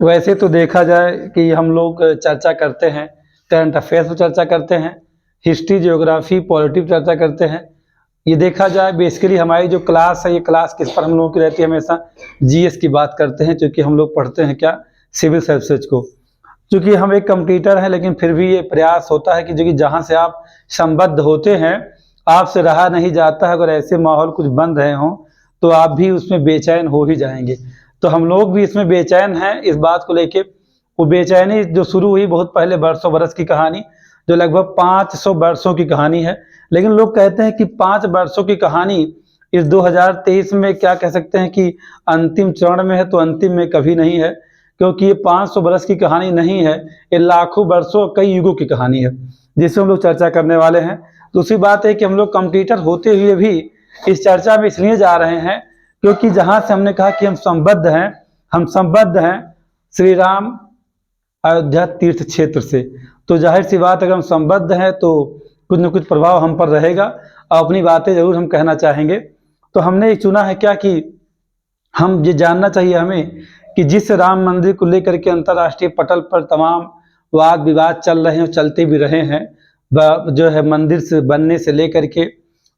वैसे तो देखा जाए कि हम लोग चर्चा करते हैं, करंट अफेयर्स पर चर्चा करते हैं, हिस्ट्री, ज्योग्राफी, पॉलिटी पर चर्चा करते हैं। ये देखा जाए बेसिकली हमारी जो क्लास है, ये क्लास किस पर हम लोगों की रहती है, हमेशा जीएस की बात करते हैं, क्योंकि हम लोग पढ़ते हैं क्या, सिविल सर्विसेज को। क्योंकि हम एक कंप्यूटर हैं, लेकिन फिर भी ये प्रयास होता है कि जो कि जहाँ से आप संबद्ध होते हैं, आपसे रहा नहीं जाता है। अगर ऐसे माहौल कुछ बन रहे हों तो आप भी उसमें बेचैन हो ही जाएंगे। तो हम लोग भी इसमें बेचैन हैं इस बात को लेके। वो बेचैनी जो शुरू हुई बहुत पहले, बरसों बरस की कहानी, जो लगभग 500 वर्षों की कहानी है। लेकिन लोग कहते हैं कि 5 वर्षों की कहानी इस 2023 में क्या कह सकते हैं कि अंतिम चरण में है, तो अंतिम में कभी नहीं है, क्योंकि ये 500 वर्ष की कहानी नहीं है, ये लाखों वर्षों, कई युगों की कहानी है, जिससे हम लोग चर्चा करने वाले हैं। दूसरी बात है कि हम लोग कंप्यूटर होते हुए भी इस चर्चा में इसलिए जा रहे हैं क्योंकि जहां से हमने कहा कि हम संबद्ध हैं श्री राम अयोध्या तीर्थ क्षेत्र से। तो जाहिर सी बात, अगर हम संबद्ध हैं तो कुछ न कुछ प्रभाव हम पर रहेगा और अपनी बातें जरूर हम कहना चाहेंगे। तो हमने चुना है क्या कि हम ये जानना चाहिए हमें कि जिस राम मंदिर को लेकर के अंतर्राष्ट्रीय पटल पर तमाम वाद विवाद चल रहे हैं और चलते भी रहे हैं, जो है मंदिर से बनने से लेकर के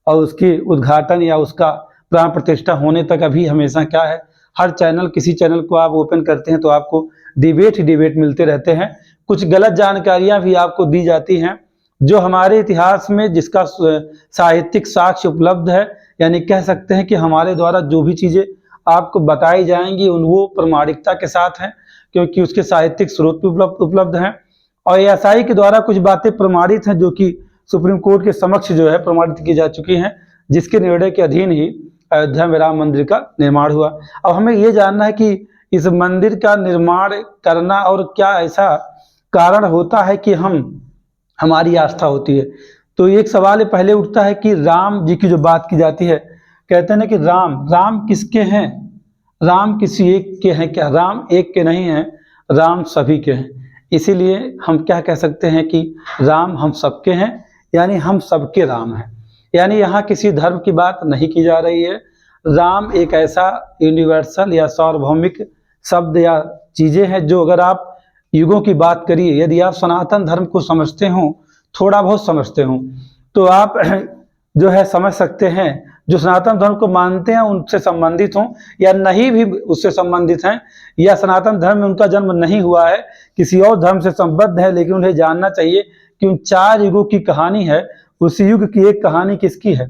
और उसकी उद्घाटन या उसका प्राण प्रतिष्ठा होने तक, अभी हमेशा क्या है, हर चैनल, किसी चैनल को आप ओपन करते हैं तो आपको डिबेट ही डिबेट मिलते रहते हैं। कुछ गलत जानकारियां भी आपको दी जाती हैं जो हमारे इतिहास में जिसका साहित्यिक साक्ष्य उपलब्ध है, यानी कह सकते हैं कि हमारे द्वारा जो भी चीजें आपको बताई जाएंगी उन वो प्रमाणिकता के साथ हैं, क्योंकि उसके साहित्यिक स्रोत भी उपलब्ध हैं। और एएसआई के द्वारा कुछ बातें प्रमाणित हैं जो कि सुप्रीम कोर्ट के समक्ष जो है प्रमाणित की जा चुकी हैं, जिसके निर्णय के अधीन ही अयोध्या में राम मंदिर का निर्माण हुआ। अब हमें ये जानना है कि इस मंदिर का निर्माण करना और क्या ऐसा कारण होता है कि हमारी आस्था होती है। तो एक सवाल पहले उठता है कि राम जी की जो बात की जाती है, कहते हैं ना कि राम किसके हैं, राम किसी एक के हैं क्या, राम एक के नहीं हैं, राम सभी के हैं। इसीलिए हम क्या कह सकते हैं कि राम हम सबके हैं, यानी हम सबके राम हैं। यानी यहाँ किसी धर्म की बात नहीं की जा रही है। राम एक ऐसा यूनिवर्सल या सार्वभौमिक शब्द या चीजें हैं जो अगर आप युगों की बात करिए, यदि आप सनातन धर्म को समझते हो, थोड़ा बहुत समझते हो, तो आप जो है समझ सकते हैं, जो सनातन धर्म को मानते हैं उनसे संबंधित हों या नहीं भी उससे संबंधित हैं, या सनातन धर्म में उनका जन्म नहीं हुआ है, किसी और धर्म से संबद्ध है, लेकिन उन्हें जानना चाहिए कि उन 4 युगों की कहानी है। उसी युग की एक कहानी किसकी है,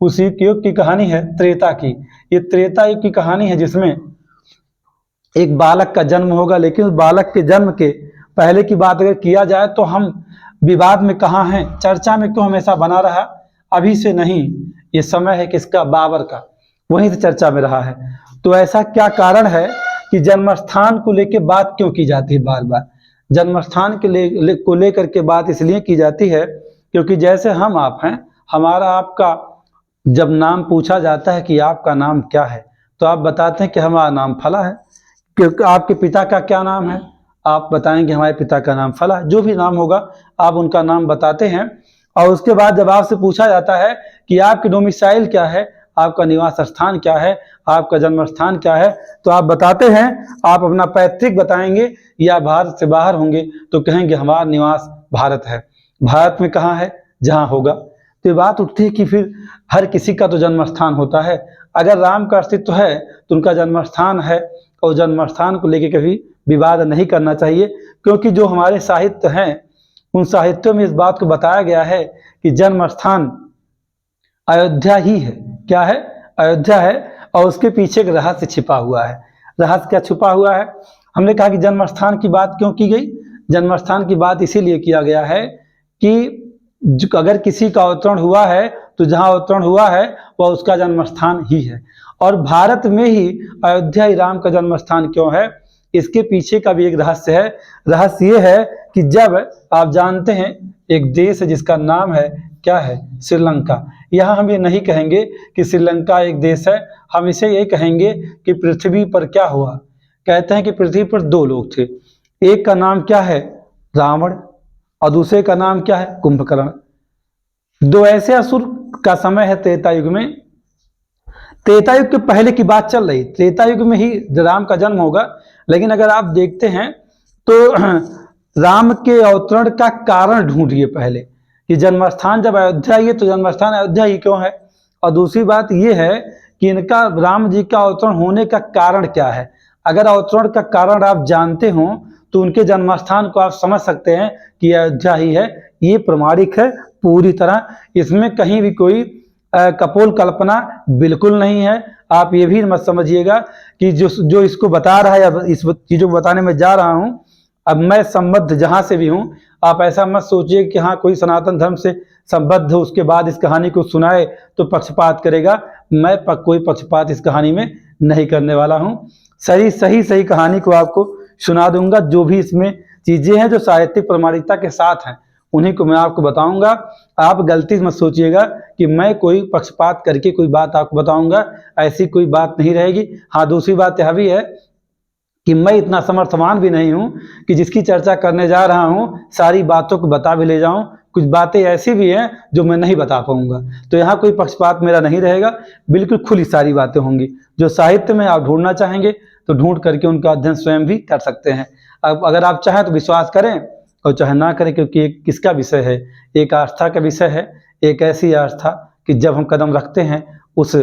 उसी युग की कहानी है त्रेता की। ये त्रेता युग की कहानी है जिसमें एक बालक का जन्म होगा, लेकिन उस बालक के जन्म के पहले की बात अगर किया जाए तो हम विवाद में कहाँ हैं, चर्चा में क्यों हमेशा बना रहा, अभी से नहीं, ये समय है किसका, बाबर का, वहीं से चर्चा में रहा है। तो ऐसा क्या कारण है कि जन्मस्थान को लेकर बात क्यों की जाती है बार बार। जन्मस्थान को लेकर के बात इसलिए की जाती है क्योंकि जैसे हम आप हैं, हमारा आपका जब नाम पूछा जाता है कि आपका नाम क्या है, तो आप बताते हैं कि हमारा नाम फला है। क्योंकि आपके पिता का क्या नाम है, आप बताएंगे हमारे पिता का नाम फला, जो भी नाम होगा आप उनका नाम बताते हैं। और उसके बाद जब आपसे पूछा जाता है कि आपकी डोमिसाइल क्या है, आपका निवास स्थान क्या है, आपका जन्म स्थान क्या है, तो आप बताते हैं, आप अपना पैतृक बताएंगे या भारत से बाहर होंगे तो कहेंगे हमारा निवास भारत है। भारत में कहाँ है, जहाँ होगा। तो ये बात उठती है कि फिर हर किसी का तो जन्म स्थान होता है। अगर राम का अस्तित्व है तो उनका जन्म स्थान है, और जन्म स्थान को लेकर कभी विवाद नहीं करना चाहिए, क्योंकि जो हमारे साहित्य हैं उन साहित्यों में इस बात को बताया गया है कि जन्म स्थान अयोध्या ही है। क्या है, अयोध्या है, और उसके पीछे एक रहस्य छिपा हुआ है। रहस्य क्या छुपा हुआ है, हमने कहा कि जन्म स्थान की बात क्यों की गई, जन्म स्थान की बात इसीलिए किया गया है कि अगर किसी का अवतरण हुआ है तो जहाँ अवतरण हुआ है वह उसका जन्म स्थान ही है। और भारत में ही अयोध्या ही राम का जन्म स्थान क्यों है, इसके पीछे का भी एक रहस्य है। रहस्य ये है कि जब आप जानते हैं एक देश है जिसका नाम है क्या है, श्रीलंका। यहाँ हम ये नहीं कहेंगे कि श्रीलंका एक देश है, हम इसे ये कहेंगे कि पृथ्वी पर क्या हुआ। कहते हैं कि पृथ्वी पर 2 लोग थे, एक का नाम क्या है, रावण, और दूसरे का नाम क्या है, कुंभकर्ण। 2 ऐसे असुर का समय है त्रेता युग में। त्रेता युग के पहले की बात चल रही, त्रेता युग में ही राम का जन्म होगा। लेकिन अगर आप देखते हैं तो राम के अवतरण का कारण ढूंढिए पहले, कि जन्मस्थान जब अयोध्या ही है तो जन्मस्थान अयोध्या ही क्यों है। और दूसरी बात यह है कि इनका राम जी का अवतरण होने का कारण क्या है। अगर अवतरण का कारण आप जानते हो तो उनके जन्मस्थान को आप समझ सकते हैं कि अयोध्या ही है। ये प्रमाणिक है पूरी तरह, इसमें कहीं भी कोई कपोल कल्पना बिल्कुल नहीं है। आप ये भी मत समझिएगा कि जो इसको बता रहा है या इस चीज़ों को बताने में जा रहा हूँ, अब मैं संबद्ध जहाँ से भी हूँ, आप ऐसा मत सोचिए कि हाँ कोई सनातन धर्म से संबद्ध हो उसके बाद इस कहानी को सुनाए तो पक्षपात करेगा। मैं कोई पक्षपात इस कहानी में नहीं करने वाला हूँ। सही कहानी को आपको सुना दूंगा। जो भी इसमें चीज़ें हैं जो साहित्यिक प्रमाणिकता के साथ हैं उन्हीं को मैं आपको बताऊंगा। आप गलती मत सोचिएगा कि मैं कोई पक्षपात करके कोई बात आपको बताऊंगा, ऐसी कोई बात नहीं रहेगी। हाँ, दूसरी बात यह भी है कि मैं इतना समर्थवान भी नहीं हूँ कि जिसकी चर्चा करने जा रहा हूँ सारी बातों को बता भी ले जाऊँ। कुछ बातें ऐसी भी हैं जो मैं नहीं बता पाऊंगा, तो यहाँ कोई पक्षपात मेरा नहीं रहेगा, बिल्कुल खुली सारी बातें होंगी। जो साहित्य में आप ढूंढना चाहेंगे तो ढूंढ करके उनका अध्ययन स्वयं भी कर सकते हैं। अब अगर आप चाहें तो विश्वास करें और चाहे ना करें, क्योंकि एक किसका विषय है, एक आस्था का विषय है। एक ऐसी आस्था कि जब हम कदम रखते हैं उस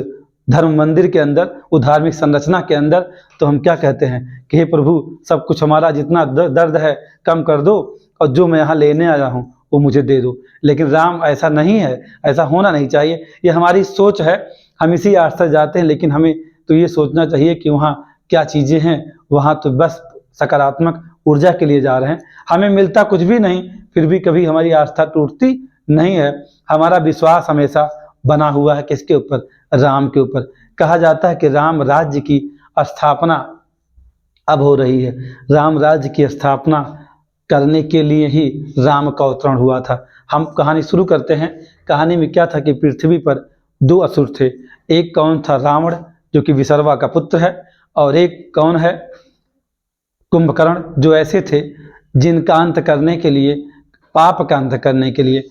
धर्म मंदिर के अंदर, वो धार्मिक संरचना के अंदर, तो हम क्या कहते हैं कि हे प्रभु सब कुछ हमारा जितना दर्द है कम कर दो और जो मैं यहाँ लेने आया हूँ वो मुझे दे दो। लेकिन राम ऐसा नहीं है, ऐसा होना नहीं चाहिए। ये हमारी सोच है, हम इसी आस्था जाते हैं, लेकिन हमें तो ये सोचना चाहिए कि वहाँ क्या चीज़ें हैं। वहाँ तो बस सकारात्मक ऊर्जा के लिए जा रहे हैं, हमें मिलता कुछ भी नहीं, फिर भी कभी हमारी आस्था टूटती नहीं है। हमारा विश्वास हमेशा बना हुआ है किसके ऊपर, राम के ऊपर। कहा जाता है कि राम राज्य की स्थापना अब हो रही है। राम राज्य की स्थापना करने के लिए ही राम का अवतरण हुआ था। हम कहानी शुरू करते हैं। कहानी में क्या था कि पृथ्वी पर दो असुर थे। एक कौन था, रावण, जो कि विसर्वा का पुत्र है, और एक कौन है, कुंभकर्ण, जो ऐसे थे जिनका अंत करने के लिए, पाप का अंत करने के लिए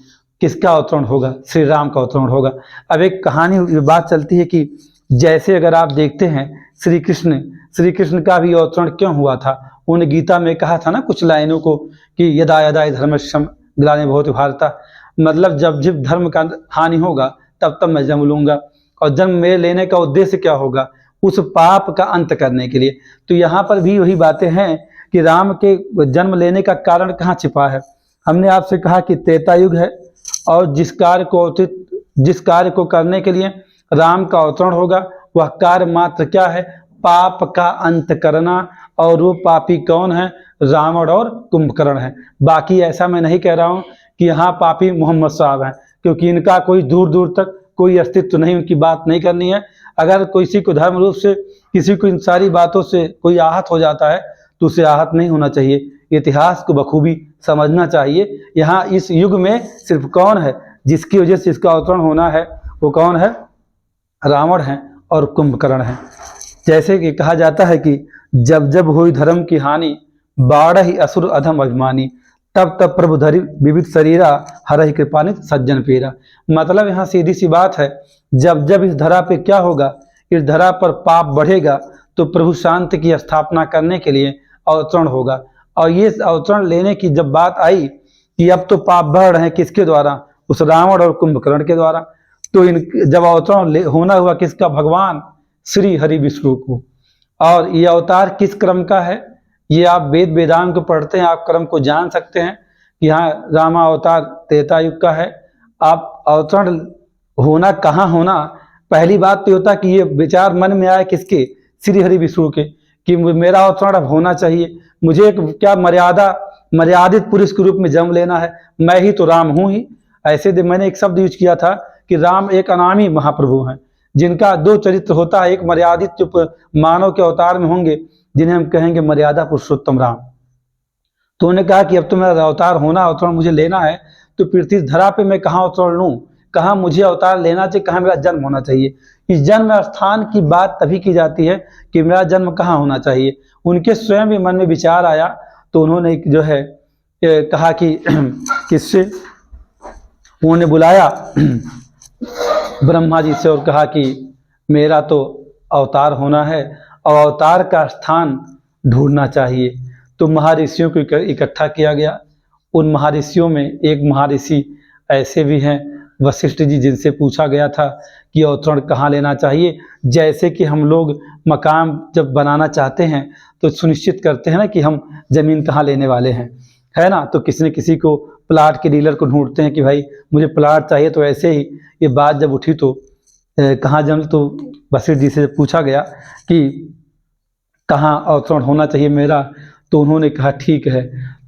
किसका अवतरण होगा, श्री राम का अवतरण होगा। अब एक कहानी बात चलती है कि जैसे अगर आप देखते हैं श्री कृष्ण का भी अवतरण क्यों हुआ था। उन्होंने गीता में कहा था ना कुछ लाइनों को कि यदा यदा धर्मश्यम ग्लानिर्भवति भारत, मतलब जब जब धर्म का हानि होगा तब तब मैं जन्म लूंगा। और जन्म में लेने का उद्देश्य क्या होगा, उस पाप का अंत करने के लिए। तो यहाँ पर भी वही बातें हैं कि राम के जन्म लेने का कारण कहाँ छिपा है। हमने आपसे कहा कि त्रेता युग है और जिस कार्य को करने के लिए राम का अवतरण होगा वह कार्य मात्र क्या है, पाप का अंत करना। और वो पापी कौन है, रावण और कुंभकर्ण है। बाकी ऐसा मैं नहीं कह रहा हूँ कि यहाँ पापी मोहम्मद साहब हैं, क्योंकि इनका कोई दूर दूर तक कोई अस्तित्व नहीं, उनकी बात नहीं करनी है। अगर किसी को धर्म रूप से किसी को इन सारी बातों से कोई आहत हो जाता है तो उसे आहत नहीं होना चाहिए, इतिहास को बखूबी समझना चाहिए। यहाँ इस युग में सिर्फ कौन है जिसकी वजह से इसका अवतरण होना है, वो कौन है, रावण है और कुंभकर्ण है। जैसे कि कहा जाता है कि जब जब हुई धर्म की हानि, बाढ़ ही असुर अधम अभिमानी, तब तब प्रभु धरि विविध शरीरा, हरहि कृपानित सज्जन पीरा। मतलब यहाँ सीधी सी बात है, जब जब इस धरा पे क्या होगा, इस धरा पर पाप बढ़ेगा तो प्रभु शांति की स्थापना करने के लिए अवतरण होगा। और ये अवतरण लेने की जब बात आई कि अब तो पाप बढ़ रहे हैं, किसके द्वारा, उस रावण और कुंभकर्ण के द्वारा। तो इन जब अवतरण होना हुआ किसका, भगवान श्री हरि विष्णु को। और ये अवतार किस क्रम का है, ये आप वेद वेदांत को पढ़ते हैं, आप क्रम को जान सकते हैं कि हाँ रामा अवतार त्रेता युग का है। आप अवतरण होना कहाँ होना, पहली बात तो होता कि ये विचार मन में आए किसके, श्री हरि विष्णु के, कि मेरा अवतरण अब होना चाहिए, मुझे एक क्या मर्यादित पुरुष के रूप में जन्म लेना है, मैं ही तो राम हूँ ही। ऐसे मैंने एक शब्द यूज किया था कि राम एक अनामी महाप्रभु हैं, जिनका दो चरित्र होता है, एक मर्यादित जो मानव के अवतार में होंगे जिन्हें हम कहेंगे मर्यादा पुरुषोत्तम राम। तो उन्होंने कहा कि अब तो मेरा अवतार होना, अवतरण मुझे लेना है, तो पृथ्वी धरा पे मैं कहाँ अवतरण लूँ, कहाँ मुझे अवतार लेना चाहिए, कहाँ मेरा जन्म होना चाहिए। इस जन्म स्थान की बात तभी की जाती है कि मेरा जन्म कहाँ होना चाहिए। उनके स्वयं भी मन में विचार आया तो उन्होंने जो है कहा कि किससे, उन्होंने बुलाया ब्रह्मा जी से और कहा कि मेरा तो अवतार होना है और अवतार का स्थान ढूंढना चाहिए। तो महर्षियों को इकट्ठा किया गया। उन महर्षियों में एक महर्षि ऐसे भी हैं वशिष्ठ जी, जिनसे पूछा गया था कि अवतरण कहाँ लेना चाहिए। जैसे कि हम लोग मकान जब बनाना चाहते हैं तो सुनिश्चित करते हैं ना कि हम ज़मीन कहाँ लेने वाले हैं, है ना। तो किसी न किसी को प्लाट के डीलर को ढूंढते हैं कि भाई मुझे प्लाट चाहिए। तो ऐसे ही ये बात जब उठी तो कहाँ जन्म, तो वशिष्ठ जी से पूछा गया कि कहाँ अवतरण होना चाहिए मेरा। तो उन्होंने कहा ठीक है।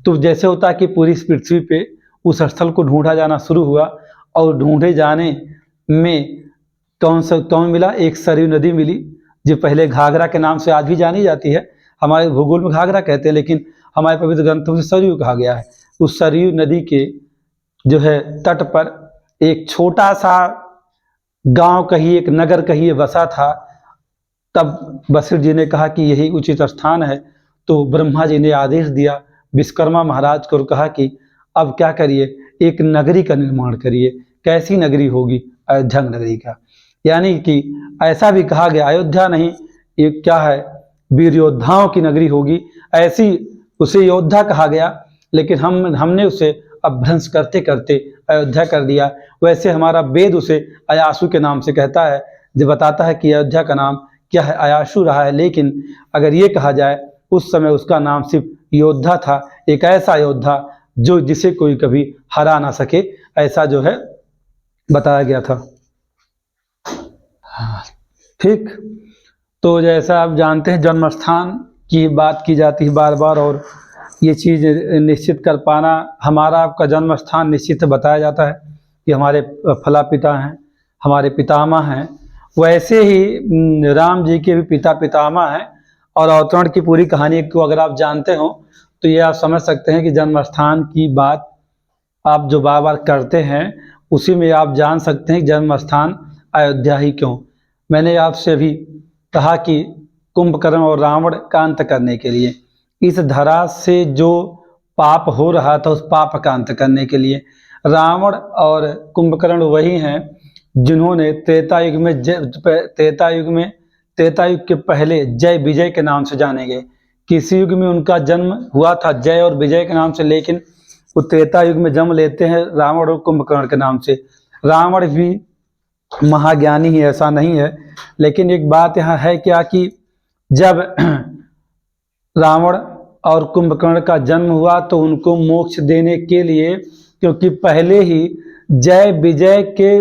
तो जैसे होता है कि पूरी पृथ्वी पे उस स्थल को ढूंढा जाना शुरू हुआ और ढूंढे जाने में कौन मिला, एक सरयू नदी मिली, जो पहले घाघरा के नाम से आज भी जानी जाती है। हमारे भूगोल में घाघरा कहते हैं, लेकिन हमारे पवित्र ग्रंथों से सरयू कहा गया है। उस सरयू नदी के जो है तट पर एक छोटा सा गांव कहिए, एक नगर कहिए, बसा था। तब वशिष्ठ जी ने कहा कि यही उचित स्थान है। तो ब्रह्मा जी ने आदेश दिया विश्वकर्मा महाराज को और कहा कि अब क्या करिए, एक नगरी का निर्माण करिए। कैसी नगरी होगी? अयोध्या नगरी का। यानी कि ऐसा भी कहा गया, अयोध्या नहीं, ये क्या है, वीर योद्धाओं की नगरी होगी। ऐसी उसे योद्धा कहा गया, लेकिन हमने उसे अपभ्रंश करते करते अयोध्या कर दिया। वैसे हमारा वेद उसे अयासु के नाम से कहता है, जो बताता है कि अयोध्या का नाम क्या है, अयासु रहा है। लेकिन अगर ये कहा जाए उस समय उसका नाम सिर्फ योद्धा था, एक ऐसा योद्धा जो जिसे कोई कभी हरा ना सके, ऐसा जो है बताया गया था। ठीक, तो जैसा आप जानते हैं जन्म स्थान की बात की जाती है बार बार, और ये चीज़ निश्चित कर पाना, हमारा आपका जन्म स्थान निश्चित बताया जाता है कि हमारे फला पिता हैं, हमारे पितामह हैं। वैसे ही राम जी के भी पिता पितामह हैं। और अवतरण की पूरी कहानी को अगर आप जानते हो तो ये आप समझ सकते हैं कि जन्म स्थान की बात आप जो बार बार करते हैं उसी में आप जान सकते हैं कि जन्म स्थान अयोध्या ही क्यों। मैंने आपसे अभी कहा कि कुंभकर्ण और रावण का अंत करने के लिए, इस धरा से जो पाप हो रहा था उस पाप का अंत करने के लिए, रावण और कुंभकर्ण वही हैं जिन्होंने त्रेता युग के पहले जय विजय के नाम से जाने गए। किसी युग में उनका जन्म हुआ था जय और विजय के नाम से, लेकिन वो त्रेता युग में जन्म लेते हैं रावण और कुंभकर्ण के नाम से। रावण भी महाज्ञानी ही, ऐसा नहीं है, लेकिन एक बात यहाँ है क्या कि जब रावण और कुंभकर्ण का जन्म हुआ तो उनको मोक्ष देने के लिए, क्योंकि पहले ही जय विजय के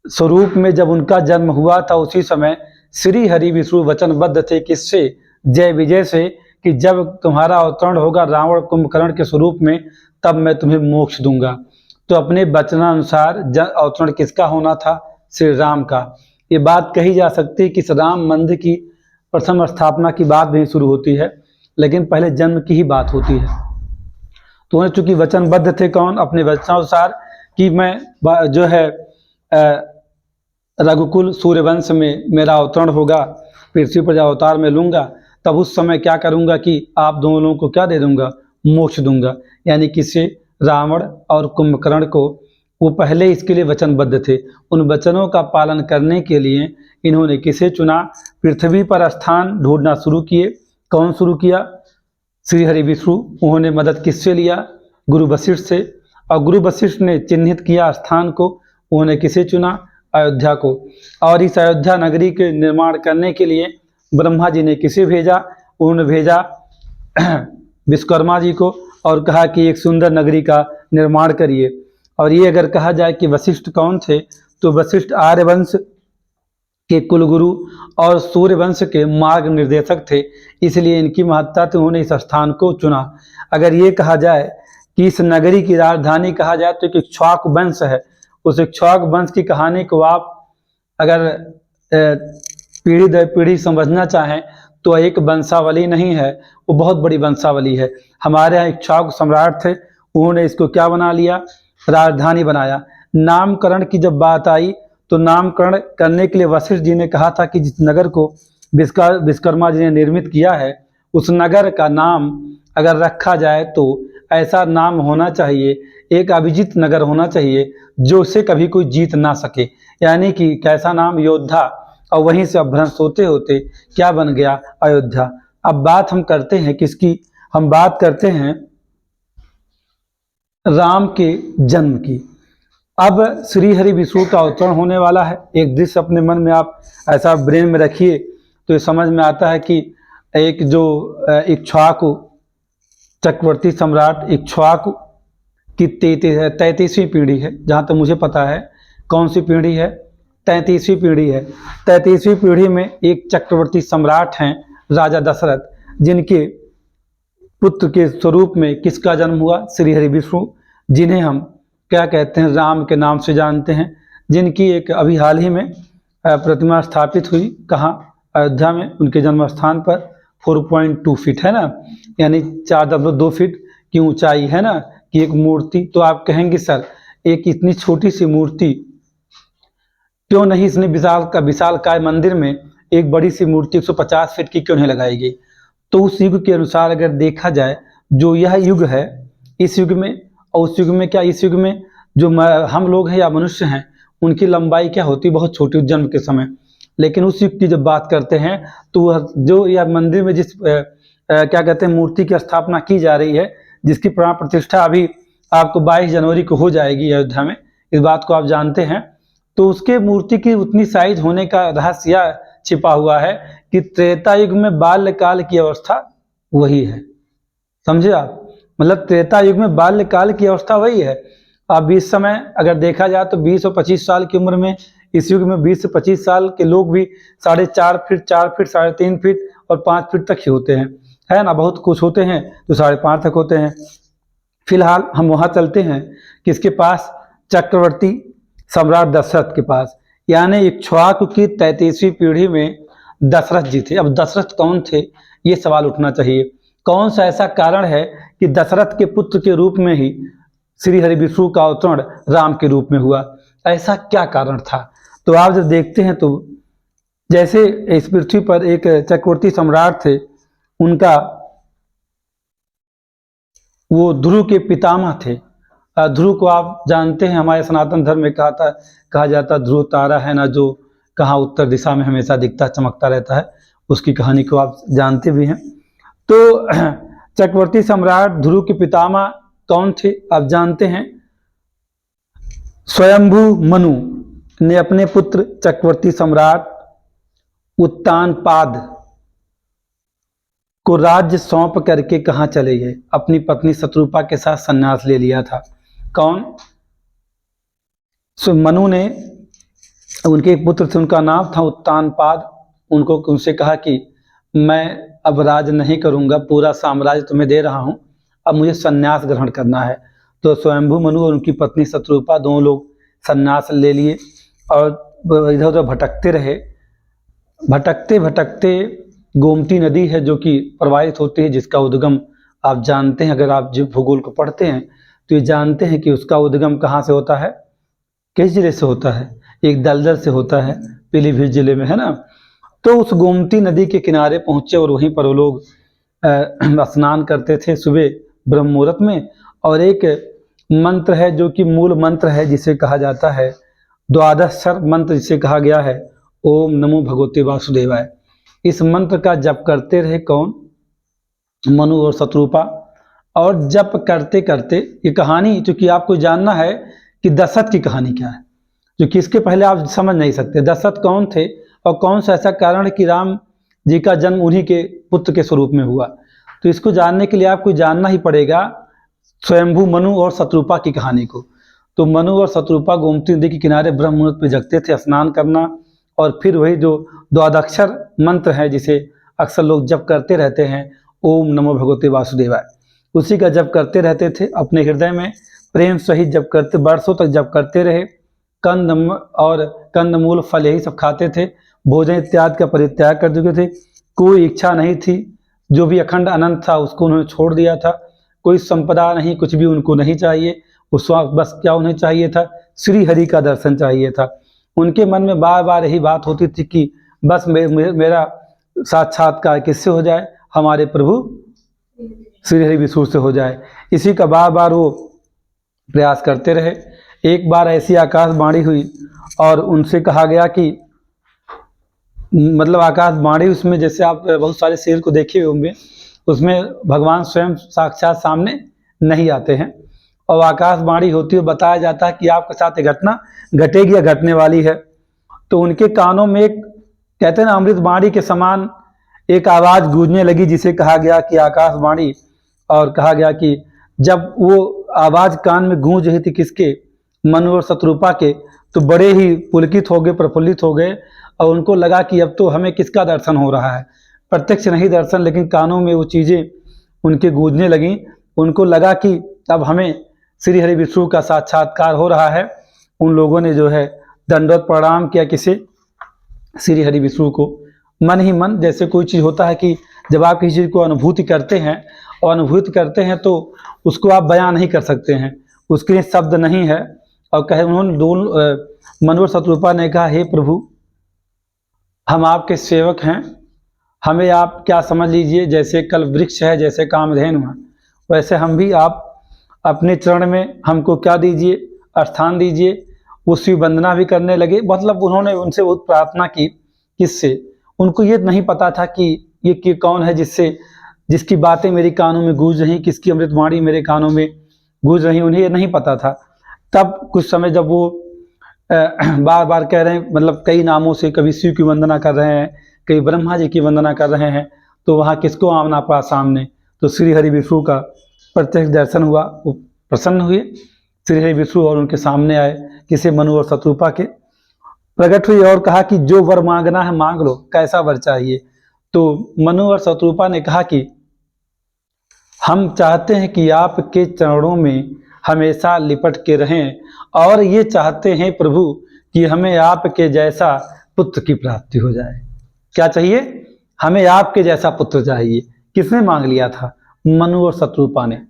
स्वरूप में जब उनका जन्म हुआ था उसी समय श्री हरि विष्णु वचनबद्ध थे किससे, जय विजय से, कि जब तुम्हारा अवतरण होगा रावण कुंभकर्ण के स्वरूप में तब मैं तुम्हें मोक्ष दूंगा। तो अपने वचनानुसार अवतरण किसका होना था? श्री राम का। ये बात कही जा सकती है कि इस राम मंदिर की प्रथम स्थापना की बात नहीं शुरू होती है, लेकिन पहले जन्म की ही बात होती है। तो उन्हें चूंकि वचनबद्ध थे कौन? अपने वचनानुसार कि मैं जो है रघुकुल सूर्यवंश में मेरा अवतरण होगा, पृथ्वी पर अवतार में लूंगा, तब उस समय क्या करूंगा कि आप दोनों को क्या दे दूंगा? मोक्ष दूंगा। यानी किसे? रावण और कुंभकर्ण को। वो पहले इसके लिए वचनबद्ध थे। उन वचनों का पालन करने के लिए इन्होंने किसे चुना? पृथ्वी पर स्थान ढूंढना शुरू किए। कौन शुरू किया? श्री हरि विष्णु। उन्होंने मदद किससे लिया? गुरु वशिष्ठ से। और गुरु वशिष्ठ ने चिन्हित किया स्थान को। उन्होंने किसे चुना? अयोध्या को। और इस अयोध्या नगरी के निर्माण करने के लिए ब्रह्मा जी ने किसे भेजा? उन्होंने भेजा विश्वकर्मा जी को और कहा कि एक सुंदर नगरी का निर्माण करिए। और ये अगर कहा जाए कि वशिष्ठ कौन थे, तो वशिष्ठ आर्यवंश के कुलगुरु और सूर्यवंश के मार्ग निर्देशक थे, इसलिए इनकी महत्ता थी, उन्होंने इस स्थान को चुना। अगर ये कहा जाए कि इस नगरी की राजधानी कहा जाए तो एक इक्ष्वाकु वंश है। उस इक्ष्वाकु वंश की कहानी को आप अगर पीढ़ी दर पीढ़ी समझना चाहें तो एक वंशावली नहीं है, वो बहुत बड़ी वंशावली है। हमारे यहाँ इक्ष्वाकु सम्राट थे, उन्होंने इसको क्या बना लिया? राजधानी बनाया। नामकरण की जब बात आई तो नामकरण करने के लिए वशिष्ठ जी ने कहा था कि जिस नगर को विश्वकर्मा जी ने निर्मित किया है उस नगर का नाम अगर रखा जाए तो ऐसा नाम होना चाहिए, एक अभिजीत नगर होना चाहिए जो उसे कभी कोई जीत ना सके। यानी कि कैसा नाम? योद्धा। और वहीं से अपभ्रंश होते होते क्या बन गया, अयोध्या। अब बात हम करते हैं किसकी, हम बात करते हैं राम के जन्म की। अब श्री हरि विष्णु का अवतरण होने वाला है। एक दृश्य अपने मन में आप ऐसा ब्रेन में रखिए तो ये समझ में आता है कि एक जो इक्ष्वाकु चक्रवर्ती सम्राट इक्ष्वाकु की 33वीं पीढ़ी है, जहाँ तक मुझे पता है। कौन सी पीढ़ी है, 33वीं पीढ़ी है। 33वीं पीढ़ी में एक चक्रवर्ती सम्राट हैं राजा दशरथ, जिनके पुत्र के स्वरूप में किसका जन्म हुआ, श्री हरि विष्णु, जिन्हें हम क्या कहते हैं, राम के नाम से जानते हैं, जिनकी एक अभी हाल ही में प्रतिमा स्थापित हुई, कहाँ, अयोध्या में, उनके जन्म स्थान पर। 4.2 फीट है ना, यानी 4.2 फीट की ऊंचाई है ना, कि एक मूर्ति। तो आप कहेंगे सर एक इतनी छोटी सी मूर्ति क्यों नहीं इसने विशालकाय मंदिर में एक बड़ी सी मूर्ति 150 फीट की क्यों नहीं लगाई गई। तो उस युग के अनुसार अगर देखा जाए, जो यह युग है, इस युग में और उस युग में, क्या इस युग में जो हम लोग हैं या मनुष्य हैं, उनकी लंबाई क्या होती, बहुत छोटी जन्म के समय। लेकिन उस युग की जब बात करते हैं तो जो यह मंदिर में जिस क्या कहते हैं मूर्ति की स्थापना की जा रही है, जिसकी प्राण प्रतिष्ठा अभी आपको 22 जनवरी को हो जाएगी अयोध्या में, इस बात को आप जानते हैं। तो उसके मूर्ति की उतनी साइज होने का रहस्य छिपा हुआ है कि त्रेता युग में बाल्यकाल की अवस्था वही है, समझे आप। मतलब त्रेता युग में बाल्यकाल की अवस्था वही है। अब इस समय अगर देखा जाए तो 20 और 25 साल की उम्र में, इस युग में 20 से 25 साल के लोग भी 4.5 फीट, 4 फीट, 3.5 फीट और 5 फीट तक ही होते हैं, है ना। बहुत कुछ होते हैं तो 5.5 तक होते हैं। फिलहाल हम वहाँ चलते हैं किसके पास, चक्रवर्ती सम्राट दशरथ के पास, यानी इक्ष्वाकु की 33वीं पीढ़ी में दशरथ जी थे। अब दशरथ कौन थे, ये सवाल उठना चाहिए। कौन सा ऐसा कारण है कि दशरथ के पुत्र के रूप में ही श्री हरि विष्णु का अवतरण राम के रूप में हुआ, ऐसा क्या कारण था। तो आप जब देखते हैं तो जैसे इस पृथ्वी पर एक चक्रवर्ती सम्राट थे, उनका वो ध्रुव के पितामह थे। ध्रुव को आप जानते हैं, हमारे सनातन धर्म में कहा जाता ध्रुव तारा है ना, जो कहाँ उत्तर दिशा में हमेशा दिखता चमकता रहता है, उसकी कहानी को आप जानते भी हैं। तो चक्रवर्ती सम्राट ध्रुव के पितामह कौन थे, आप जानते हैं। स्वयंभू मनु ने अपने पुत्र चक्रवर्ती सम्राट उत्तानपाद को राज्य सौंप करके कहाँ चले गए, अपनी पत्नी शत्रुपा के साथ संन्यास ले लिया था। कौन, मनु ने, उनके एक पुत्र थे, उनका नाम था उत्तानपाद। उनसे कहा कि मैं अब राज नहीं करूंगा, पूरा साम्राज्य तुम्हें दे रहा हूं, अब मुझे संन्यास ग्रहण करना है। तो स्वयंभू मनु और उनकी पत्नी शत्रुपा दोनों लोग संन्यास ले लिए और इधर उधर भटकते रहे। भटकते भटकते गोमती नदी है जो कि प्रवाहित होती है, जिसका उद्गम आप जानते हैं, अगर आप जीव भूगोल को पढ़ते हैं तो ये जानते हैं कि उसका उद्गम कहाँ से होता है, किस जिले से होता है, एक दलदल से होता है, पीलीभीत जिले में, है ना। तो उस गोमती नदी के किनारे पहुंचे और वहीं पर वो लोग स्नान करते थे सुबह ब्रह्म मुहूर्त में। और एक मंत्र है जो कि मूल मंत्र है, जिसे कहा जाता है द्वादशाक्षर मंत्र, जिसे कहा गया है ओम नमो भगवते वासुदेवाय। इस मंत्र का जप करते रहे कौन, मनु और शत्रुपा। और जप करते करते ये कहानी, चूंकि आपको जानना है कि दशरथ की कहानी क्या है, क्योंकि इसके पहले आप समझ नहीं सकते दशरथ कौन थे और कौन सा ऐसा कारण है कि राम जी का जन्म उन्हीं के पुत्र के स्वरूप में हुआ। तो इसको जानने के लिए आपको जानना ही पड़ेगा स्वयंभू मनु और शत्रुपा की कहानी को। तो मनु और शत्रुपा गोमती नदी के किनारे ब्रह्म मुहूर्त में जगते थे स्नान करना, और फिर वही जो द्वादशाक्षर मंत्र है जिसे अक्सर लोग जप करते रहते हैं, ओम नमो भगवते वासुदेवाय, उसी का जप करते रहते थे अपने हृदय में प्रेम सहित जप करते, वर्षों तक जप करते रहे। कंदमूल फल यही सब खाते थे, भोजन इत्यादि का परित्याग कर चुके थे, कोई इच्छा नहीं थी, जो भी अखंड अनंत था उसको उन्होंने छोड़ दिया था, कोई संपदा नहीं, कुछ भी उनको नहीं चाहिए। उस वक्त बस क्या उन्हें चाहिए था, श्री हरि का दर्शन चाहिए था। उनके मन में बार बार यही बात होती थी कि बस मेरा साक्षात्कार किससे हो जाए, हमारे प्रभु श्री हरि विष्णु से हो जाए। इसी का बार बार वो प्रयास करते रहे। एक बार ऐसी आकाशवाणी हुई और उनसे कहा गया कि मतलब आकाशवाणी, उसमें जैसे आप बहुत सारे सीरियल को देखे होंगे, उसमें भगवान स्वयं साक्षात सामने नहीं आते हैं और आकाशवाणी होती है, बताया जाता है कि आपके साथ ये घटना घटेगी या घटने वाली है। तो उनके कानों में एक, कहते हैं ना, अमृतवाणी के समान एक आवाज़ गूंजने लगी, जिसे कहा गया कि आकाशवाणी। और कहा गया कि जब वो आवाज़ कान में गूंज रही थी किसके, मनु और शत्रुपा के, तो बड़े ही पुलकित हो गए, प्रफुल्लित हो गए और उनको लगा कि अब तो हमें किसका दर्शन हो रहा है। प्रत्यक्ष नहीं दर्शन, लेकिन कानों में वो चीज़ें उनके गूंजने लगीं। उनको लगा कि अब हमें श्री हरि विष्णु का साक्षात्कार हो रहा है। उन लोगों ने जो है दंडवत प्रणाम किया किसे, श्री हरि विष्णु को, मन ही मन। जैसे कोई चीज़ होता है कि जब आप किसी चीज़ को अनुभूति करते हैं और अनुभूति करते हैं तो उसको आप बयां नहीं कर सकते हैं, उसके लिए शब्द नहीं है। और कहे उन्होंने दोनों मनु और शत्रुपा ने कहा, हे प्रभु, हम आपके सेवक हैं, हमें आप क्या समझ लीजिए, जैसे कल वृक्ष है, जैसे कामधेनु है, वैसे हम भी आप अपने चरण में हमको क्या दीजिए, स्थान दीजिए। उसकी वंदना भी करने लगे। मतलब उन्होंने उनसे बहुत प्रार्थना की। किससे? उनको ये नहीं पता था कि ये कौन है जिसकी बातें मेरे कानों में गूंज रही, किसकी अमृतवाणी मेरे कानों में गूंज रही, उन्हें ये नहीं पता था। तब कुछ समय जब वो बार बार कह रहे हैं, मतलब कई नामों से, कभी शिव की वंदना कर रहे हैं, कई ब्रह्मा जी की वंदना कर रहे हैं, तो वहाँ किसको आना पड़ा सामने, तो श्री हरि विष्णु का प्रत्यक्ष दर्शन हुआ। वो प्रसन्न हुए श्री हरि विष्णु और उनके सामने आए, किसे, मनु और शत्रुपा के, प्रकट हुई और कहा कि जो वर मांगना है मांग लो, कैसा वर चाहिए। तो मनु और शत्रुपा ने कहा कि हम चाहते हैं कि आपके चरणों में हमेशा लिपट के रहें, और ये चाहते हैं प्रभु कि हमें आपके जैसा पुत्र की प्राप्ति हो जाए। क्या चाहिए? हमें आपके जैसा पुत्र चाहिए। किसने मांग लिया था? मनु और शत्रुपा ने।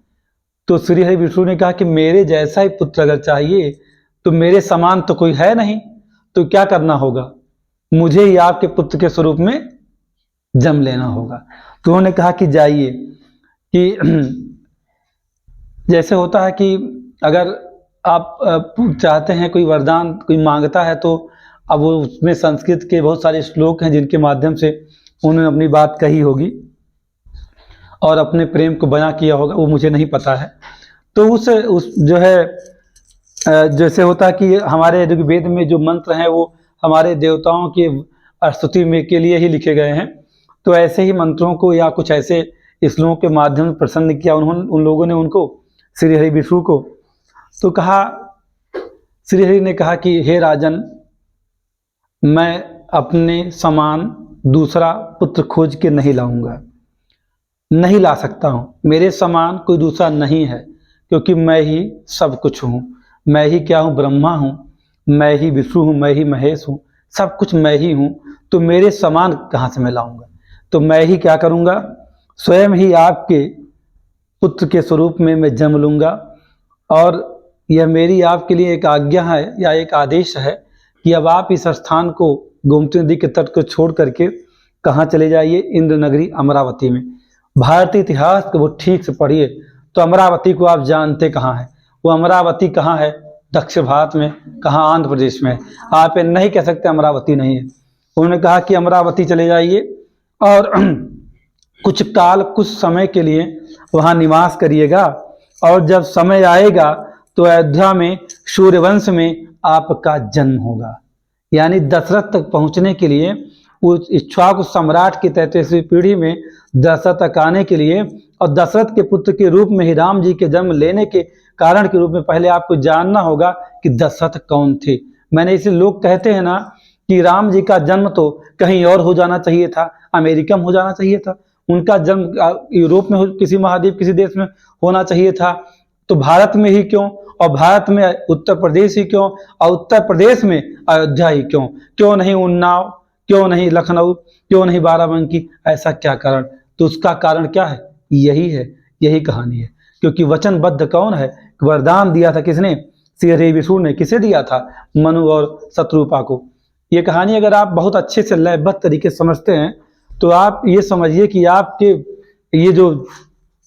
तो श्री हरि विष्णु ने कहा कि मेरे जैसा ही पुत्र अगर चाहिए तो मेरे समान तो कोई है नहीं, तो क्या करना होगा, मुझे ही आपके पुत्र के स्वरूप में जन्म लेना होगा। तो उन्होंने कहा कि जाइए, कि जैसे होता है कि अगर आप चाहते हैं, कोई वरदान कोई मांगता है, तो अब वो उसमें संस्कृत के बहुत सारे श्लोक हैं जिनके माध्यम से उन्होंने अपनी बात कही होगी और अपने प्रेम को बयां किया होगा, वो मुझे नहीं पता है। तो उस जो है जैसे होता है कि हमारे ऋग्वेद में जो मंत्र हैं वो हमारे देवताओं की स्तुति में के लिए ही लिखे गए हैं। तो ऐसे ही मंत्रों को या कुछ ऐसे श्लोकों के माध्यम से प्रसन्न किया उन लोगों ने उनको, श्री हरि विष्णु को। तो कहा, श्री हरि ने कहा कि हे राजन, मैं अपने समान दूसरा पुत्र खोज के नहीं लाऊंगा, नहीं ला सकता हूँ। मेरे समान कोई दूसरा नहीं है, क्योंकि मैं ही सब कुछ हूँ। मैं ही क्या हूँ? ब्रह्मा हूँ, मैं ही विष्णु हूँ, मैं ही महेश हूँ, सब कुछ मैं ही हूँ। तो मेरे समान कहाँ से मैं लाऊंगा? तो मैं ही क्या करूँगा, स्वयं ही आपके पुत्र के स्वरूप में मैं जन्म लूँगा। और यह मेरी आपके लिए एक आज्ञा है या एक आदेश है कि अब आप इस स्थान को, गोमती नदी के तट को छोड़ करके कहाँ चले जाइए? इंद्र नगरी अमरावती में। भारतीय इतिहास को वो ठीक से पढ़िए तो अमरावती को आप जानते कहाँ है। वो अमरावती कहाँ है? दक्षिण भारत में। कहाँ? आंध्र प्रदेश में। आप ये नहीं कह सकते अमरावती नहीं है। उन्होंने कहा कि अमरावती चले जाइए और कुछ काल, कुछ समय के लिए वहाँ निवास करिएगा, और जब समय आएगा तो अयोध्या में सूर्यवंश में आपका जन्म होगा। यानी दशरथ तक पहुँचने के लिए, उस इक्ष्वाकु सम्राट की 33वीं पीढ़ी में दशरथ तक आने के लिए, और दशरथ के पुत्र के रूप में ही राम जी के जन्म लेने के कारण के रूप में पहले आपको जानना होगा कि दशरथ कौन थे। मैंने इसे, लोग कहते हैं ना कि राम जी का जन्म तो कहीं और हो जाना चाहिए था, अमेरिका में हो जाना चाहिए था, उनका जन्म यूरोप में, किसी महाद्वीप, किसी देश में होना चाहिए था, तो भारत में ही क्यों? और भारत में उत्तर प्रदेश ही क्यों? और उत्तर प्रदेश में अयोध्या ही क्यों? क्यों नहीं उन्नाव? क्यों नहीं लखनऊ? क्यों नहीं बाराबंकी? ऐसा क्या कारण? तो उसका कारण क्या है? यही है, यही कहानी है। क्योंकि वचनबद्ध कौन है? वरदान दिया था किसने? श्री हरि विष्णु ने। किसे दिया था? मनु और शत्रुपा को। ये कहानी अगर आप बहुत अच्छे से लयबद्ध तरीके से समझते हैं तो आप ये समझिए कि आपके ये जो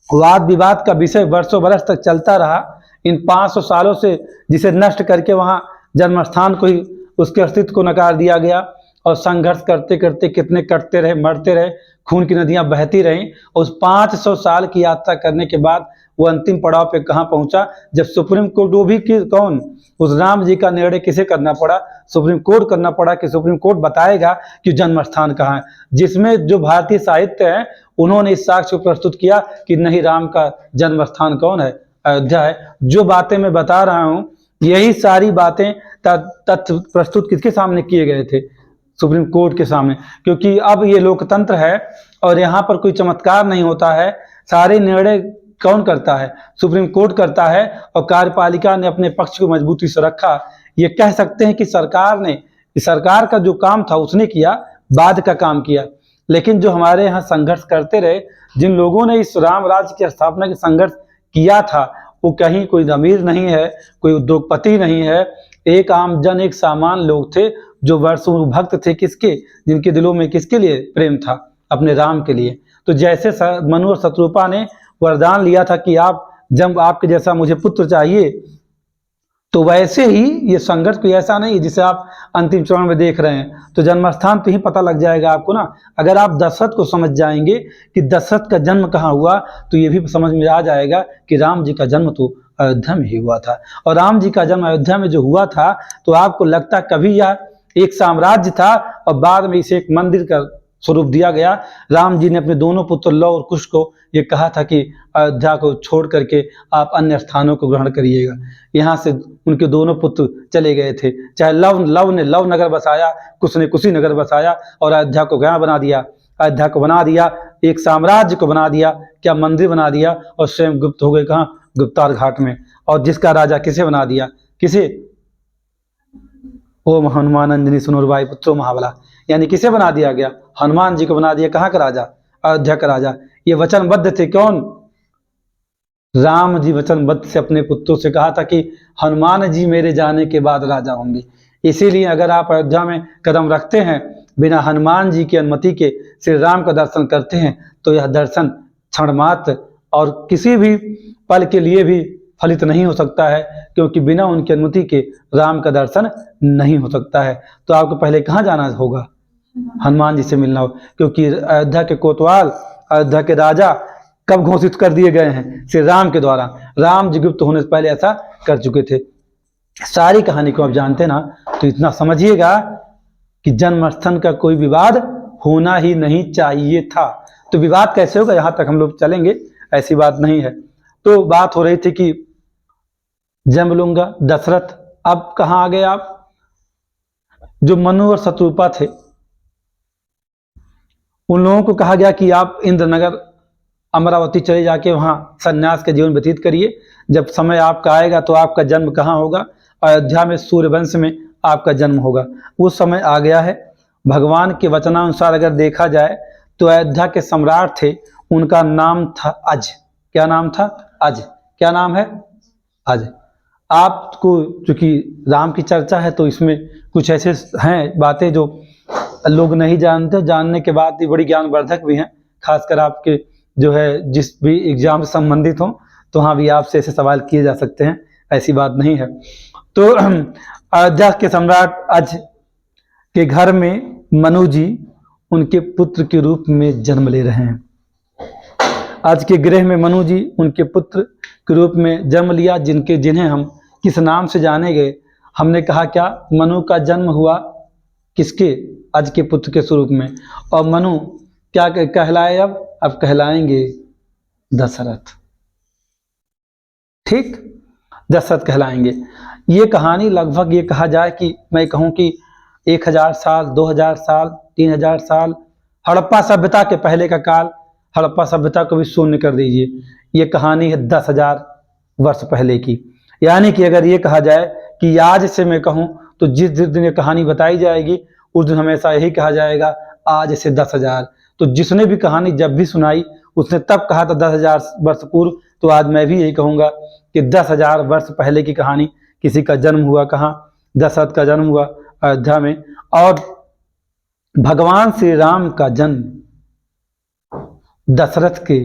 वाद विवाद का विषय वर्षों बरस तक चलता रहा, इन 500 सालों से, जिसे नष्ट करके वहाँ जन्मस्थान को ही, उसके अस्तित्व को नकार दिया गया, और संघर्ष करते करते कितने कटते रहे, मरते रहे, खून की नदियां बहती रहीं। उस 500 साल की यात्रा करने के बाद वो अंतिम पड़ाव पे कहाँ पहुंचा, जब सुप्रीम कोर्ट, वो भी कौन, उस राम जी का निर्णय किसे करना पड़ा, सुप्रीम कोर्ट करना पड़ा कि सुप्रीम कोर्ट बताएगा कि जन्म स्थान कहाँ है, जिसमें जो भारतीय साहित्य है उन्होंने इस साक्ष्य को प्रस्तुत किया कि नहीं, राम का जन्म स्थान कौन है, अयोध्या है। जो बातें मैं बता रहा हूँ यही सारी बातें तथ्य प्रस्तुत किसके सामने किए गए थे, सुप्रीम कोर्ट के सामने, क्योंकि अब ये लोकतंत्र है और यहाँ पर कोई चमत्कार नहीं होता है। सारे निर्णय कौन करता है, सुप्रीम कोर्ट करता है, और कार्यपालिका ने अपने पक्ष को मजबूती से रखा। ये कह सकते हैं कि सरकार का जो काम था उसने किया, बाद का काम किया, लेकिन जो हमारे यहाँ संघर्ष करते रहे, जिन लोगों ने इस राम राज्य की स्थापना के संघर्ष किया था, वो कहीं कोई अमीर नहीं है, कोई उद्योगपति नहीं है, एक आम जन, एक सामान्य लोग थे जो वर्षों भक्त थे किसके, जिनके दिलों में किसके लिए प्रेम था, अपने राम के लिए। तो जैसे मनु और शत्रुपा ने वरदान लिया था कि आप, जब आपके जैसा मुझे पुत्र चाहिए, तो वैसे ही ये संघर्ष कोई ऐसा नहीं जिसे आप अंतिम चरण में देख रहे हैं। तो जन्मस्थान तो ही पता लग जाएगा आपको ना, अगर आप दशरथ को समझ जाएंगे कि दशरथ का जन्म कहाँ हुआ, तो ये भी समझ में आ जाएगा कि राम जी का जन्म तो अयोध्या में ही हुआ था। और राम जी का जन्म अयोध्या में जो हुआ था, तो आपको लगता कभी यह एक साम्राज्य था और बाद में इसे एक मंदिर का स्वरूप दिया गया। राम जी ने अपने दोनों पुत्र लव और कुश को ये कहा था कि अयोध्या को छोड़ करके आप अन्य स्थानों को ग्रहण करिएगा। यहाँ से उनके दोनों पुत्र चले गए थे, चाहे लव ने लव नगर बसाया, कुश ने कुशीनगर बसाया, और अयोध्या को क्या बना दिया, अयोध्या को बना दिया, एक साम्राज्य को बना दिया, क्या मंदिर बना दिया, और स्वयं गुप्त हो गए कहाँ, गुप्तार घाट में। और जिसका राजा किसे बना दिया, किसे, ओम हनुमान अंजनी सुनुरबाई पुत्रो महाबला, यानी किसे बना दिया गया, हनुमान जी को बना दिया, कहाँ का राजा, अयोध्या का राजा। ये वचनबद्ध थे कौन, राम जी वचनबद्ध से अपने पुत्रों से कहा था कि हनुमान जी मेरे जाने के बाद राजा होंगे। इसीलिए अगर आप अयोध्या में कदम रखते हैं, बिना हनुमान जी की अनुमति के श्री राम का दर्शन करते हैं, तो यह दर्शन क्षण मात्र और किसी भी पल के लिए भी फलित नहीं हो सकता है, क्योंकि बिना उनकी अनुमति के राम का दर्शन नहीं हो सकता है। तो आपको पहले कहाँ जाना होगा, हनुमान जी से मिलना हो, क्योंकि अयोध्या के कोतवाल, अयोध्या के राजा कब घोषित कर दिए गए हैं, श्री राम के द्वारा। राम जी गुप्त होने से पहले ऐसा कर चुके थे। सारी कहानी को आप जानते ना, तो इतना समझिएगा कि जन्मस्थान का कोई विवाद होना ही नहीं चाहिए था। तो विवाद कैसे होगा, यहां तक हम लोग चलेंगे, ऐसी बात नहीं है। तो बात हो रही थी कि जमलूंगा दशरथ, अब कहां आ गए आप, जो मनु और शत्रुपा थे उन लोगों को कहा गया कि आप इंद्रनगर अमरावती चले जाके वहां सन्यास के जीवन व्यतीत करिए, जब समय आपका आएगा तो आपका जन्म कहाँ होगा, अयोध्या में सूर्यवंश में आपका जन्म होगा। वो समय आ गया है। भगवान के वचनानुसार अगर देखा जाए तो अयोध्या के सम्राट थे, उनका नाम था अज। क्या नाम था, अज। क्या नाम है, अज। आपको चूंकि राम की चर्चा है तो इसमें कुछ ऐसे हैं बातें जो लोग नहीं जानते, जानने के बाद भी बड़ी ज्ञानवर्धक भी हैं, खासकर आपके जो है जिस भी एग्जाम से संबंधित हो, तो वहाँ भी आपसे ऐसे सवाल किए जा सकते हैं, ऐसी बात नहीं है। तो अयोध्या के सम्राट अज के घर में मनु जी उनके पुत्र के रूप में जन्म ले रहे हैं। आज के गृह में मनु जी उनके पुत्र के रूप में जन्म लिया, जिन्हें हम किस नाम से जाने गए, हमने कहा क्या, मनु का जन्म हुआ किसके, अज के पुत्र के स्वरूप में। और मनु क्या कहलाए, अब कहलाएंगे दशरथ। ठीक, दशरथ कहलाएंगे। ये कहानी लगभग ये कहा जाए कि मैं कहूँ कि 1000 साल, 2000 साल, 3000 साल, हड़प्पा सभ्यता के पहले का काल, हड़प्पा सभ्यता को भी शून्य कर दीजिए, ये कहानी है 10,000 वर्ष पहले की। यानी कि अगर ये कहा जाए कि आज से मैं कहूँ तो जिस दिन ये कहानी बताई जाएगी उस दिन हमेशा यही कहा जाएगा आज से 10,000। तो जिसने भी कहानी जब भी सुनाई उसने तब कहा था 10,000 वर्ष पूर्व, तो आज मैं भी यही कहूँगा कि 10,000 वर्ष पहले की कहानी। किसी का जन्म हुआ कहाँ, दशरथ का जन्म हुआ अयोध्या में, और भगवान श्री राम का जन्म दशरथ के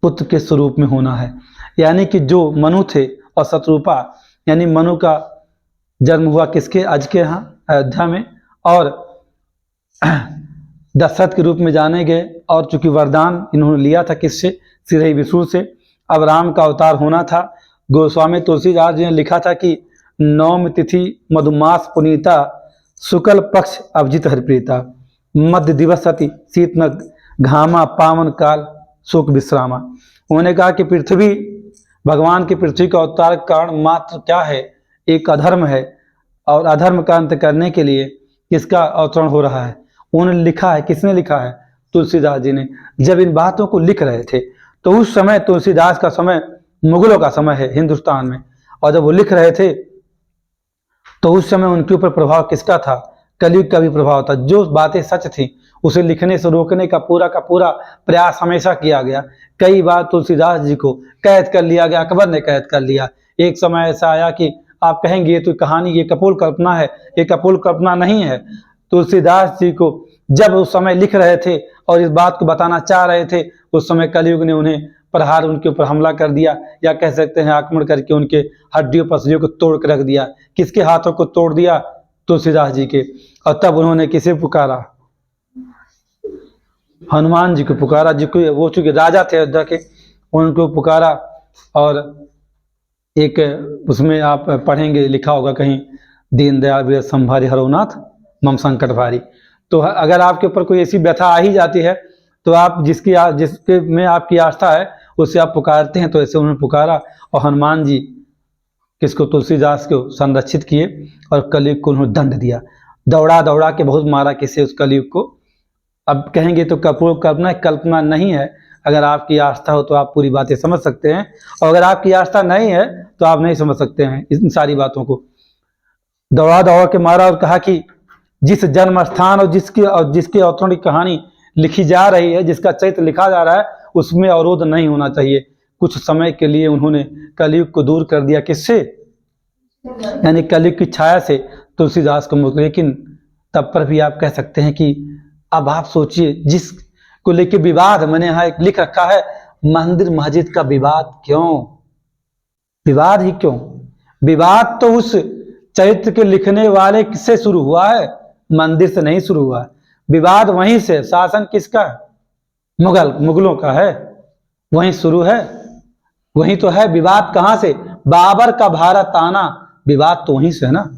पुत्र के स्वरूप में होना है। यानी कि जो मनु थे और शत्रुपा, यानी मनु का जन्म हुआ किसके, अज के यहाँ अयोध्या में, और दशरथ के रूप में जाने गए, और चूंकि वरदान इन्होंने लिया था किससे, श्री विष्णु से, अब राम का अवतार होना था। गोस्वामी तुलसीदास जी ने लिखा था कि नवमी तिथि मधुमास पुनीता, शुक्ल पक्ष अभिजित हरिप्रीता, मध्य दिवस सति शीत न घामा, पावन काल शोक विश्रामा। उन्होंने कहा कि पृथ्वी, भगवान की पृथ्वी का अवतार कारण मात्र क्या है, एक अधर्म है, और अधर्म का अंत करने के लिए किसका अवतरण हो रहा है। उन्होंने लिखा है, किसने लिखा है, तुलसीदास जी ने। जब इन बातों को लिख रहे थे तो उस समय तुलसीदास का समय मुगलों का समय है हिंदुस्तान में, और जब वो लिख रहे थे तो उस समय उनके ऊपर प्रभाव किसका था, कलयुग का भी प्रभाव था। जो बातें सच थी उसे लिखने से रोकने का पूरा प्रयास हमेशा किया गया। कई बार तुलसीदास जी को कैद कर लिया गया, अकबर ने कैद कर लिया। एक समय ऐसा आया कि आप कहेंगे ये तो कहानी, ये कपोल कल्पना है, ये कपोल कल्पना नहीं है। तुलसीदास जी को जब उस समय लिख रहे थे और इस बात को बताना चाह रहे थे, उस समय कलयुग ने उन्हें प्रहार, उनके ऊपर हमला कर दिया, या कह सकते हैं आक्रमण करके उनके हड्डियों पसलियों को तोड़ कर रख दिया। किसके हाथों को तोड़ दिया, तुलसीदास जी के। और तब उन्होंने किसे पुकारा, हनुमान जी को पुकारा, जिसको वो चूंकि राजा थे अयोध्या के, उनको पुकारा। और एक उसमें आप पढ़ेंगे, लिखा होगा कहीं, दीनदयाल विरह संभारी हरोनाथ मम संकट भारी। तो अगर आपके ऊपर कोई ऐसी व्यथा आ ही जाती है तो आप जिसके में आपकी आस्था है उससे आप पुकारते हैं। तो ऐसे उन्होंने पुकारा और हनुमान जी किसको, तुलसीदास को संरक्षित किए और कलयुग को उन्होंने दंड दिया। दौड़ा दौड़ा के बहुत मारा किसे, उस कलयुग को। अब कहेंगे तो कल्पना नहीं है। अगर आपकी आस्था हो तो आप पूरी बातें समझ सकते हैं, और अगर आपकी आस्था नहीं है तो आप नहीं समझ सकते हैं इन सारी बातों को। दौड़ा दौड़ा के मारा और कहा कि जिस जन्म स्थान और जिसके अवतरण की कहानी लिखी जा रही है, जिसका चरित्र लिखा जा रहा है, उसमें अवरोध नहीं होना चाहिए। कुछ समय के लिए उन्होंने कलयुग को दूर कर दिया, किससे, यानी कलयुग की छाया से तुलसीदास को मुक्त। लेकिन तब पर भी आप कह सकते हैं कि अब आप सोचिए, जिसको लेके विवाद, मैंने यहाँ एक लिख रखा है, मंदिर मस्जिद का विवाद क्यों, विवाद ही क्यों। विवाद तो उस चरित्र के लिखने वाले से शुरू हुआ है, मंदिर से नहीं शुरू हुआ है। विवाद वहीं से, शासन किसका है, मुगलों का है, वहीं शुरू है, वहीं तो है। विवाद कहां से, बाबर का भारत आना, विवाद तो वहीं से है ना।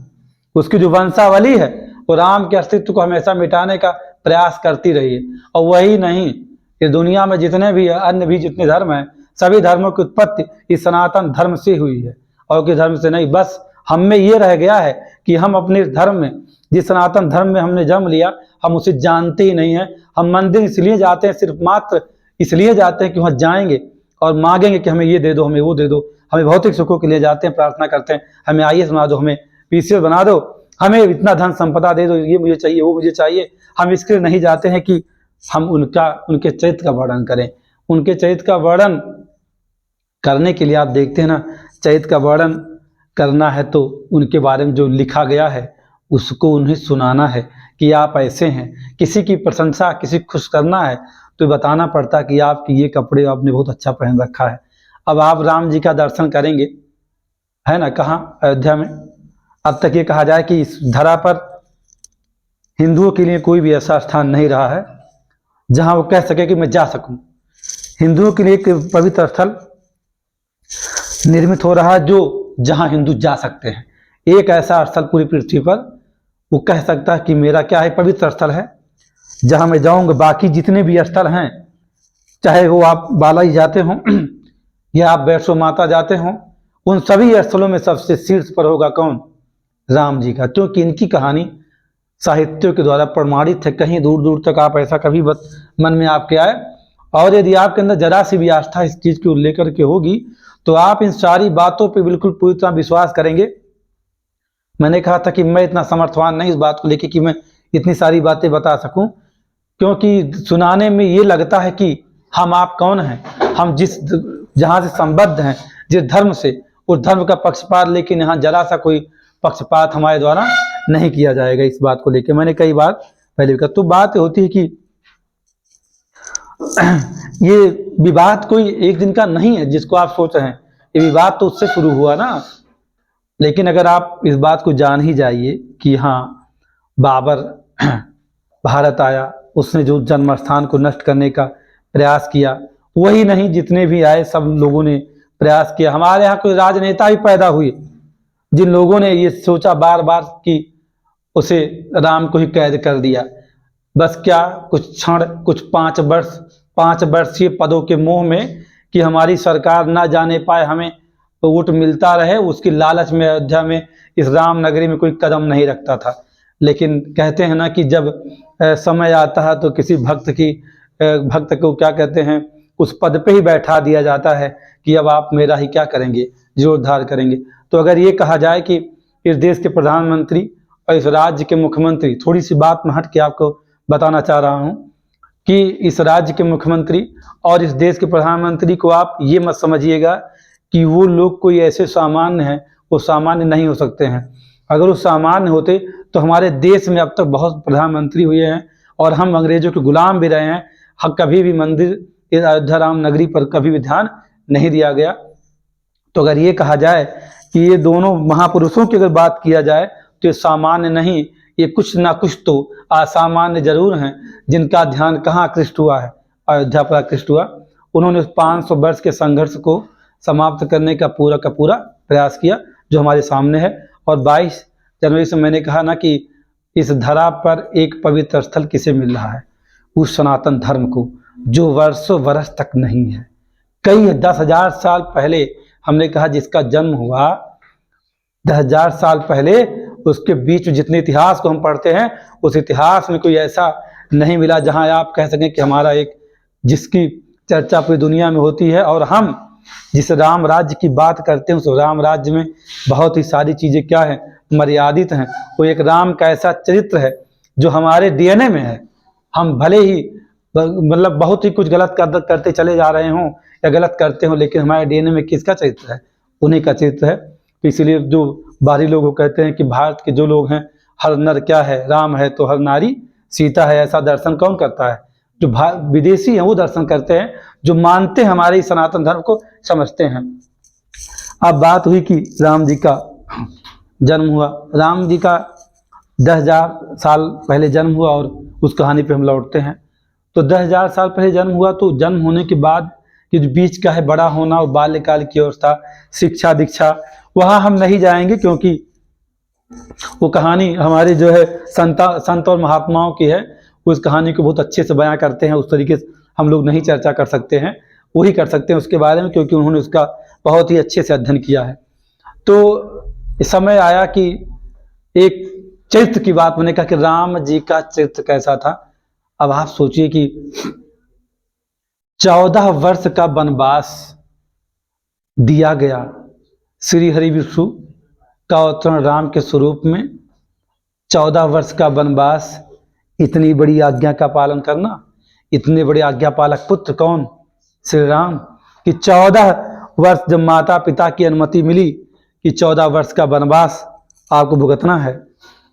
उसकी जो वंशावली है वो राम के अस्तित्व को हमेशा मिटाने का प्रयास करती रही है। और वही नहीं, इस दुनिया में जितने भी अन्य भी जितने धर्म हैं, सभी धर्मों की उत्पत्ति इस सनातन धर्म से हुई है, और किस धर्म से नहीं। बस हम में ये रह गया है कि हम अपने धर्म में, जिस सनातन धर्म में हमने जन्म लिया, हम उसे जानते ही नहीं है। हम मंदिर इसलिए जाते हैं, सिर्फ मात्र इसलिए जाते हैं कि वहाँ जाएंगे और मांगेंगे कि हमें ये दे दो, हमें वो दे दो। हमें भौतिक सुखों के लिए जाते हैं, प्रार्थना करते हैं, हमें IAS बना दो, हमें PCS बना दो, हमें इतना धन संपदा दे दो, ये मुझे चाहिए, वो मुझे चाहिए। हम इसके लिए नहीं जाते हैं कि हम उनके चरित्र का वर्णन करें। उनके चरित्र का वर्णन करने के लिए आप देखते हैं ना, चरित्र का वर्णन करना है तो उनके बारे में जो लिखा गया है उसको उन्हें सुनाना है कि आप ऐसे हैं। किसी की प्रशंसा, किसी को खुश करना है तो बताना पड़ता कि आपकी ये कपड़े आपने बहुत अच्छा पहन रखा है। अब आप राम जी का दर्शन करेंगे, है ना, कहाँ, अयोध्या में। अब तक ये कहा जाए कि इस धरा पर हिंदुओं के लिए कोई भी ऐसा स्थान नहीं रहा है जहां वो कह सके कि मैं जा सकूं। हिंदुओं के लिए एक पवित्र स्थल निर्मित हो रहा है जो जहां हिंदू जा सकते हैं। एक ऐसा स्थल पूरी पृथ्वी पर वो कह सकता है कि मेरा क्या है, पवित्र स्थल है, जहां मैं जाऊंगा। बाकी जितने भी स्थल हैं, चाहे वो आप बालाजी जाते हो या आप वैष्णो माता जाते हो, उन सभी स्थलों में सबसे शीर्ष पर होगा कौन, राम जी का। क्योंकि इनकी कहानी साहित्यों के द्वारा प्रमाणित है। कहीं दूर दूर तक आप ऐसा कभी मन में आपके आए, और यदि आपके अंदर जरा सी भी आस्था इस चीज को लेकर के होगी तो आप इन सारी बातों पे बिल्कुल पूरी तरह विश्वास करेंगे। मैंने कहा था कि मैं इतना समर्थवान नहीं इस बात को लेकर कि मैं इतनी सारी बातें बता सकूं, क्योंकि सुनाने में ये लगता है कि हम आप कौन हैं, हम जहां से संबद्ध हैं, जिस धर्म से, उस धर्म का पक्षपात, लेकिन यहाँ जरा सा कोई पक्षपात हमारे द्वारा नहीं किया जाएगा। इस बात को लेकर मैंने कई बार पहले भी कहा। तो बात होती है कि ये विवाद कोई एक दिन का नहीं है जिसको आप सोच रहे हैं, ये विवाद तो उससे शुरू हुआ ना। लेकिन अगर आप इस बात को जान ही जाइए कि हाँ, बाबर भारत आया, उसने जो जन्म स्थान को नष्ट करने का प्रयास किया, वही नहीं जितने भी आए सब लोगों ने प्रयास किया। हमारे यहाँ कोई राजनेता भी पैदा हुए जिन लोगों ने ये सोचा बार बार कि उसे राम को ही कैद कर दिया। बस क्या कुछ क्षण, कुछ 5 वर्षीय पदों के मोह में कि हमारी सरकार ना जाने पाए, हमें वोट मिलता रहे, उसकी लालच में अयोध्या में इस राम नगरी में कोई कदम नहीं रखता था। लेकिन कहते हैं ना कि जब समय आता है तो किसी भक्त को क्या कहते हैं, उस पद पे ही बैठा दिया जाता है कि अब आप मेरा ही क्या करेंगे, जीर्णोद्धार करेंगे। तो अगर ये कहा जाए कि इस देश के प्रधानमंत्री और इस राज्य के मुख्यमंत्री, थोड़ी सी बात में हट के आपको बताना चाह रहा हूँ कि इस राज्य के मुख्यमंत्री और इस देश के प्रधानमंत्री को आप ये मत समझिएगा कि वो लोग कोई ऐसे सामान्य हैं, वो सामान्य नहीं हो सकते हैं। अगर वो सामान्य होते तो हमारे देश में अब तक बहुत प्रधानमंत्री हुए हैं और हम अंग्रेजों के गुलाम भी रहे हैं। हम कभी भी मंदिर इस अयोध्या राम नगरी पर कभी भी ध्यान नहीं दिया गया। तो अगर ये कहा जाए कि ये दोनों महापुरुषों की अगर बात किया जाए तो ये सामान्य नहीं, ये कुछ ना कुछ तो असामान्य जरूर हैं, जिनका ध्यान कहाँ आकृष्ट हुआ है, अयोध्या पर आकृष्ट हुआ। उन्होंने 500 वर्ष के संघर्ष को समाप्त करने का पूरा प्रयास किया जो हमारे सामने है। और 22 जनवरी से मैंने कहा ना कि इस धरा पर एक पवित्र स्थल किसे मिल रहा है, उस सनातन धर्म को जो वर्षों वर्ष तक नहीं है। कई 10,000 साल पहले हमने कहा जिसका जन्म हुआ 10,000 साल पहले, उसके बीच जितने इतिहास को हम पढ़ते हैं उस इतिहास में कोई ऐसा नहीं मिला जहां आप कह सकें कि हमारा एक, जिसकी चर्चा पूरी दुनिया में होती है। और हम जिस राम राज्य की बात करते हैं उस राम राज्य में बहुत ही सारी चीजें क्या है, मर्यादित हैं। वो एक राम का ऐसा चरित्र है जो हमारे डीएनए में है। हम भले ही मतलब बहुत ही कुछ गलत करते चले जा रहे हों या गलत करते हो, लेकिन हमारे डीएनए में किसका चरित्र है, उन्हीं का चरित्र है। तो इसलिए जो बाहरी लोग कहते हैं कि भारत के जो लोग हैं, हर नर क्या है, राम है तो हर नारी सीता है, ऐसा दर्शन कौन करता है? जो विदेशी हैं वो दर्शन करते हैं, जो मानते हैं हमारे सनातन धर्म को समझते हैं। अब बात हुई कि राम जी का जन्म हुआ। राम जी का 10,000 साल पहले जन्म हुआ और उस कहानी पे हम लौटते हैं। तो 10,000 साल पहले जन्म हुआ, तो जन्म होने के बाद कि जो बीच का है बड़ा होना और बाल्यकाल की अवस्था, शिक्षा दीक्षा, वहाँ हम नहीं जाएंगे क्योंकि वो कहानी हमारे जो है संत और महात्माओं की है। उस कहानी को बहुत अच्छे से बयां करते हैं, उस तरीके से हम लोग नहीं चर्चा कर सकते हैं, वही कर सकते हैं उसके बारे में, क्योंकि उन्होंने उसका बहुत ही अच्छे से अध्ययन किया है। तो समय आया कि एक चरित्र की बात, मैंने कहा कि राम जी का चरित्र कैसा था। अब आप सोचिए कि 14 वर्ष का वनवास दिया गया श्री हरि विष्णु का अवतरण राम के स्वरूप में। 14 वर्ष का वनवास, इतनी बड़ी आज्ञा का पालन करना, इतने बड़े आज्ञा पालक पुत्र कौन, श्री राम। कि 14 वर्ष जब माता पिता की अनुमति मिली कि 14 वर्ष का वनवास आपको भुगतना है,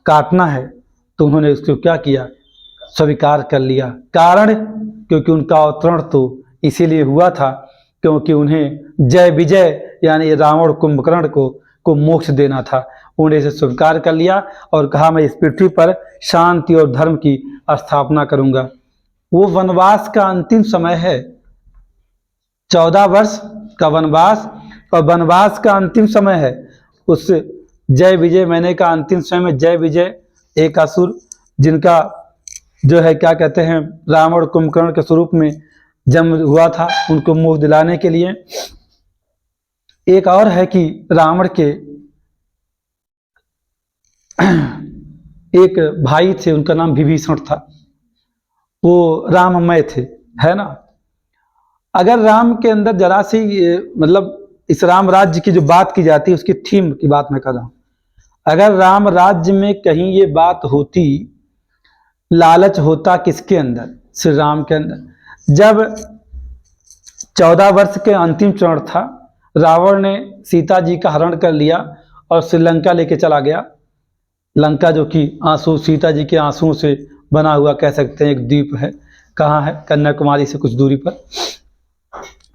काटना है, तो उन्होंने उसको क्या किया, स्वीकार कर लिया। कारण क्योंकि उनका अवतरण तो इसीलिए हुआ था क्योंकि उन्हें जय विजय यानी रावण कुंभकर्ण को मोक्ष देना था। उन्होंने इसे स्वीकार कर लिया और कहा मैं इस पृथ्वी पर शांति और धर्म की स्थापना करूंगा। वो वनवास का अंतिम समय है, 14 वर्ष का वनवास, और वनवास का अंतिम समय है। उस जय विजय, मैंने कहा अंतिम समय में जय विजय, एक असुर जिनका जो है क्या कहते हैं रावण कुंभकर्ण के स्वरूप में जन्म हुआ था, उनको मोक्ष दिलाने के लिए। एक और है कि रावण के एक भाई थे, उनका नाम विभीषण था, वो राममय थे, है ना। अगर राम के अंदर जरा सी मतलब इस राम राज्य की जो बात की जाती है उसकी थीम की बात मैं कर रहा हूं, अगर राम राज्य में कहीं ये बात होती, लालच होता किसके अंदर, श्री राम के अंदर। जब 14 वर्ष के अंतिम चरण था, रावण ने सीता जी का हरण कर लिया और श्रीलंका लेके चला गया। लंका जो कि आंसू, सीता जी के आंसुओं से बना हुआ कह सकते हैं एक द्वीप है, कहाँ है, कन्याकुमारी से कुछ दूरी पर।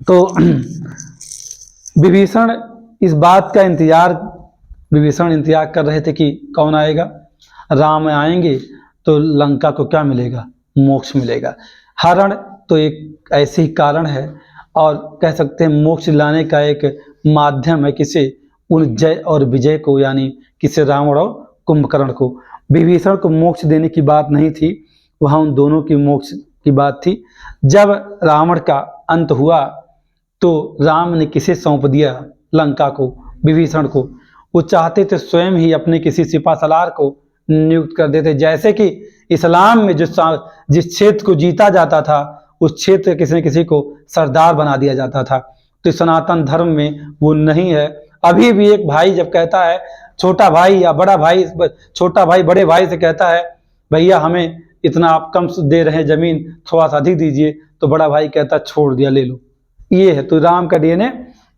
तो विभीषण इस बात का इंतजार कर रहे थे कि कौन आएगा, राम आएंगे तो लंका को क्या मिलेगा? मोक्ष मिलेगा। हरण तो एक ऐसे ही कारण है और कह सकते हैं मोक्ष लाने का एक माध्यम है किसे? उन जय और विजय को, यानी किसे? रावण और कुंभकर्ण को। विभीषण को मोक्ष देने की बात नहीं थी, वहाँ उन दोनों की मोक्ष की बात थी। जब रावण का अंत हुआ तो राम ने किसे सौंप दिया? लंका को, विभीषण को। वो चाहते थे स्वयं ही अपने किसी सिपा सलार को नियुक्त कर देते। जैसे कि इस्लाम में जिस क्षेत्र को जीता जाता था उस क्षेत्र किसी न किसी को सरदार बना दिया जाता था। तो सनातन धर्म में वो नहीं है। अभी भी एक भाई जब कहता है, छोटा भाई या बड़ा भाई, छोटा भाई बड़े भाई से कहता है भैया हमें इतना आप कम दे रहे हैं जमीन, थोड़ा सा अधिक दीजिए, तो बड़ा भाई कहता छोड़ दिया, ले लो। ये है। तो राम का डीएनए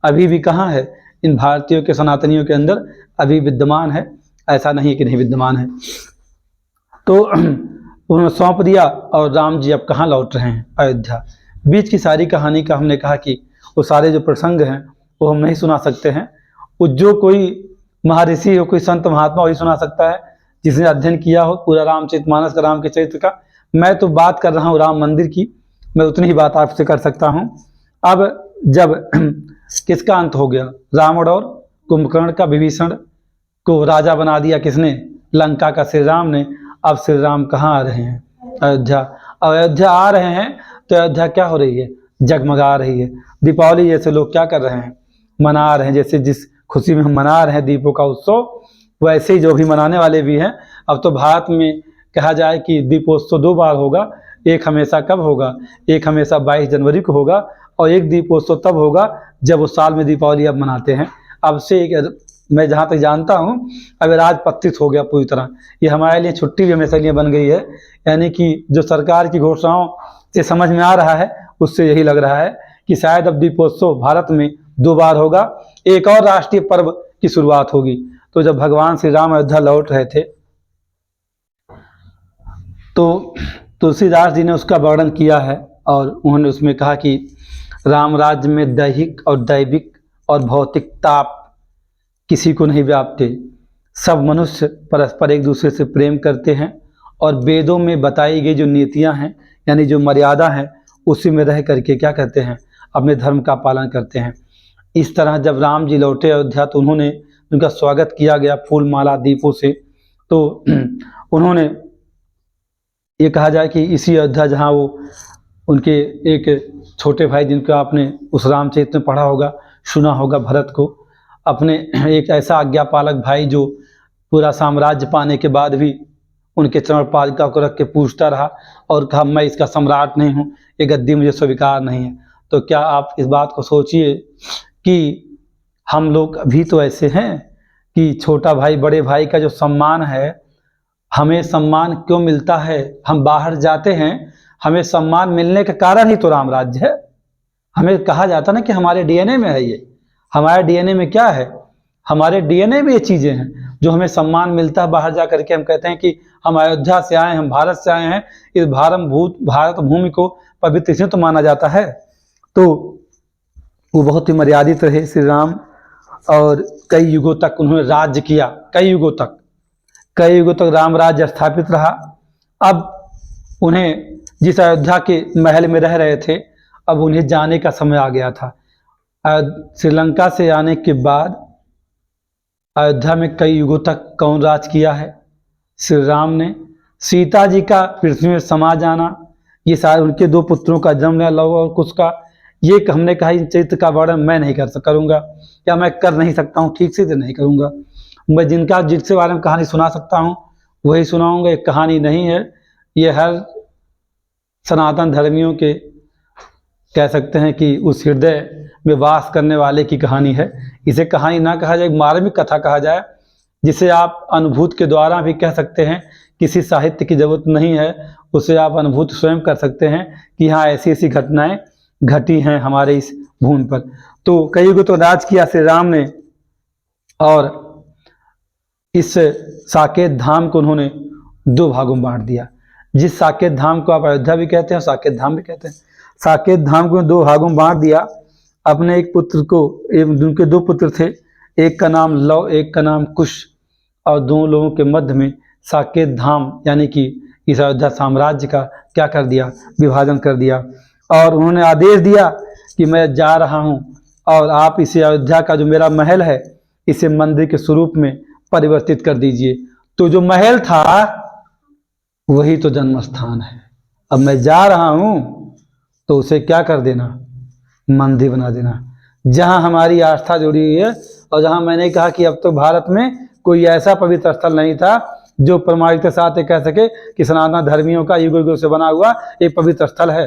अभी भी कहाँ है? इन भारतीयों के, सनातनियों के अंदर अभी विद्यमान है, ऐसा नहीं कि नहीं विद्यमान है। तो उन्होंने सौंप दिया और राम जी अब कहाँ लौट रहे हैं? अयोध्या। बीच की सारी कहानी का हमने कहा कि वो सारे जो प्रसंग हैं वो हम नहीं सुना सकते हैं। वो जो कोई महर्षि हो, कोई संत महात्मा वही सुना सकता है जिसने अध्ययन किया हो पूरा रामचरितमानस का, राम के चरित्र का। मैं तो बात कर रहा हूँ राम मंदिर की, मैं उतनी ही बात आपसे कर सकता हूँ। अब जब किसका अंत हो गया? रावण और कुंभकर्ण का। विभीषण को राजा बना दिया किसने? लंका का, श्री राम ने। अब श्री राम कहाँ आ रहे हैं? अयोध्या। अयोध्या आ रहे हैं तो अयोध्या क्या हो रही है? जगमगा रही है। दीपावली जैसे लोग क्या कर रहे हैं? मना रहे हैं। जैसे जिस खुशी में हम मना रहे हैं दीपों का उत्सव, वैसे ही जो भी मनाने वाले भी हैं। अब तो भारत में कहा जाए कि दीपोत्सव 2 बार होगा। एक हमेशा कब होगा? एक हमेशा 22 जनवरी को होगा और एक दीपोत्सव तब होगा जब वो साल में दीपावली अब मनाते हैं। अब से मैं जहाँ तक जानता हूँ अब राजपत्रित हो गया पूरी तरह। ये हमारे लिए छुट्टी भी हमेशा लिए बन गई है। यानी कि जो सरकार की घोषणाओं से समझ में आ रहा है उससे यही लग रहा है कि शायद अब दीपोत्सव भारत में 2 बार होगा। एक और राष्ट्रीय पर्व की शुरुआत होगी। तो जब भगवान श्री राम अयोध्या लौट रहे थे तो तुलसीदास जी ने उसका वर्णन किया है और उन्होंने उसमें कहा कि राम राज्य में दैहिक और दैविक और भौतिक ताप किसी को नहीं व्यापते। सब मनुष्य परस्पर एक दूसरे से प्रेम करते हैं और वेदों में बताई गई जो नीतियां हैं, यानी जो मर्यादा है, उसी में रह करके क्या करते हैं? अपने धर्म का पालन करते हैं। इस तरह जब राम जी लौटे अयोध्या तो उनका स्वागत किया गया फूल माला दीपों से। तो उन्होंने ये कहा जाए कि इसी अयोध्या जहाँ वो उनके एक छोटे भाई जिनको आपने उस रामचरित में पढ़ा होगा, सुना होगा, भरत को, अपने एक ऐसा आज्ञापालक भाई जो पूरा साम्राज्य पाने के बाद भी उनके चरण पालिका को रख के पूछता रहा और कहा मैं इसका सम्राट नहीं हूँ, ये गद्दी मुझे स्वीकार नहीं है। तो क्या आप इस बात को सोचिए कि हम लोग अभी तो ऐसे हैं कि छोटा भाई बड़े भाई का जो सम्मान है, हमें सम्मान क्यों मिलता है? हम बाहर जाते हैं, हमें सम्मान मिलने का कारण ही तो राम राज्य है। हमें कहा जाता ना कि हमारे डीएनए में है ये। हमारे डीएनए में क्या है? हमारे डीएनए में ये चीज़ें हैं जो हमें सम्मान मिलता है। बाहर जा करके हम कहते हैं कि हम अयोध्या से आए हैं, हम भारत से आए हैं। इस भारत भूमि को पवित्र इसलिए तो माना जाता है। तो वो बहुत ही मर्यादित रहे श्री राम और कई युगों तक उन्होंने राज्य किया। कई युगों तक राम राज्य स्थापित रहा। अब उन्हें जिस अयोध्या के महल में रह रहे थे, अब उन्हें जाने का समय आ गया था। श्रीलंका से आने के बाद अयोध्या में कई युगों तक कौन राज किया है? श्री राम ने। सीता जी का पृथ्वी में समा जाना, ये सारे उनके 2 पुत्रों का जन्म है, लव और कुश का। ये हमने कहा इन चरित्र का वर्णन मैं नहीं करूँगा या मैं कर नहीं सकता हूँ, ठीक से नहीं करूँगा। मैं जिसके बारे में कहानी सुना सकता हूँ वही सुनाऊँगा। एक कहानी नहीं है, ये हर सनातन धर्मियों के कह सकते हैं कि उस हृदय में वास करने वाले की कहानी है। इसे कहानी ना कहा जाए, मार्मिक कथा कहा जाए, जिसे आप अनुभूति के द्वारा भी कह सकते हैं। किसी साहित्य की जरूरत नहीं है, उसे आप अनुभूति स्वयं कर सकते हैं कि हाँ ऐसी ऐसी घटनाएं घटी हैं हमारे इस भूमि पर। तो कई युगों तो राज किया श्री राम ने और इस साकेत धाम को उन्होंने 2 भागों में बांट दिया। जिस साकेत धाम को आप अयोध्या भी कहते हैं और साकेत धाम भी कहते हैं, साकेत धाम को 2 भागों में बांट दिया। अपने एक पुत्र को, उनके 2 पुत्र थे, एक का नाम लव, एक का नाम कुश, और 2 लोगों के मध्य में साकेत धाम यानी कि इस अयोध्या साम्राज्य का क्या कर दिया, विभाजन कर दिया। और उन्होंने आदेश दिया कि मैं जा रहा हूँ और आप इसे अयोध्या का जो मेरा महल है इसे मंदिर के स्वरूप में परिवर्तित कर दीजिए। तो जो महल था वही तो जन्म स्थान है। अब मैं जा रहा हूँ तो उसे क्या कर देना, मंदिर बना देना, जहाँ हमारी आस्था जुड़ी हुई है। और जहाँ मैंने कहा कि अब तो भारत में कोई ऐसा पवित्र स्थल नहीं था जो प्रमाणिकता के साथ कह सके कि सनातन धर्मियों का युग युगों से बना हुआ एक पवित्र स्थल है।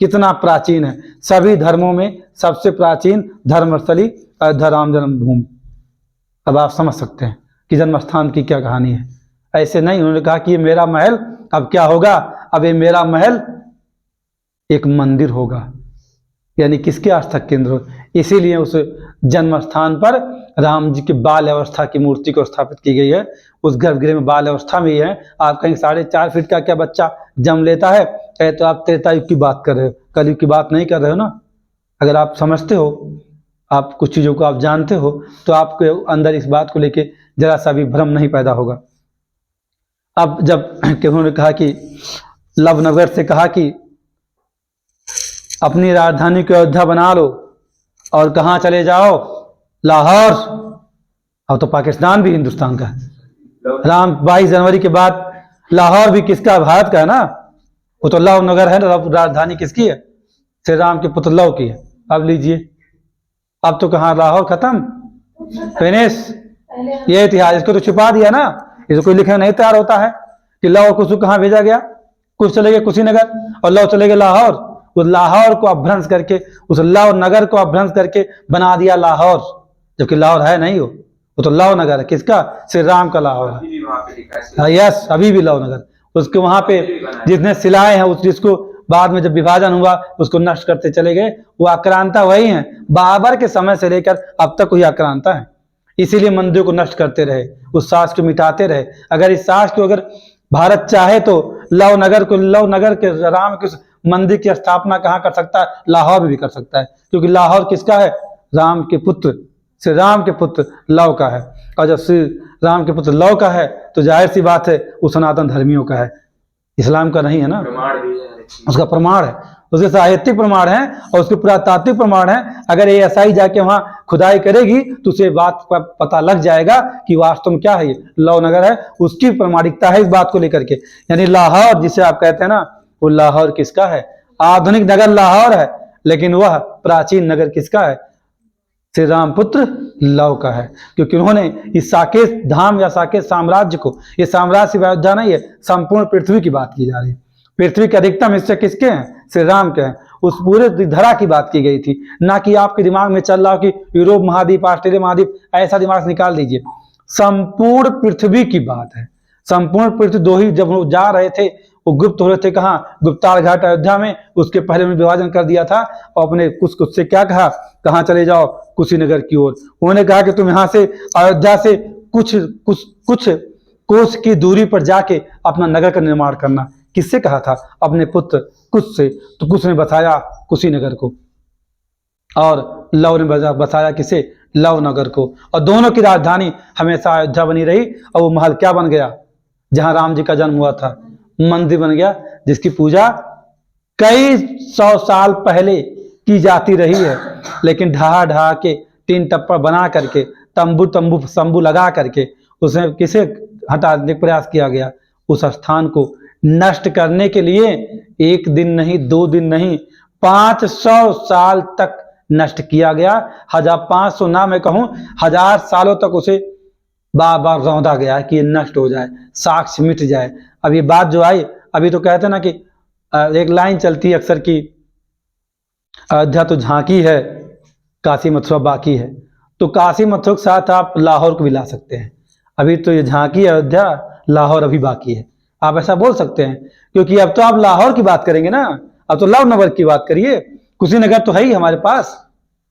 कितना प्राचीन है, सभी धर्मों में सबसे प्राचीन धर्मस्थली अयोध्या राम जन्मभूमि। अब आप समझ सकते हैं कि जन्म स्थान की क्या कहानी है। ऐसे नहीं, उन्होंने कहा कि ये मेरा महल अब क्या होगा, अब ये मेरा महल एक मंदिर होगा, यानी किसके आस्था केंद्र हो। इसीलिए उस जन्म स्थान पर राम जी के बाल अवस्था की मूर्ति को स्थापित की गई है। उस गर्भगृह में बाल अवस्था में ही है। आप कहीं 4.5 फीट का क्या बच्चा जन्म लेता है, तो आप त्रेता युग की बात कर रहे हो, कलयुग की बात नहीं कर रहे हो ना। अगर आप समझते हो, आप कुछ चीज़ों को आप जानते हो, तो आपके अंदर इस बात को लेके जरा सा भी भ्रम नहीं पैदा होगा। अब जब उन्होंने कहा कि लवनगर से कहा कि अपनी राजधानी को अयोध्या बना लो और कहाँ चले जाओ, लाहौर। अब तो पाकिस्तान भी हिंदुस्तान का है। राम 22 जनवरी के बाद लाहौर भी किसका, भारत का है ना। वो तो लवनगर है ना, राजधानी किसकी है, श्री राम के पुत्र लव की है। अब लीजिए, अब तो कहाँ, लाहौर खत्म, फिनिश। ये इतिहास, इसको तो छुपा दिया ना, इसको कोई लिखने नहीं तैयार होता है कि लव कुछ कहाँ भेजा गया। कुछ चले गए कुशीनगर और लव चले गए लाहौर। उस लाहौर को अपभ्रंश करके, उस लव नगर को अपभ्रंश करके बना दिया लाहौर, जबकि लाहौर है नहीं। वो तो लव नगर है, किसका, श्री राम का लाहौर है। यस, अभी भी लव नगर। उसके वहां पे जितने शिलाएं हैं, उस जिसको बाद में जब विभाजन हुआ उसको नष्ट करते चले गए, वो आक्रांता वही है। बाबर के समय से लेकर अब तक वही आक्रांता है। इसीलिए मंदिर को नष्ट करते रहे, उस सास को मिटाते रहे। अगर इस सास को अगर भारत चाहे तो लव नगर के राम के मंदिर की स्थापना कहाँ कर सकता है, लाहौर में भी कर सकता है। क्योंकि लाहौर किसका है, राम के पुत्र, श्री राम के पुत्र लव का है। और जब श्री राम के पुत्र लव का है तो जाहिर सी बात है वो सनातन धर्मियों का है, इस्लाम का नहीं है ना। उसका प्रमाण है, उसके साहित्यिक प्रमाण है और उसके पुरातात्विक प्रमाण है। अगर ASI जाके वहां खुदाई करेगी तो उसे बात पता लग जाएगा कि वास्तव में क्या है, ये लव नगर है। उसकी प्रमाणिकता है इस बात को लेकर के। यानी लाहौर जिसे आप कहते हैं ना, वो लाहौर किसका है, आधुनिक नगर लाहौर है, लेकिन वह प्राचीन नगर किसका है, श्री राम पुत्र लव का है। क्योंकि उन्होंने इस साकेत धाम या साकेत साम्राज्य को, ये साम्राज्य सिर्फ अयोध्या नहीं है, संपूर्ण पृथ्वी की बात की जा रही है। पृथ्वी के अधिकतम हिस्से किसके हैं, श्री राम के हैं। उस पूरे धरा की बात की गई थी, ना कि आपके दिमाग में चल रहा हो कि यूरोप महाद्वीप, ऑस्ट्रेलिया महाद्वीप, ऐसा दिमाग से निकाल दीजिए। संपूर्ण पृथ्वी की बात है। संपूर्ण पृथ्वी दो ही, जब वो जा रहे थे वो गुप्त हो रहे थे कहाँ, गुप्तार घाट अयोध्या में। उसके पहले उन्होंने विभाजन कर दिया था और अपने कुछ से क्या कहा, कहाँ चले जाओ, कुशीनगर की ओर। उन्होंने कहा कि तुम यहाँ से अयोध्या से कुछ कोस की दूरी पर जाके अपना नगर का निर्माण करना। किससे कहा था, अपने पुत्र कुश से। तो कुश ने बसाया कुशीनगर को और लव ने बसाया किसे, लव नगर को। और दोनों की राजधानी हमेशा अयोध्या बनी रही। और वो महल क्या बन गया, जहां राम जी का जन्म हुआ था, मंदिर बन गया, जिसकी पूजा कई 100 साल पहले की जाती रही है। लेकिन ढहा के 3 टप्पा बना करके, तंबू लगा करके उसमें किसे हटाने का प्रयास किया गया, उस स्थान को नष्ट करने के लिए 1 दिन नहीं, 2 दिन नहीं, 500 साल तक नष्ट किया गया। 1500 ना मैं कहूं 1000 सालों तक उसे बार बार रौंदा गया कि ये नष्ट हो जाए, साक्ष्य मिट जाए। अब ये बात जो आई, अभी तो कहते ना कि एक लाइन चलती है अक्सर की, अयोध्या तो झांकी है, काशी मथुरा बाकी है। तो काशी मथुरा के साथ आप लाहौर को भी ला सकते हैं। अभी तो ये झांकी अयोध्या, लाहौर अभी बाकी है, आप ऐसा बोल सकते हैं। क्योंकि अब तो आप लाहौर की बात करेंगे ना, अब तो लव नगर की बात करिए। कुशीनगर तो है ही हमारे पास।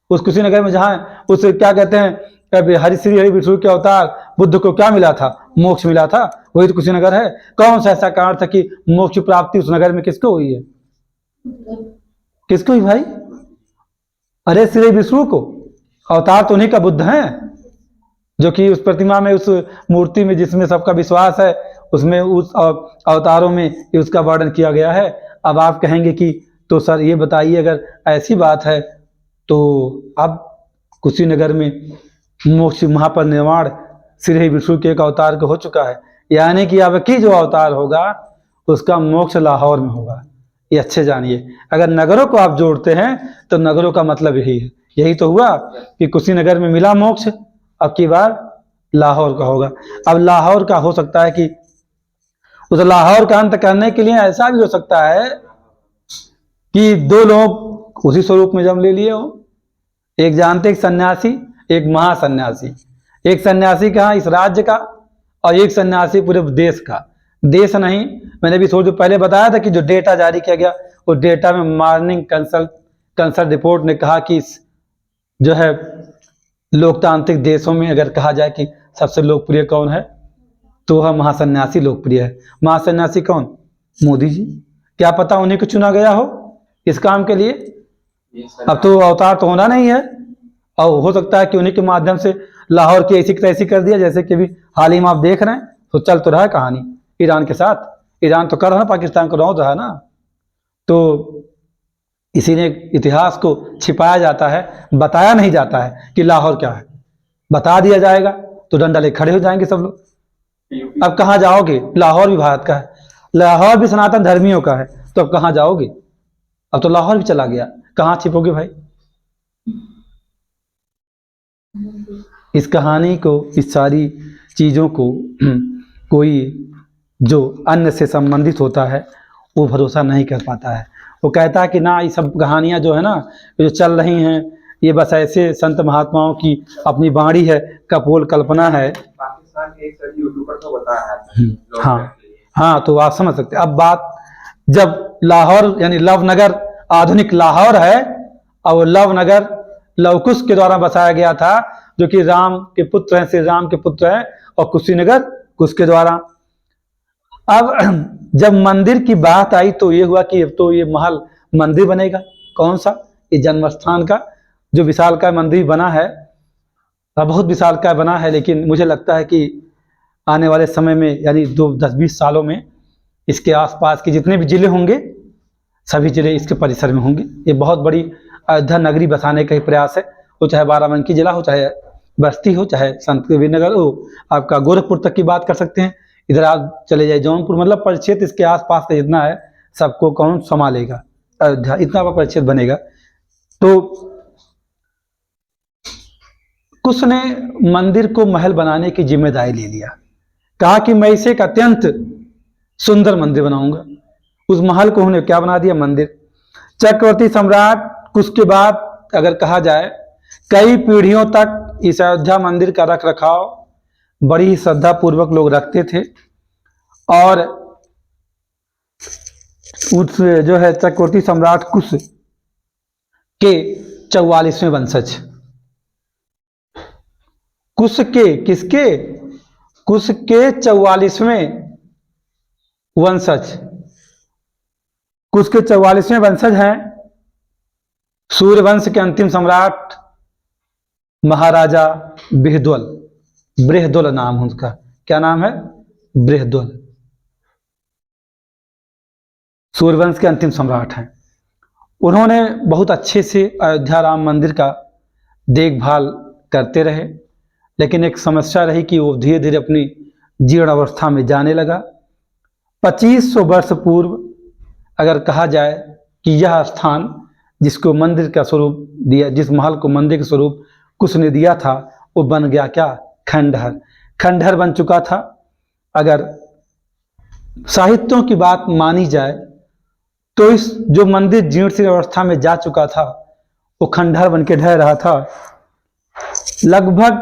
उस कुशीनगर में जहाँ उस क्या कहते हैं, श्री हरि विष्णु के अवतार बुद्ध को क्या मिला था, मोक्ष मिला था, वही तो कुशीनगर है। कौन सा ऐसा कारण था कि मोक्ष प्राप्ति उस नगर में किसको हुई है, किसको हुई भाई? अरे श्री विष्णु को, अवतार तो उन्हीं का बुद्ध है, जो कि उस प्रतिमा में, उस मूर्ति में जिसमें सबका विश्वास है, उसमें उस अवतारों में ये उसका वर्णन किया गया है। अब आप कहेंगे कि तो सर ये बताइए, अगर ऐसी बात है तो अब कुशीनगर में मोक्ष महापरिनिर्वाण श्री विष्णु के एक अवतार का हो चुका है, यानी कि अब की जो अवतार होगा उसका मोक्ष लाहौर में होगा। ये अच्छे जानिए। अगर नगरों को आप जोड़ते हैं तो नगरों का मतलब यही है। यही तो हुआ कि कुशीनगर में मिला मोक्ष, अब की बार लाहौर का होगा। अब लाहौर का हो सकता है कि उस लाहौर का अंत करने के लिए ऐसा भी हो सकता है कि दो लोग उसी स्वरूप में जन्म ले लिए हो। एक जानते, एक सन्यासी, एक महासन्यासी। एक सन्यासी कहाँ, इस राज्य का, और एक सन्यासी पूरे देश का। देश नहीं, मैंने भी थोड़ी देर पहले बताया था कि जो डेटा जारी किया गया, उस डेटा में मॉर्निंग कंसल्ट रिपोर्ट ने कहा कि जो है लोकतांत्रिक देशों में अगर कहा जाए कि सबसे लोकप्रिय कौन है, तो वह महासन्यासी लोकप्रिय है। महासन्यासी कौन? मोदी जी। क्या पता उन्हीं को चुना गया हो इस काम के लिए। अब तो अवतार तो होना नहीं है, और हो सकता है कि उन्हीं के माध्यम से लाहौर की ऐसी तैसी कर दिया, जैसे कि भी हाल ही में आप देख रहे हैं, तो चल तो रहा है कहानी ईरान के साथ। ईरान तो कर रहा है, पाकिस्तान को रौंद रहा है ना। तो इसीलिए इतिहास को छिपाया जाता है, बताया नहीं जाता है कि लाहौर क्या है। बता दिया जाएगा तो डंडा ले खड़े हो जाएंगे सब लोग। अब कहाँ जाओगे? लाहौर भी भारत का है, लाहौर भी सनातन धर्मियों का है, तो अब कहाँ जाओगे? अब तो लाहौर भी चला गया, कहाँ छिपोगे भाई? इस कहानी को, इस सारी चीज़ों को कोई जो अन्य से संबंधित होता है वो भरोसा नहीं कर पाता है। वो कहता है कि ना, ये सब कहानियाँ जो है ना, जो चल रही हैं, ये बस ऐसे संत महात्माओं की अपनी वाणी है, कपोल कल्पना है। पाकिस्तान के एक सभी यूट्यूबर को बताया है। हाँ हाँ, तो आप समझ सकते हैं। अब बात, जब लाहौर यानी लवनगर आधुनिक लाहौर है, और लवनगर लवकुश के द्वारा बसाया गया था, जो कि राम के पुत्र हैं, श्री राम के पुत्र हैं, और कुशीनगर कुश के द्वारा। अब जब मंदिर की बात आई तो ये हुआ कि अब तो ये महल मंदिर बनेगा। कौन सा? ये जन्म स्थान का जो विशालकाय मंदिर बना है, बहुत विशालकाय बना है, लेकिन मुझे लगता है कि आने वाले समय में, यानी 10-20 सालों में, इसके आसपास के जितने भी जिले होंगे, सभी जिले इसके परिसर में होंगे। ये बहुत बड़ी अयोध्या नगरी बसाने का ही प्रयास है। वो चाहे बाराबंकी जिला हो, चाहे बस्ती हो, चाहे संत कबीरनगर हो, आपका गोरखपुर तक की बात कर सकते हैं। इधर आप चले जाए जौनपुर, मतलब परिक्षेत्र इसके आसपास का जितना है सबको कौन संभालेगा? अयोध्या, इतना बड़ा परिक्षेत्र बनेगा। तो कुछ ने मंदिर को महल बनाने की जिम्मेदारी ले लिया, कहा कि मैं इसे एक अत्यंत सुंदर मंदिर बनाऊंगा। उस महल को उन्होंने क्या बना दिया? मंदिर। चक्रवर्ती सम्राट कुछ के बाद अगर कहा जाए, कई पीढ़ियों तक इस अयोध्या मंदिर का रख रखाव बड़ी ही श्रद्धा पूर्वक लोग रखते थे। और उस जो है चक्रवर्ती सम्राट कुश के 44वें वंशज, कुश के, किसके? कुश के 44वें वंशज, कुश के 44वें वंशज हैं सूर्यवंश के अंतिम सम्राट महाराजा बृहद्वल। बृहद्वल नाम है उसका। क्या नाम है? बृहद्वल। सूर्यवंश के अंतिम सम्राट हैं। उन्होंने बहुत अच्छे से अयोध्या राम मंदिर का देखभाल करते रहे, लेकिन एक समस्या रही कि वो धीरे धीरे अपनी जीर्ण अवस्था में जाने लगा। 2500 वर्ष पूर्व अगर कहा जाए कि यह स्थान जिसको मंदिर का स्वरूप दिया, जिस महल को मंदिर का स्वरूप कुश ने दिया था, वो बन गया क्या? खंडहर। खंडहर बन चुका था। अगर साहित्यों की बात मानी जाए तो इस जो मंदिर जीर्ण सी अवस्था में जा चुका था, वो खंडहर बन के ढह रहा था। लगभग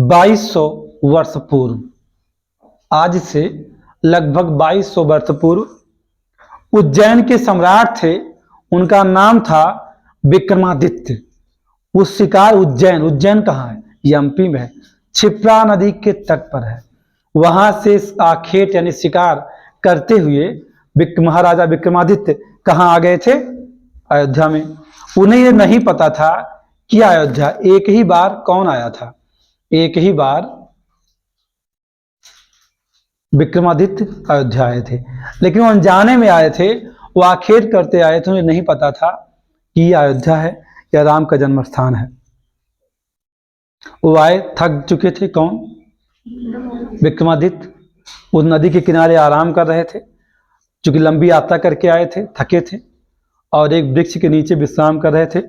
2200 वर्ष पूर्व, आज से लगभग 2200 वर्ष पूर्व उज्जैन के सम्राट थे, उनका नाम था विक्रमादित्य। वो शिकार उज्जैन, उज्जैन कहाँ है? एमपी में है, क्षिप्रा नदी के तट पर है। वहां से आखेट यानी शिकार करते हुए महाराजा विक्रमादित्य कहाँ आ गए थे? अयोध्या में। उन्हें ये नहीं पता था कि अयोध्या एक ही बार कौन आया था? एक ही बार विक्रमादित्य अयोध्या आए थे, लेकिन वो अनजाने में आए थे, वो आखेट करते आए थे, उन्हें नहीं पता था कि ये अयोध्या है या राम का जन्म स्थान है। वो आए, थक चुके थे, कौन? विक्रमादित्य। उस नदी के किनारे आराम कर रहे थे, चूंकि लंबी यात्रा करके आए थे, थके थे, और एक वृक्ष के नीचे विश्राम कर रहे थे।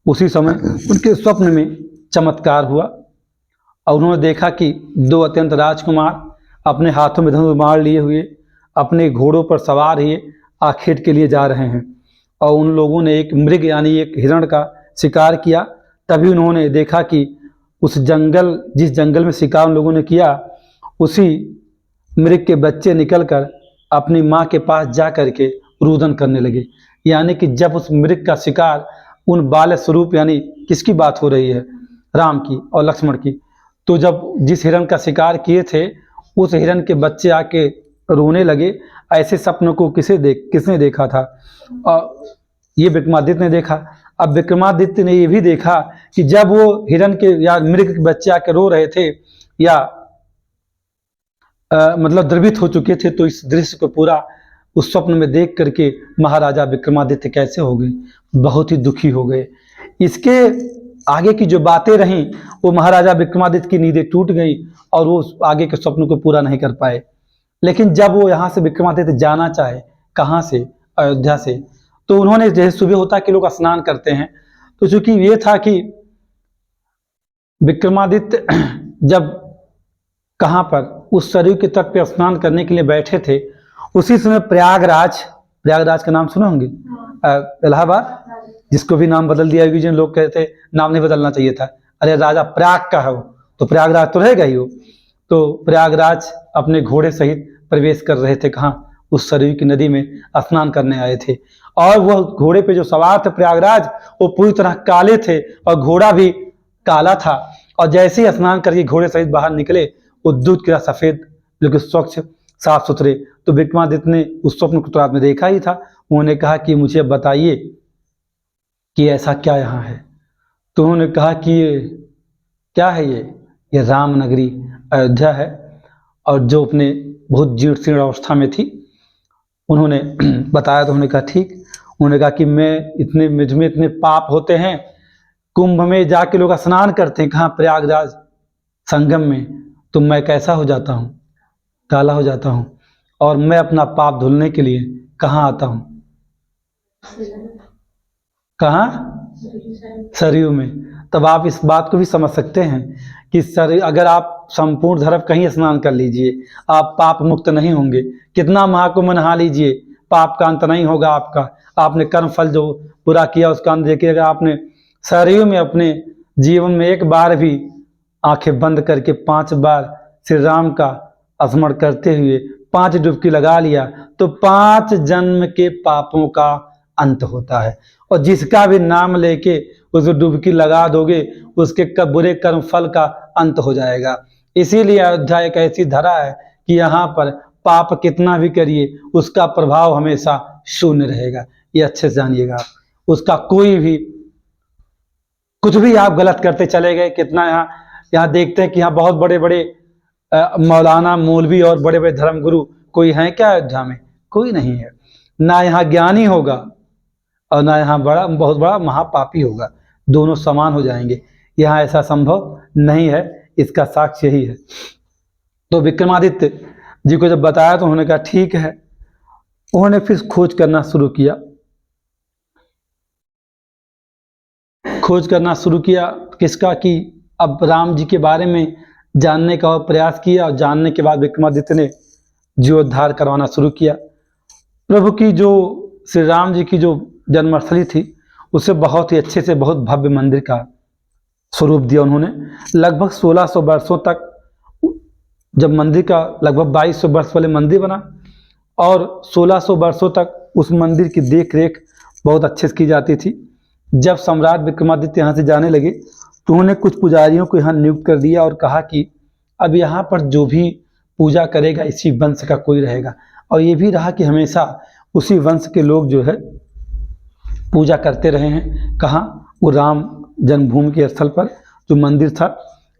उसी समय उनके स्वप्न में चमत्कार हुआ और उन्होंने देखा कि दो अत्यंत राजकुमार अपने हाथों में धनुष बाण लिए हुए, अपने घोड़ों पर सवार हुए आखेट के लिए जा रहे हैं, और उन लोगों ने एक मृग यानी एक हिरण का शिकार किया। तभी उन्होंने देखा कि उस जंगल, जिस जंगल में शिकार उन लोगों ने किया, उसी मृग के बच्चे निकलकर अपनी माँ के पास जा करके रुदन करने लगे। यानी कि जब उस मृग का शिकार उन बाल स्वरूप, यानी किसकी बात हो रही है? राम की और लक्ष्मण की। तो जब जिस हिरण का शिकार किए थे, उस हिरण के बच्चे आके रोने लगे। ऐसे सपनों को किसने देखा था? और ये विक्रमादित्य ने देखा। अब विक्रमादित्य ने ये भी देखा कि जब वो हिरण के या मृग के बच्चे आके रो रहे थे या मतलब द्रवित हो चुके थे, तो इस दृश्य को पूरा उस स्वप्न में देख करके महाराजा विक्रमादित्य कैसे हो गए? बहुत ही दुखी हो गए। इसके आगे की जो बातें रहीं, वो महाराजा विक्रमादित्य की नींदें टूट गई और वो आगे के स्वप्न को पूरा नहीं कर पाए। लेकिन जब वो यहाँ से विक्रमादित्य जाना चाहे, कहाँ से? अयोध्या से, तो उन्होंने, जैसे सुबह होता है कि लोग स्नान करते हैं, तो चूंकि ये था कि विक्रमादित्य जब कहाँ पर उस सरयू के तट पर स्नान करने के लिए बैठे थे, उसी समय प्रयागराज का नाम सुने होंगे, इलाहाबाद, जिसको भी नाम बदल दिया है, जिन लोग कहते नाम नहीं बदलना चाहिए था, अरे राजा प्रयाग का है वो, तो प्रयागराज तो रहेगा ही वो। तो प्रयागराज अपने घोड़े सहित प्रवेश कर रहे थे, कहाँ? उस सरयू की नदी में स्नान करने आए थे। और वह घोड़े पे जो सवार थे प्रयागराज, वो पूरी तरह काले थे और घोड़ा भी काला था। और जैसे ही स्नान करके घोड़े सहित बाहर निकले, वो दूध की तरह सफेद, बिल्कुल स्वच्छ, साफ सुथरे। तो विक्रमादित्य ने उस स्वप्न को तो आपने देखा ही था। उन्होंने कहा कि मुझे बताइए कि ऐसा क्या यहाँ है? तो उन्होंने कहा कि ये क्या है? ये राम नगरी अयोध्या है, और जो अपने बहुत जीर्ण शीर्ण अवस्था में थी। उन्होंने बताया तो उन्होंने कहा ठीक। उन्होंने कहा कि मुझमें इतने पाप होते हैं, कुंभ में जाके लोग स्नान करते हैं, कहाँ? प्रयागराज संगम में, तो मैं कैसा हो जाता हूँ? काला हो जाता हूँ। और मैं अपना पाप धुलने के लिए कहाँ आता हूँ? कहाँ? सरयू में। तब आप इस बात को भी समझ सकते हैं कि अगर आप संपूर्ण धर्म कहीं स्नान कर लीजिए, आप पाप मुक्त नहीं होंगे। कितना महाकुंभ नहा लीजिए, पाप का अंत नहीं होगा आपका। आपने कर्म फल जो पूरा किया उसका अंत देखिएगा। आपने सरयू में अपने जीवन में एक बार भी आंखें बंद करके 5 बार श्री राम का स्मरण करते हुए 5 डुबकी लगा लिया, तो 5 जन्म के पापों का अंत होता है। और जिसका भी नाम लेके उस डुबकी लगा दोगे, उसके बुरे कर्म फल का अंत हो जाएगा। इसीलिए अयोध्या एक ऐसी धरा है कि यहाँ पर पाप कितना भी करिए, उसका प्रभाव हमेशा शून्य रहेगा। ये अच्छे से जानिएगा। उसका कोई भी कुछ भी आप गलत करते चले गए, कितना यहाँ देखते हैं कि यहाँ बहुत बड़े बड़े मौलाना, मौलवी और बड़े बड़े धर्मगुरु कोई हैं क्या अयोध्या में? कोई नहीं है। ना यहाँ ज्ञानी होगा और ना यहाँ बहुत बड़ा महापापी होगा। दोनों समान हो जाएंगे। यहाँ ऐसा संभव नहीं है। इसका साक्ष्य यही है। तो विक्रमादित्य जी को जब बताया तो उन्होंने कहा ठीक है। उन्होंने फिर खोज करना शुरू किया किसका? कि अब राम जी के बारे में जानने का प्रयास किया, और जानने के बाद विक्रमादित्य ने जीवोद्धार करवाना शुरू किया। प्रभु की जो श्री राम जी की जो जन्मस्थली थी, उसे बहुत ही अच्छे से बहुत भव्य मंदिर का स्वरूप दिया उन्होंने। लगभग 1600 वर्षों तक, जब मंदिर का लगभग 2200 वर्ष पहले मंदिर बना, और 1600 वर्षों तक उस मंदिर की देख रेख बहुत अच्छे से की जाती थी। जब सम्राट विक्रमादित्य यहाँ से जाने लगे, तो उन्होंने कुछ पुजारियों को यहाँ नियुक्त कर दिया और कहा कि अब यहाँ पर जो भी पूजा करेगा, इसी वंश का कोई रहेगा। और ये भी रहा कि हमेशा उसी वंश के लोग जो है पूजा करते रहे हैं। कहाँ? वो राम जन्मभूमि के स्थल पर जो मंदिर था।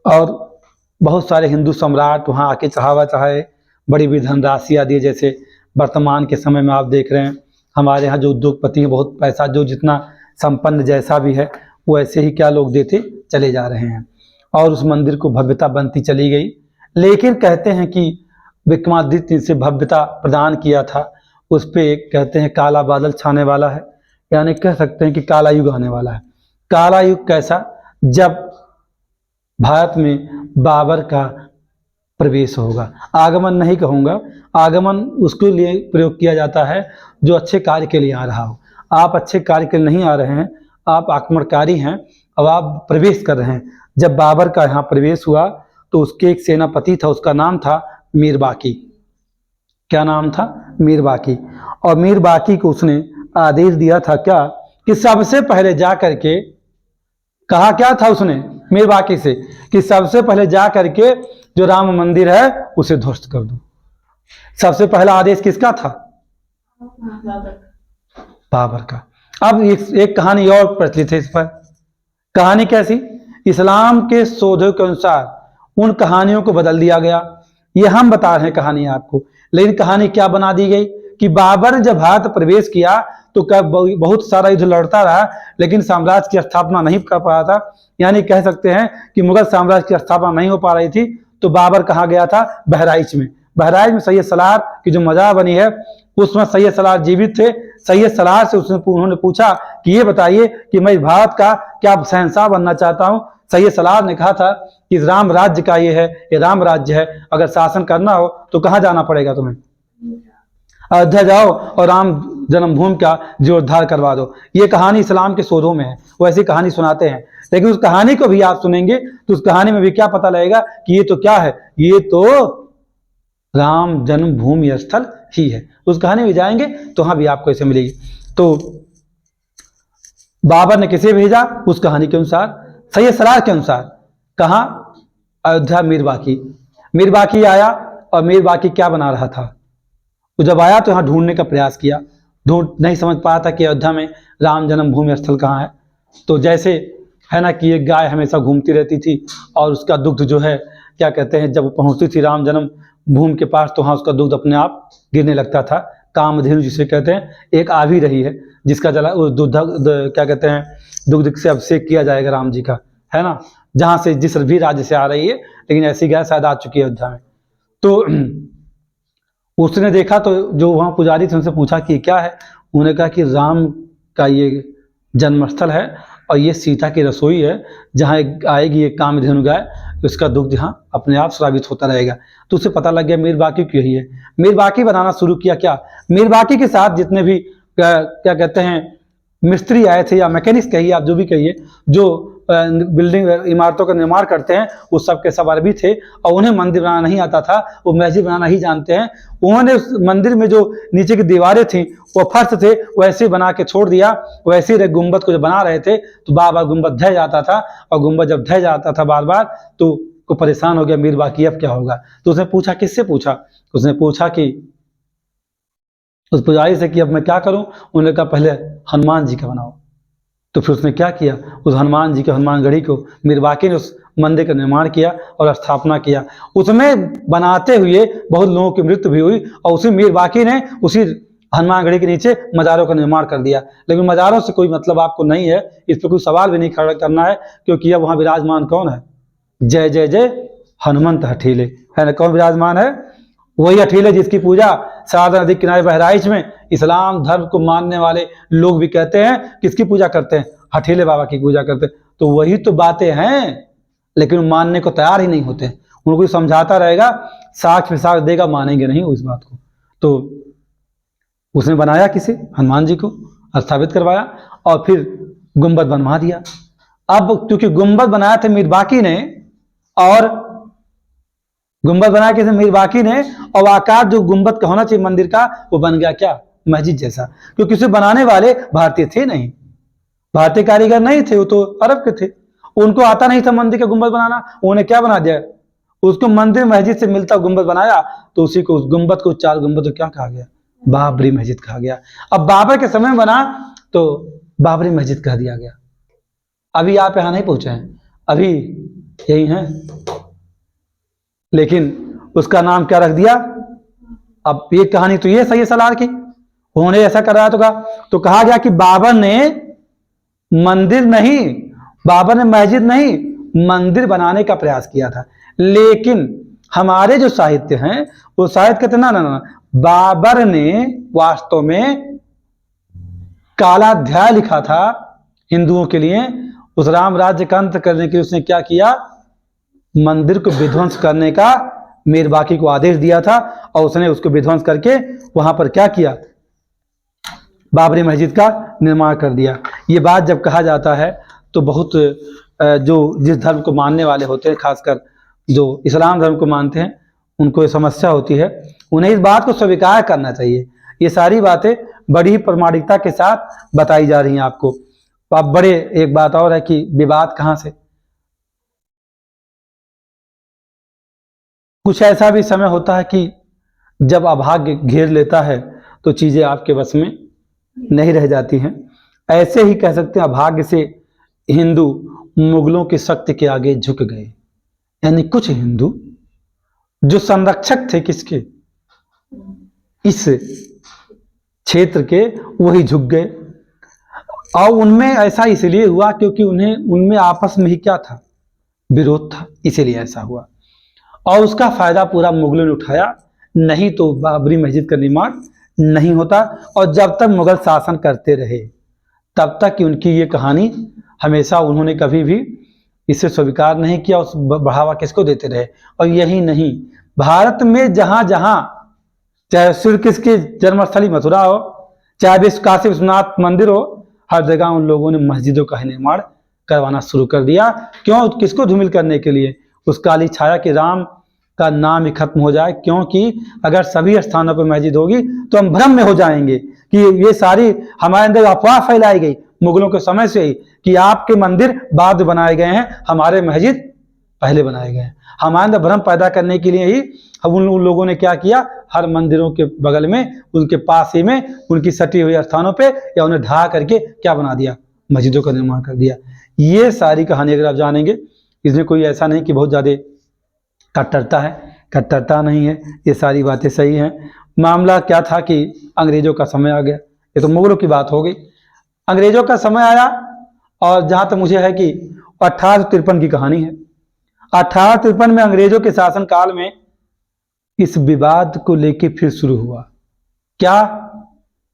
और बहुत सारे हिंदू सम्राट वहाँ आके चढ़ावा चढ़ाए, बड़ी बड़ी धनराशियाँ दी। जैसे वर्तमान के समय में आप देख रहे हैं हमारे यहाँ जो उद्योगपति हैं, बहुत पैसा, जो जितना संपन्न जैसा भी है वो ऐसे ही क्या लोग देते चले जा रहे हैं, और उस मंदिर को भव्यता बनती चली गई। लेकिन कहते हैं कि विक्रमादित्य ने से भव्यता प्रदान किया था, उस पे कहते हैं काला बादल छाने वाला है, यानी कह सकते हैं कि काला युग आने वाला है। काला युग कैसा? जब भारत में बाबर का प्रवेश होगा। आगमन नहीं कहूँगा, आगमन उसके लिए प्रयोग किया जाता है जो अच्छे कार्य के लिए आ रहा हो। आप अच्छे कार्य के लिए नहीं आ रहे हैं, आप आक्रमणकारी हैं, अब आप प्रवेश कर रहे हैं। जब बाबर का यहाँ प्रवेश हुआ तो उसके एक सेनापति था, उसका नाम था मीर बाकी। क्या नाम था? मीर बाकी। और मीर बाकी को उसने आदेश दिया था क्या कि सबसे पहले जा करके, कहा क्या था उसने मीर बाकी से कि सबसे पहले जा करके जो राम मंदिर है उसे ध्वस्त कर दो। सबसे पहला आदेश किसका था? बाबर का। अब एक कहानी और प्रचलित है इस पर। कहानी कैसी? इस्लाम के शोधों के अनुसार उन कहानियों को बदल दिया गया। ये हम बता रहे हैं कहानी आपको, लेकिन कहानी क्या बना दी गई कि बाबर जब भारत प्रवेश किया तो बहुत सारा युद्ध लड़ता रहा, लेकिन साम्राज्य की स्थापना नहीं कर पा रहा था। यानी कह सकते हैं कि मुगल साम्राज्य की स्थापना नहीं हो पा रही थी। तो बाबर कहाँ गया था? बहराइच में। बहराइच में सैयद सलार की जो मजार बनी है उसमें सैयद सलार जीवित थे। सैयद सलार से उन्होंने पूछा कि ये बताइए कि मैं भारत का क्या शहंशाह बनना चाहता हूँ। सैयद सलार ने कहा था कि राम राज्य का ये है, ये राम राज्य है, अगर शासन करना हो तो कहाँ जाना पड़ेगा तुम्हें? अयोध्या जाओ और राम जन्मभूमि का जीर्णोद्धार करवा दो। ये कहानी इस्लाम के शोधों में है, वो ऐसी कहानी सुनाते हैं। लेकिन उस कहानी को भी आप सुनेंगे तो उस कहानी में भी क्या पता लगेगा कि ये तो क्या है, ये तो राम जन्मभूमि स्थल ही है। उस कहानी में जाएंगे तो वहां भी आपको ऐसे मिलेगी। तो बाबर ने किसे भेजा? उस कहानी के अनुसार, सैयद सलार के अनुसार। कहा? अयोध्या मीर बाकी। मीर बाकी आया और मीर बाकी क्या बना रहा था? वो जब आया तो यहाँ ढूंढने का प्रयास किया, ढूंढ नहीं समझ पाया था कि अयोध्या में राम जन्मभूमि स्थल कहाँ है। तो जैसे है ना कि एक गाय हमेशा घूमती रहती थी और उसका दुग्ध जो है क्या कहते हैं, जब पहुंचती थी राम जन्म भूमि के पास तो वहाँ उसका दुग्ध अपने आप गिरने लगता था। कामधेनु जिसे कहते हैं, एक आ भी रही है जिसका जला दूध क्या कहते हैं दुग्ध से अभिषेक किया जाएगा राम जी का, है ना, जहाँ से जिस भी राज्य से आ रही है, लेकिन ऐसी गाय शायद आ चुकी है अयोध्या में। तो उसने देखा तो जो वहाँ पुजारी थे उनसे पूछा कि क्या है। उन्होंने कहा कि राम का ये जन्मस्थल है और ये सीता की रसोई है, जहाँ आएगी एक कामधेनु गाय, उसका दुग्ध यहाँ अपने आप स्रावित होता रहेगा। तो उसे पता लग गया मीर बाकी क्यों ही है। मीर बाकी बनाना शुरू किया। क्या? मीर बाकी के साथ जितने भी क्या कहते हैं मिस्त्री आए थे या मैकेनिक्स कहिए, आप जो भी कहिए, जो बिल्डिंग इमारतों का निर्माण करते हैं, वो सब के सब अरबी थे और उन्हें मंदिर बनाना नहीं आता था, वो मस्जिद बनाना ही जानते हैं। उन्होंने उस मंदिर में जो नीचे की दीवारें थी वो फर्श थे वैसे बना के छोड़ दिया। वैसे ही गुंबद को जब बना रहे थे तो बार बार गुंबद ढह जाता था, और गुंबद जब ढह जाता था बार बार तो को परेशान हो गया मीर बाकी, अब क्या होगा। तो उसने पूछा, किससे पूछा? उसने पूछा कि उस पुजारी से कि अब मैं क्या करूं। उन्होंने कहा पहले हनुमान जी का बनाओ। तो फिर उसने क्या किया, उस हनुमान जी के हनुमानगढ़ी को मीर बाकी ने उस मंदिर का निर्माण किया और स्थापना किया। उसमें बनाते हुए बहुत लोगों की मृत्यु भी हुई और उसी मीर बाकी ने उसी हनुमानगढ़ी के नीचे मज़ारों का निर्माण कर दिया। लेकिन मज़ारों से कोई मतलब आपको नहीं है, इस पर कोई सवाल भी नहीं खड़ा करना है, क्योंकि अब वहाँ विराजमान कौन है? जय जय जय हनुमंत हठीले, है ना। कौन विराजमान है? वही हठीले जिसकी पूजा साधन नदी किनारे बहराइच में इस्लाम धर्म को मानने वाले लोग भी कहते हैं। किसकी पूजा करते हैं? हठीले बाबा की पूजा करते हैं। तो वही तो बातें हैं, लेकिन मानने को तैयार ही नहीं होते। उनको समझाता रहेगा, साक्ष्य में साक्ष्य देगा, मानेंगे नहीं इस बात को। तो उसने बनाया किसे? हनुमान जी को स्थापित करवाया और फिर गुंबद बनवा दिया। अब क्योंकि गुंबद बनाया था मीर बाकी ने, और गुंबद बनाया किसे? मीर बाकी ने, और आकार जो गुंबद का होना चाहिए मंदिर का वो बन गया क्या? मस्जिद जैसा। क्योंकि उसे बनाने वाले भारतीय थे नहीं, भारतीय कारीगर नहीं थे, वो तो अरब के थे। उनको आता नहीं था मंदिर का गुंबद बनाना। उन्होंने क्या बना दिया? उसको मंदिर मस्जिद से मिलता गुंबद बनाया। तो उसी को, उस गुंबद को, चार गुंबद को क्या कहा गया? बाबरी मस्जिद कहा गया। अब बाबर के समय बना तो बाबरी मस्जिद कह दिया गया। अभी आप यहां नहीं पहुंचे हैं, अभी यही हैं, लेकिन उसका नाम क्या रख दिया? अब ये कहानी तो ये सही है सलार की, उन्होंने ऐसा कराया तो कहा गया कि बाबर ने मंदिर नहीं, बाबर ने मस्जिद नहीं, मंदिर बनाने का प्रयास किया था। लेकिन हमारे जो साहित्य हैं वो साहित्य कहते ना ना ना, बाबर ने वास्तव में कालाध्याय लिखा था हिंदुओं के लिए। उस राम राज्य का अंत करने के लिए उसने क्या किया, मंदिर को विध्वंस करने का मीर बाकी को आदेश दिया था और उसने उसको विध्वंस करके वहां पर क्या किया, बाबरी मस्जिद का निर्माण कर दिया। ये बात जब कहा जाता है तो बहुत जो जिस धर्म को मानने वाले होते हैं, खासकर जो इस्लाम धर्म को मानते हैं, उनको ये समस्या होती है। उन्हें इस बात को स्वीकार करना चाहिए। ये सारी बातें बड़ी ही प्रामाणिकता के साथ बताई जा रही हैं आपको। तो आप बड़े, एक बात और है कि विवाद कहाँ से, कुछ ऐसा भी समय होता है कि जब अभाग्य घेर लेता है तो चीजें आपके बस में नहीं रह जाती हैं। ऐसे ही कह सकते हैं अभाग्य से हिंदू मुगलों की शक्ति के आगे झुक गए। यानी कुछ हिंदू जो संरक्षक थे किसके, इस क्षेत्र के, वही झुक गए। और उनमें ऐसा इसलिए हुआ क्योंकि उनमें आपस में ही क्या था, विरोध था, इसीलिए ऐसा हुआ। और उसका फायदा पूरा मुगलों ने उठाया, नहीं तो बाबरी मस्जिद का निर्माण नहीं होता। और जब तक मुगल शासन करते रहे तब तक कि उनकी ये कहानी हमेशा उन्होंने कभी भी इसे स्वीकार नहीं किया, उस बढ़ावा किसको देते रहे। और यही नहीं, भारत में जहां जहां, चाहे श्री कृष्ण की जन्मस्थली मथुरा हो, चाहे विश्व काशी विश्वनाथ मंदिर हो, हर जगह उन लोगों ने मस्जिदों का निर्माण करवाना शुरू कर दिया। क्यों, किसको धूमिल करने के लिए, उस काली छाया के राम का नाम ही खत्म हो जाए। क्योंकि अगर सभी स्थानों पर मस्जिद होगी तो हम भ्रम में हो जाएंगे कि ये सारी हमारे अंदर अफवाह फैलाई गई मुगलों के समय से ही कि आपके मंदिर बाद बनाए गए हैं, हमारे मस्जिद पहले बनाए गए हैं। हमारे अंदर भ्रम पैदा करने के लिए ही उन लोगों ने क्या किया, हर मंदिरों के बगल में, उनके पास ही में, उनकी सटी हुई स्थानों पे या उन्हें ढा करके क्या बना दिया, मस्जिदों का निर्माण कर दिया। ये सारी कहानी अगर आप जानेंगे, इसमें कोई ऐसा नहीं कि बहुत ज़्यादा कट्टरता है, कट्टरता नहीं है, ये सारी बातें सही हैं। मामला क्या था कि अंग्रेजों का समय आ गया। ये तो मुगलों की बात हो गई, अंग्रेजों का समय आया। और जहां तक मुझे है कि 1853 की कहानी है। 1853 में अंग्रेजों के शासनकाल में इस विवाद को लेकर फिर शुरू हुआ। क्या,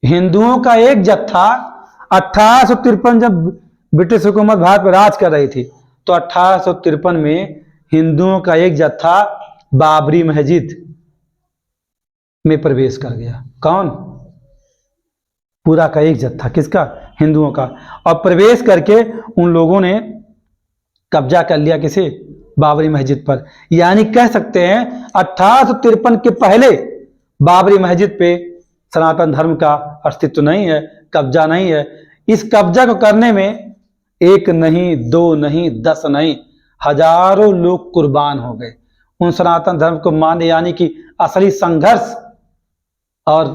हिंदुओं का एक जत्था 1853 जब ब्रिटिश हुकूमत भारत पर राज कर रही थी तो 1853 में हिंदुओं का एक जत्था बाबरी मस्जिद में प्रवेश कर गया। कौन, पूरा का एक जत्था, किसका, हिंदुओं का। और प्रवेश करके उन लोगों ने कब्जा कर लिया किसे, बाबरी मस्जिद पर। यानी कह सकते हैं 1853 के पहले बाबरी मस्जिद पे सनातन धर्म का अस्तित्व नहीं है, कब्जा नहीं है। इस कब्जा को करने में एक नहीं, दो नहीं, 10 नहीं, हजारों लोग कुर्बान हो गए उन सनातन धर्म को मानने। यानी कि असली संघर्ष और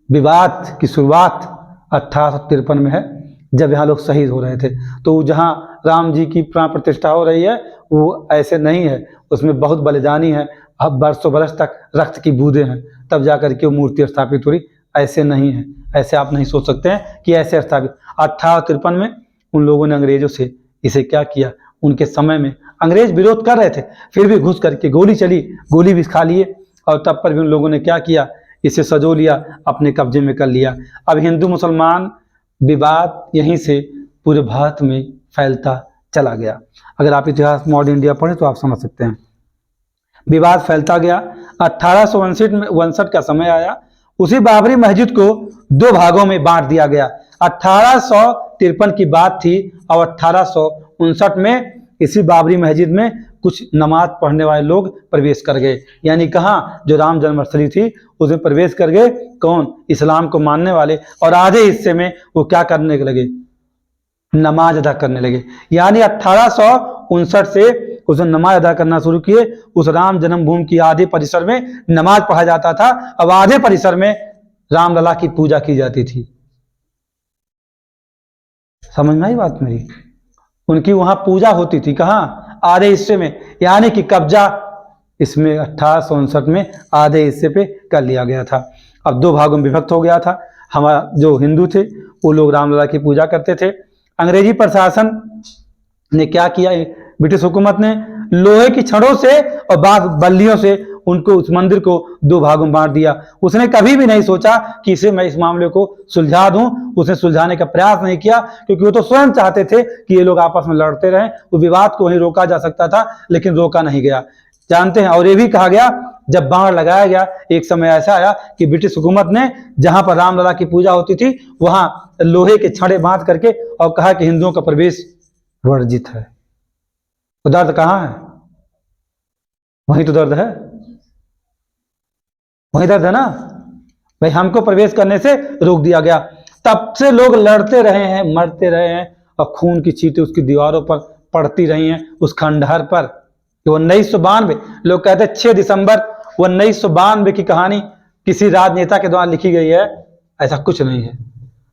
विवाद की शुरुआत 1853 में है, जब यहाँ लोग शहीद हो रहे थे। तो जहाँ राम जी की प्राण प्रतिष्ठा हो रही है वो ऐसे नहीं है, उसमें बहुत बलिदानी है, अब बरसों बरस तक रक्त की बूंदें हैं, तब जाकर के वो मूर्ति स्थापित हुई। ऐसे नहीं है, ऐसे आप नहीं सोच सकते हैं कि ऐसे स्थापित। 1853 में उन लोगों ने अंग्रेजों से इसे क्या किया, उनके समय में अंग्रेज विरोध कर रहे थे, फिर भी घुस करके गोली चली, गोली भी खा लिए, और तब पर भी उन लोगों ने क्या किया, इसे सजो लिया, अपने कब्जे में कर लिया। अब हिंदू मुसलमान विवाद यहीं से पूरे भारत में फैलता चला गया। अगर आप इतिहास मॉडर्न इंडिया पढ़ें तो आप समझ सकते हैं, विवाद फैलता गया। 1859 का समय आया, उसी बाबरी मस्जिद को 2 भागों में बांट दिया गया। 1853 की बात थी और 1859 में इसी बाबरी मस्जिद में कुछ नमाज पढ़ने वाले लोग प्रवेश कर गए। यानी कहाँ, जो राम जन्मस्थली थी उसमें प्रवेश कर गए। कौन, इस्लाम को मानने वाले। और आधे हिस्से में वो क्या करने लगे, नमाज अदा करने लगे। यानी 1859 से उसने नमाज अदा करना शुरू किए। उस राम जन्मभूमि की आधे परिसर में नमाज पढ़ा जाता था, अब आधे परिसर में रामलला की पूजा की जाती थी। समझ में आई बात मेरी, उनकी वहां पूजा होती थी। कहां, आधे हिस्से में। यानी कि कब्जा इसमें 1859 में आधे हिस्से पे कर लिया गया था। अब 2 भागों में विभक्त हो गया था। हमारा जो हिंदू थे वो लोग रामलला की पूजा करते थे। अंग्रेजी प्रशासन ने क्या किया, ब्रिटिश हुकूमत ने लोहे की छड़ों से और बांस बल्लियों से उनको उस मंदिर को 2 भागों में बांट दिया। उसने कभी भी नहीं सोचा कि इसे मैं इस मामले को सुलझा दूं। उसने सुलझाने का प्रयास नहीं किया, क्योंकि वो तो स्वयं चाहते थे कि ये लोग आपस में लड़ते रहें। वो विवाद को वहीं रोका जा सकता था, लेकिन रोका नहीं गया, जानते हैं। और ये भी कहा गया, जब बाण लगाया गया, एक समय ऐसा आया कि ब्रिटिश हुकूमत ने जहां पर रामलला की पूजा होती थी वहां लोहे के छड़े बांध करके और कहा कि हिंदुओं का प्रवेश वर्जित है। तो दर्द कहां है? वहीं तो दर्द है, वहीं दर्द है ना भाई। हमको प्रवेश करने से रोक दिया गया। तब से लोग लड़ते रहे हैं, मरते रहे हैं, और खून की छींटें उसकी दीवारों पर पड़ती रही हैं, उस खंडहर पर। 1992 लोग कहते हैं 6 दिसंबर 1992 की कहानी किसी राजनेता के द्वारा लिखी गई है, ऐसा कुछ नहीं है।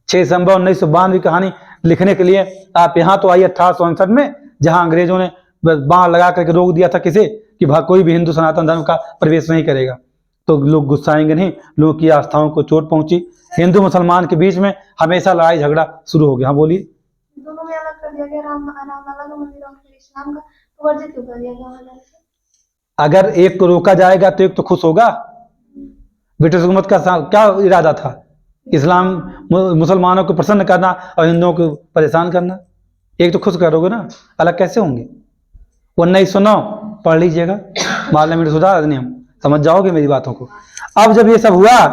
6 दिसंबर 1992 की कहानी लिखने के लिए आप यहाँ तो आइए 1859 में, जहां अंग्रेजों ने बाण लगा करके रोक दिया था किसे कि कोई भी हिंदू सनातन धर्म का प्रवेश नहीं करेगा। तो लोग गुस्साएंगे नहीं, लोगों की आस्थाओं को चोट पहुंची। हिंदू मुसलमान के बीच में हमेशा लड़ाई झगड़ा शुरू हो गया। हाँ बोलिए। दोनों में अलग कर दिया गया, रामलला का मंदिर और फिर इस्लाम का, तो वर्जित क्यों कर दिया गया? अगर एक को रोका जाएगा तो एक तो खुश होगा। ब्रिटिश हुकूमत का क्या इरादा था? इस्लाम मुसलमानों को प्रसन्न करना और हिंदुओं को परेशान करना। एक तो खुश करोगे ना, अलग कैसे होंगे? 1909 पढ़ लीजिएगा, पार्लियामेंट सुधार अधिनियम, समझ जाओगे मेरी बातों को। अब जब ये सब हुआ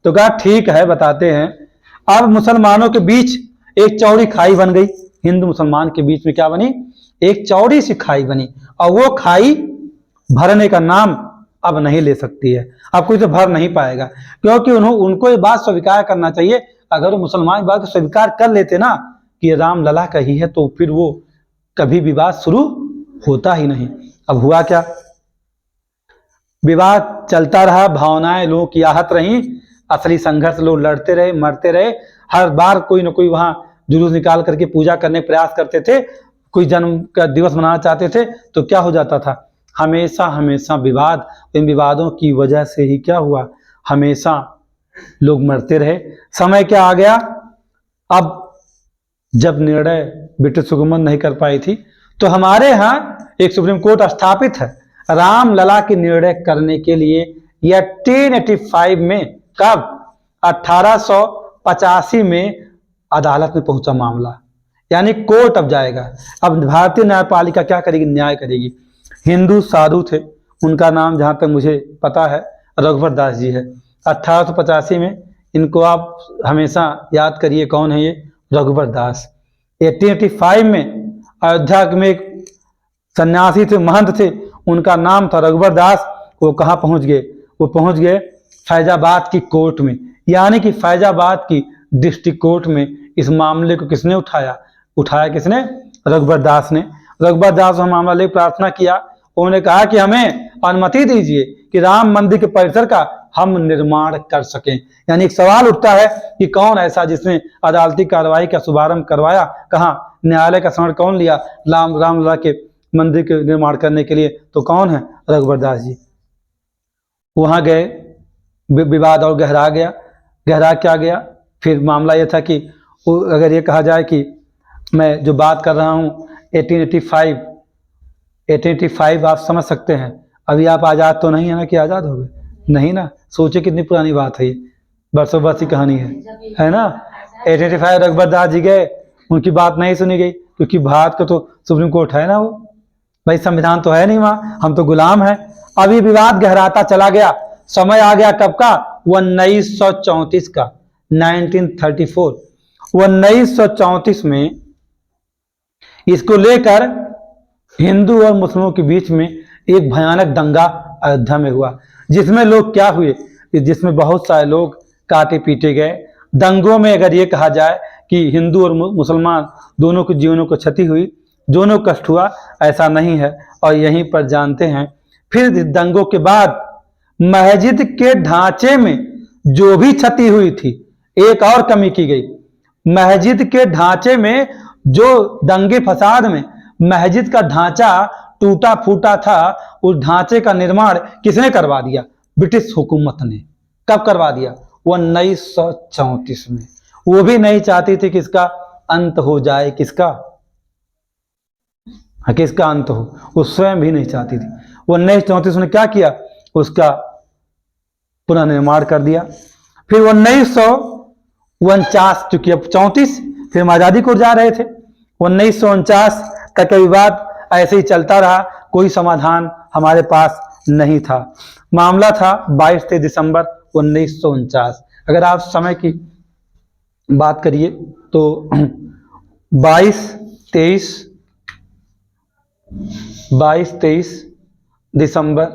तो कहा ठीक है, बताते हैं। अब मुसलमानों के बीच एक चौड़ी खाई बन गई। हिंदू मुसलमान के बीच में क्या बनी? एक चौड़ी सी खाई बनी, और वो खाई भरने का नाम अब नहीं ले सकती है। अब कोई तो भर नहीं पाएगा, क्योंकि उनको ये बात स्वीकार करना चाहिए। अगर वो मुसलमान बात को स्वीकार कर लेते ना कि रामलला का ही है, तो फिर वो कभी विवाद शुरू होता ही नहीं। अब हुआ क्या? विवाद चलता रहा, भावनाएं लोगों की आहत रही, असली संघर्ष, लोग लड़ते रहे, मरते रहे। हर बार कोई ना कोई वहां जुलूस निकाल करके पूजा करने प्रयास करते थे, कोई जन्म का दिवस मनाना चाहते थे, तो क्या हो जाता था? हमेशा हमेशा विवाद। इन विवादों की वजह से ही क्या हुआ? हमेशा लोग मरते रहे। समय क्या आ गया? अब जब निर्णय ब्रिटिश हुकूमत नहीं कर पाई थी, तो हमारे यहाँ एक सुप्रीम कोर्ट स्थापित है रामलला की निर्णय करने के लिए। 1885 में, कब? 1885 में अदालत में पहुंचा मामला, यानी कोर्ट अब जाएगा। अब भारतीय न्यायपालिका क्या करेगी? न्याय करेगी। हिंदू साधु थे, उनका नाम जहां तक मुझे पता है रघुवर दास जी है। 1885 में, इनको आप हमेशा याद करिए, कौन है ये? रघुवर दास। 1885 में अयोध्या में एक सन्यासी थे, महंत थे, उनका नाम था रघुवर दास। वो कहाँ पहुंच गए? वो पहुंच गए फैजाबाद की कोर्ट में, यानी कि फैजाबाद की डिस्ट्रिक्ट कोर्ट में। इस मामले को किसने उठाया? किसने? रघुवर दास ने। रघुवर दास ने मामला लेकर प्रार्थना किया। उन्होंने कहा कि हमें अनुमति दीजिए कि राम मंदिर के परिसर का हम निर्माण कर सकें। यानी एक सवाल उठता है कि कौन ऐसा जिसने अदालती कार्रवाई का शुभारंभ करवाया? कहाँ? न्यायालय का शरण कौन लिया रामलला के मंदिर के निर्माण करने के लिए? तो कौन है? रघुवर दास जी। वहां गए, विवाद और गहरा गया। गहरा क्या गया? फिर मामला यह था कि अगर ये कहा जाए कि मैं जो बात कर रहा हूँ 1885 आप समझ सकते हैं। अभी आप आज़ाद तो नहीं है ना कि आज़ाद हो गए? नहीं ना। सोचे कितनी पुरानी बात है ये, बरसों बरस की कहानी है ना। 1885 रघुवर दास जी गए, उनकी बात नहीं सुनी गई, क्योंकि भारत का तो सुप्रीम कोर्ट है ना, वो भाई संविधान तो है नहीं वहां, हम तो गुलाम हैं। अब ये विवाद गहराता चला गया। समय आ गया कब का? 1934 का, 1934। 1934 में इसको लेकर हिंदू और मुस्लिमों के बीच में एक भयानक दंगा अयोध्या में हुआ, जिसमें लोग क्या हुए? जिसमें बहुत सारे लोग काटे पीटे गए। दंगों में अगर ये कहा जाए कि हिंदू और मुसलमान दोनों के जीवनों को क्षति हुई, दोनों कष्ट हुआ, ऐसा नहीं है। और यहीं पर जानते हैं, फिर दंगों के बाद मस्जिद के ढांचे में जो भी क्षति हुई थी, एक और कमी की गई। मस्जिद के ढांचे में जो दंगे फसाद में मस्जिद का ढांचा टूटा फूटा था उस ढांचे का निर्माण किसने करवा दिया? ब्रिटिश हुकूमत ने। कब करवा दिया? 1934 में। वो भी नहीं चाहती थी कि इसका अंत हो जाए। किसका? किसका अंत हो? वो स्वयं भी नहीं चाहती थी। वो 1934 में क्या किया? उसका पुनर्निर्माण कर दिया। फिर 1949, चूंकि अब 34, फिर हम आजादी को जा रहे थे। 1949 तक का विवाद ऐसे ही चलता रहा, कोई समाधान हमारे पास नहीं था। मामला था 22 दिसंबर 1949। अगर आप समय की बात करिए तो 22-23 दिसंबर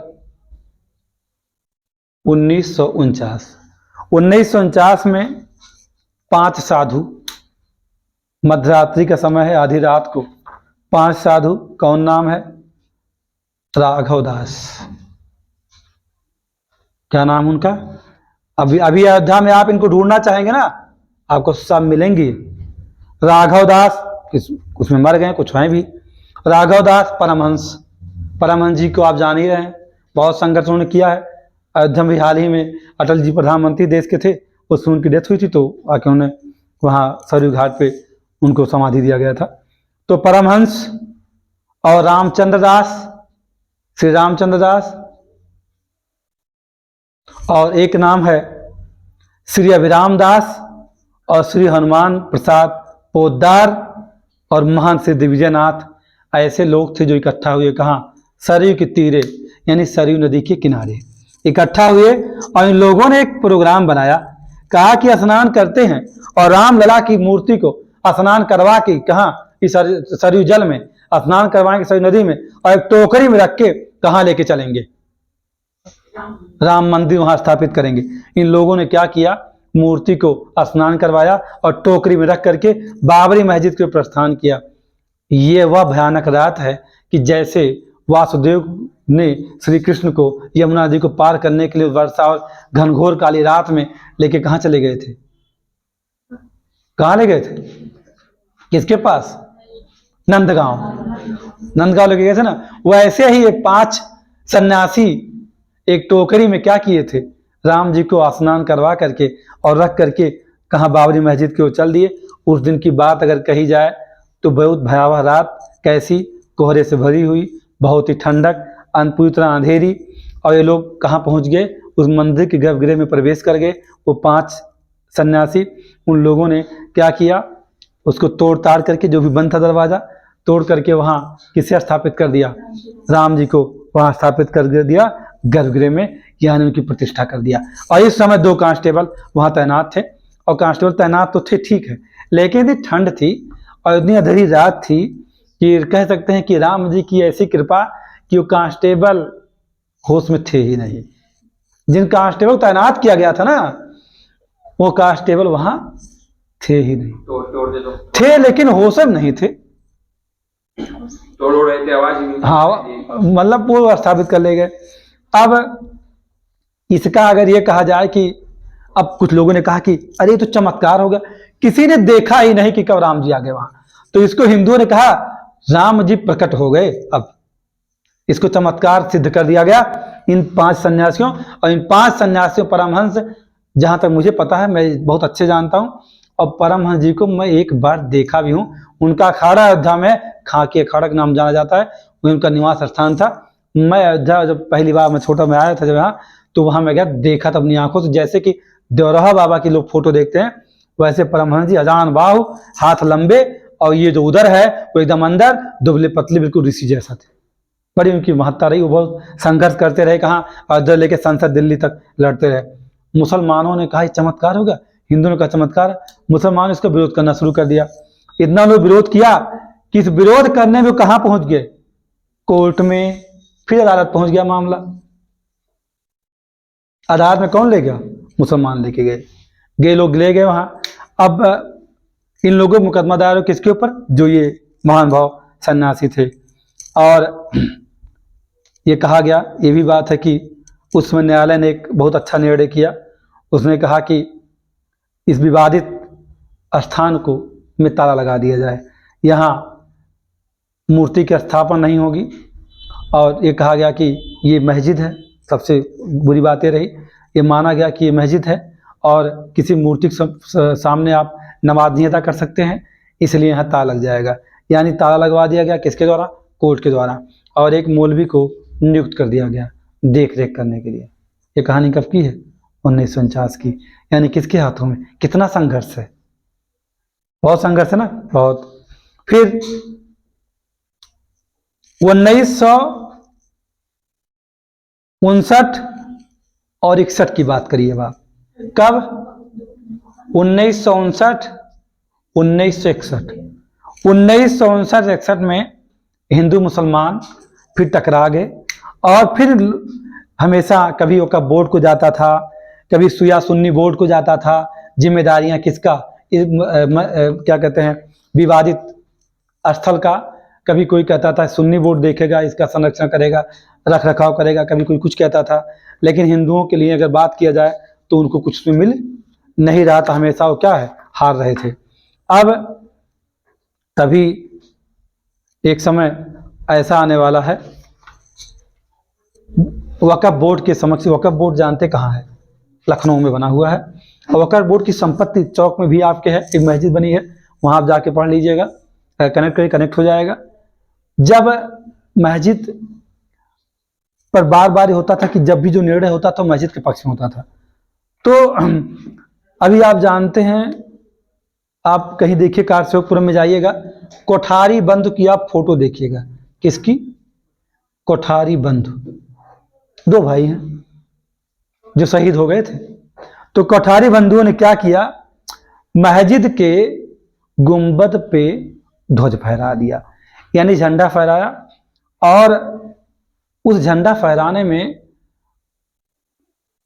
1949 में 5 साधु, मध्यरात्रि का समय है, आधी रात को 5 साधु, कौन नाम है? राघव दास। क्या नाम उनका? अभी अयोध्या में आप इनको ढूंढना चाहेंगे ना, आपको सब मिलेंगे। राघव दास, उसमें मर गए, कुछ हैं भी। राघव दास परमहंस जी को आप जान ही रहे हैं, बहुत संघर्ष उन्होंने किया है। अयोध्या में हाल ही में अटल जी प्रधानमंत्री देश के थे, उसमें उनकी डेथ हुई थी, तो आके उन्होंने वहाँ सरयू घाट पे उनको समाधि दिया गया था। तो परमहंस और रामचंद्र दास, श्री रामचंद्र दास, और एक नाम है श्री अभिराम दास और श्री हनुमान प्रसाद पोद्दार और महान श्री दिग्विजयनाथ। ऐसे लोग थे जो इकट्ठा हुए कहाँ? सरयू के तीरे, यानी सरयू नदी के किनारे इकट्ठा हुए, और इन लोगों ने एक प्रोग्राम बनाया। कहा कि स्नान करते हैं और रामलला की मूर्ति को स्नान करवा के, कहाँ? इस सरयू जल में स्नान करवाएंगे, सरयू नदी में, और एक टोकरी में रख के कहाँ लेके चलेंगे? राम मंदिर वहां स्थापित करेंगे। इन लोगों ने क्या किया? मूर्ति को स्नान करवाया और टोकरी में रख करके बाबरी मस्जिद के प्रस्थान किया। ये वह भयानक रात है कि जैसे वासुदेव ने श्री कृष्ण को यमुना नदी को पार करने के लिए वर्षा और घनघोर काली रात में लेके कहाँ चले गए थे? कहाँ ले गए थे? किसके पास? नंदगांव लेके गए थे ना। वैसे ही ये 5 सन्यासी एक टोकरी में क्या किए थे? राम जी को स्नान करवा करके और रख करके कहाँ? बाबरी मस्जिद की ओर चल दिए। उस दिन की बात अगर कही जाए तो बहुत भयावह रात, कैसी? कोहरे से भरी हुई, बहुत ही ठंडक, पूरी तरह अंधेरी, और ये लोग कहाँ पहुँच गए? उस मंदिर के गर्भगृह में प्रवेश कर गए। वो 5 सन्यासी, उन लोगों ने क्या किया? उसको तोड़ ताड़ करके, जो भी बंद था दरवाजा तोड़ करके वहाँ किसे स्थापित कर दिया? राम जी को वहाँ स्थापित कर दिया गर्भगृह में, यानी उनकी प्रतिष्ठा कर दिया। और इस समय 2 कांस्टेबल वहाँ तैनात थे, और कांस्टेबल तैनात तो थे, ठीक है, लेकिन इतनी ठंड थी और इतनी अंधेरी रात थी कि कह सकते हैं कि राम जी की ऐसी कृपा कि वो कांस्टेबल होश में थे ही नहीं। जिन कांस्टेबल तैनात किया गया था ना, वो कांस्टेबल वहां थे ही नहीं। थे लेकिन होश में नहीं थे। तोड़ रहे थे, आवाज ही नहीं। हाँ, मतलब वो स्थापित कर ले गए। अब इसका अगर ये कहा जाए कि अब कुछ लोगों ने कहा कि अरे ये तो चमत्कार हो गया, किसी ने देखा ही नहीं कि कब राम जी आ गए वहां, तो इसको हिंदुओं ने कहा राम जी प्रकट हो गए। अब इसको चमत्कार सिद्ध कर दिया गया इन 5 सन्यासियों। और इन 5 सन्यासियों, परमहंस, जहां तक मुझे पता है, मैं बहुत अच्छे जानता हूं, और परमहंस जी को मैं एक बार देखा भी हूं। उनका अखाड़ा अयोध्या में खाकी अखाड़ा के नाम जाना जाता है, वही उनका निवास स्थान था। मैं अयोध्या जब पहली बार मैं छोटा में आया था जब यहाँ, तो वहां मैं गया, देखा था अपनी आंखों से, जैसे कि देवरहा बाबा के लोग फोटो देखते हैं, वैसे परमहंस जी अजान बाहु, हाथ लंबे, और ये जो उधर है वो एकदम अंदर, दुबले पतले, बिल्कुल ऋषि जैसा थे। बड़ी उनकी महत्ता रही। वो बहुत संघर्ष करते रहे, कहाँ? अयोध्या लेके संसद दिल्ली तक लड़ते रहे। मुसलमानों ने कहा चमत्कार हो गया, हिंदुओं ने कहा चमत्कार, मुसलमानों ने इसका विरोध करना शुरू कर दिया। इतना लोग विरोध किया कि इस विरोध करने में कहाँ पहुंच गए? कोर्ट में। फिर अदालत पहुंच गया मामला। अदालत में कौन ले गया? मुसलमान लेके गए लोग ले गए वहां। अब इन लोगों को मुकदमा दायर हो किसके ऊपर? जो ये महान भाव सन्यासी थे। और ये कहा गया, ये भी बात है कि उसमें न्यायालय ने एक बहुत अच्छा निर्णय किया। उसने कहा कि इस विवादित स्थान को में ताला लगा दिया जाए, यहाँ मूर्ति की स्थापना नहीं होगी, और ये कहा गया कि ये मस्जिद है। सबसे बुरी बात ये रही, ये माना गया कि ये मस्जिद है और किसी मूर्ति के सामने आप नमाज नहीं अदा कर सकते हैं, इसलिए यहाँ ताला लग जाएगा। यानी ताला लगवा दिया गया किसके द्वारा? कोर्ट के द्वारा। और एक मौलवी को नियुक्त कर दिया गया देख रेख करने के लिए। ये कहानी कब की है? 1949 की। यानी किसके हाथों में? कितना संघर्ष है, बहुत संघर्ष है ना, बहुत। फिर 1959 और 61 की बात करिए बात। कब? 1959 1961। 1959-61 में हिंदू मुसलमान फिर टकरा गए और फिर हमेशा कभी वक़्फ़ बोर्ड को जाता था, कभी शिया सुन्नी बोर्ड को जाता था। जिम्मेदारियां किसका? क्या कहते हैं, विवादित स्थल का। कभी कोई कहता था सुन्नी बोर्ड देखेगा, इसका संरक्षण करेगा, रख रखाव करेगा, कभी कोई कुछ कहता था। लेकिन हिंदुओं के लिए अगर बात किया जाए तो उनको कुछ मिल नहीं रहा था, हमेशा वो क्या है, हार रहे थे। अब तभी एक समय ऐसा आने वाला है, वक़्फ़ बोर्ड के समक्ष, वक़्फ़ बोर्ड जानते कहाँ है? लखनऊ में बना हुआ है। और वक़्फ़ बोर्ड की संपत्ति चौक में भी आपके है, एक मस्जिद बनी है, वहाँ आप जाके पढ़ लीजिएगा, कनेक्ट हो जाएगा। जब मस्जिद पर बार बार होता था कि जब भी जो निर्णय होता था मस्जिद के पक्ष में होता था। तो अभी आप जानते हैं, आप कहीं देखिए कारसेवकपुरम में जाइएगा, कोठारी बंधु की आप फोटो देखिएगा। किसकी? कोठारी बंधु, दो भाई हैं जो शहीद हो गए थे। तो कोठारी बंधुओं ने क्या किया? मस्जिद के गुंबद पे ध्वज फहरा दिया, यानी झंडा फहराया। और उस झंडा फहराने में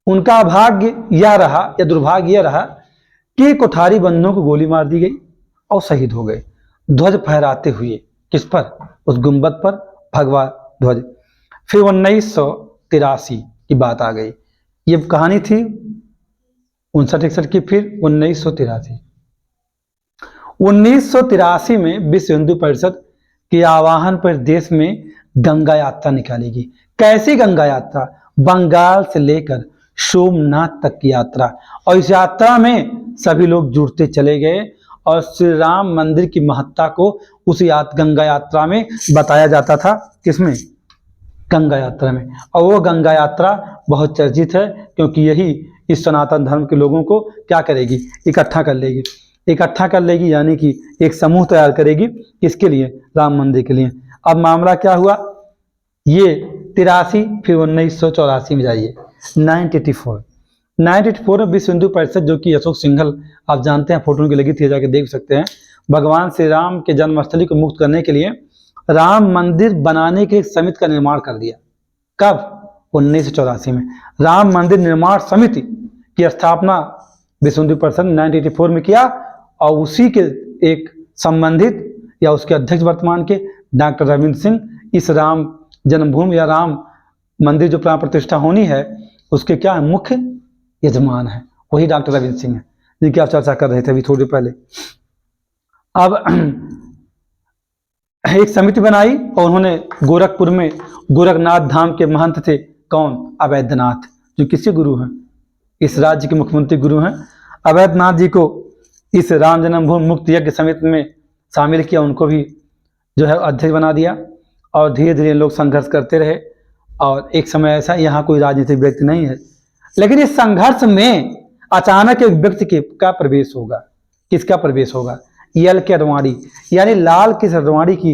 उनका भाग्य यह रहा या दुर्भाग्य यह रहा कि कोठारी बंधुओं को गोली मार दी गई और शहीद हो गए ध्वज फहराते हुए। किस पर? उस गुंबद पर, भगवा ध्वज। फिर 1983 की बात आ गई। ये कहानी थी 59-61 की। फिर 1983 में विश्व हिंदू परिषद के आह्वान पर देश में गंगा यात्रा निकाली गई। कैसी गंगा यात्रा? बंगाल से लेकर सोमनाथ तक की यात्रा। और इस यात्रा में सभी लोग जुड़ते चले गए और श्री राम मंदिर की महत्ता को उस गंगा यात्रा में बताया जाता था। किसमें? गंगा यात्रा में। और वो गंगा यात्रा बहुत चर्चित है, क्योंकि यही इस सनातन धर्म के लोगों को क्या करेगी? इकट्ठा कर लेगी। इकट्ठा कर लेगी यानी कि एक समूह तैयार करेगी। किसके लिए? राम मंदिर के लिए। अब मामला क्या हुआ? ये 83, फिर 1984 में जाइए, 1984 में विश्व हिंदू परिषद, जो कि अशोक सिंघल आप जानते हैं, फोटो की लगी थी, जाके देख सकते हैं, भगवान श्री राम के जन्मस्थली को मुक्त करने के लिए राम मंदिर बनाने के समिति का निर्माण कर दिया। कब? 1984 में राम मंदिर निर्माण समिति की स्थापना विश्व हिंदू परिषद ने 1984 में किया। और उसी के एक संबंधित या उसके अध्यक्ष वर्तमान के डॉक्टर रविंद्र सिंह इस राम जन्मभूमि या राम मंदिर जो प्राण प्रतिष्ठा होनी है उसके क्या है? मुख्य यजमान है। वही डॉक्टर रविंद्र सिंह है जिनकी आप चर्चा कर रहे थे अभी थोड़ी पहले। अब एक समिति बनाई और उन्होंने गोरखपुर में गोरखनाथ धाम के महंत थे। कौन? अवैधनाथ, जो किसके गुरु हैं? इस राज्य के मुख्यमंत्री गुरु हैं। अवैधनाथ जी को इस राम जन्मभूमि मुक्त यज्ञ समिति में शामिल किया, उनको भी जो है अध्यक्ष बना दिया। और धीरे धीरे लोग संघर्ष करते रहे। और एक समय ऐसा, यहाँ कोई राजनीतिक व्यक्ति नहीं है, लेकिन इस संघर्ष में अचानक एक व्यक्ति का प्रवेश होगा। किसका प्रवेश होगा? यल के अडवाणी, यानी लाल किस अडवाणी की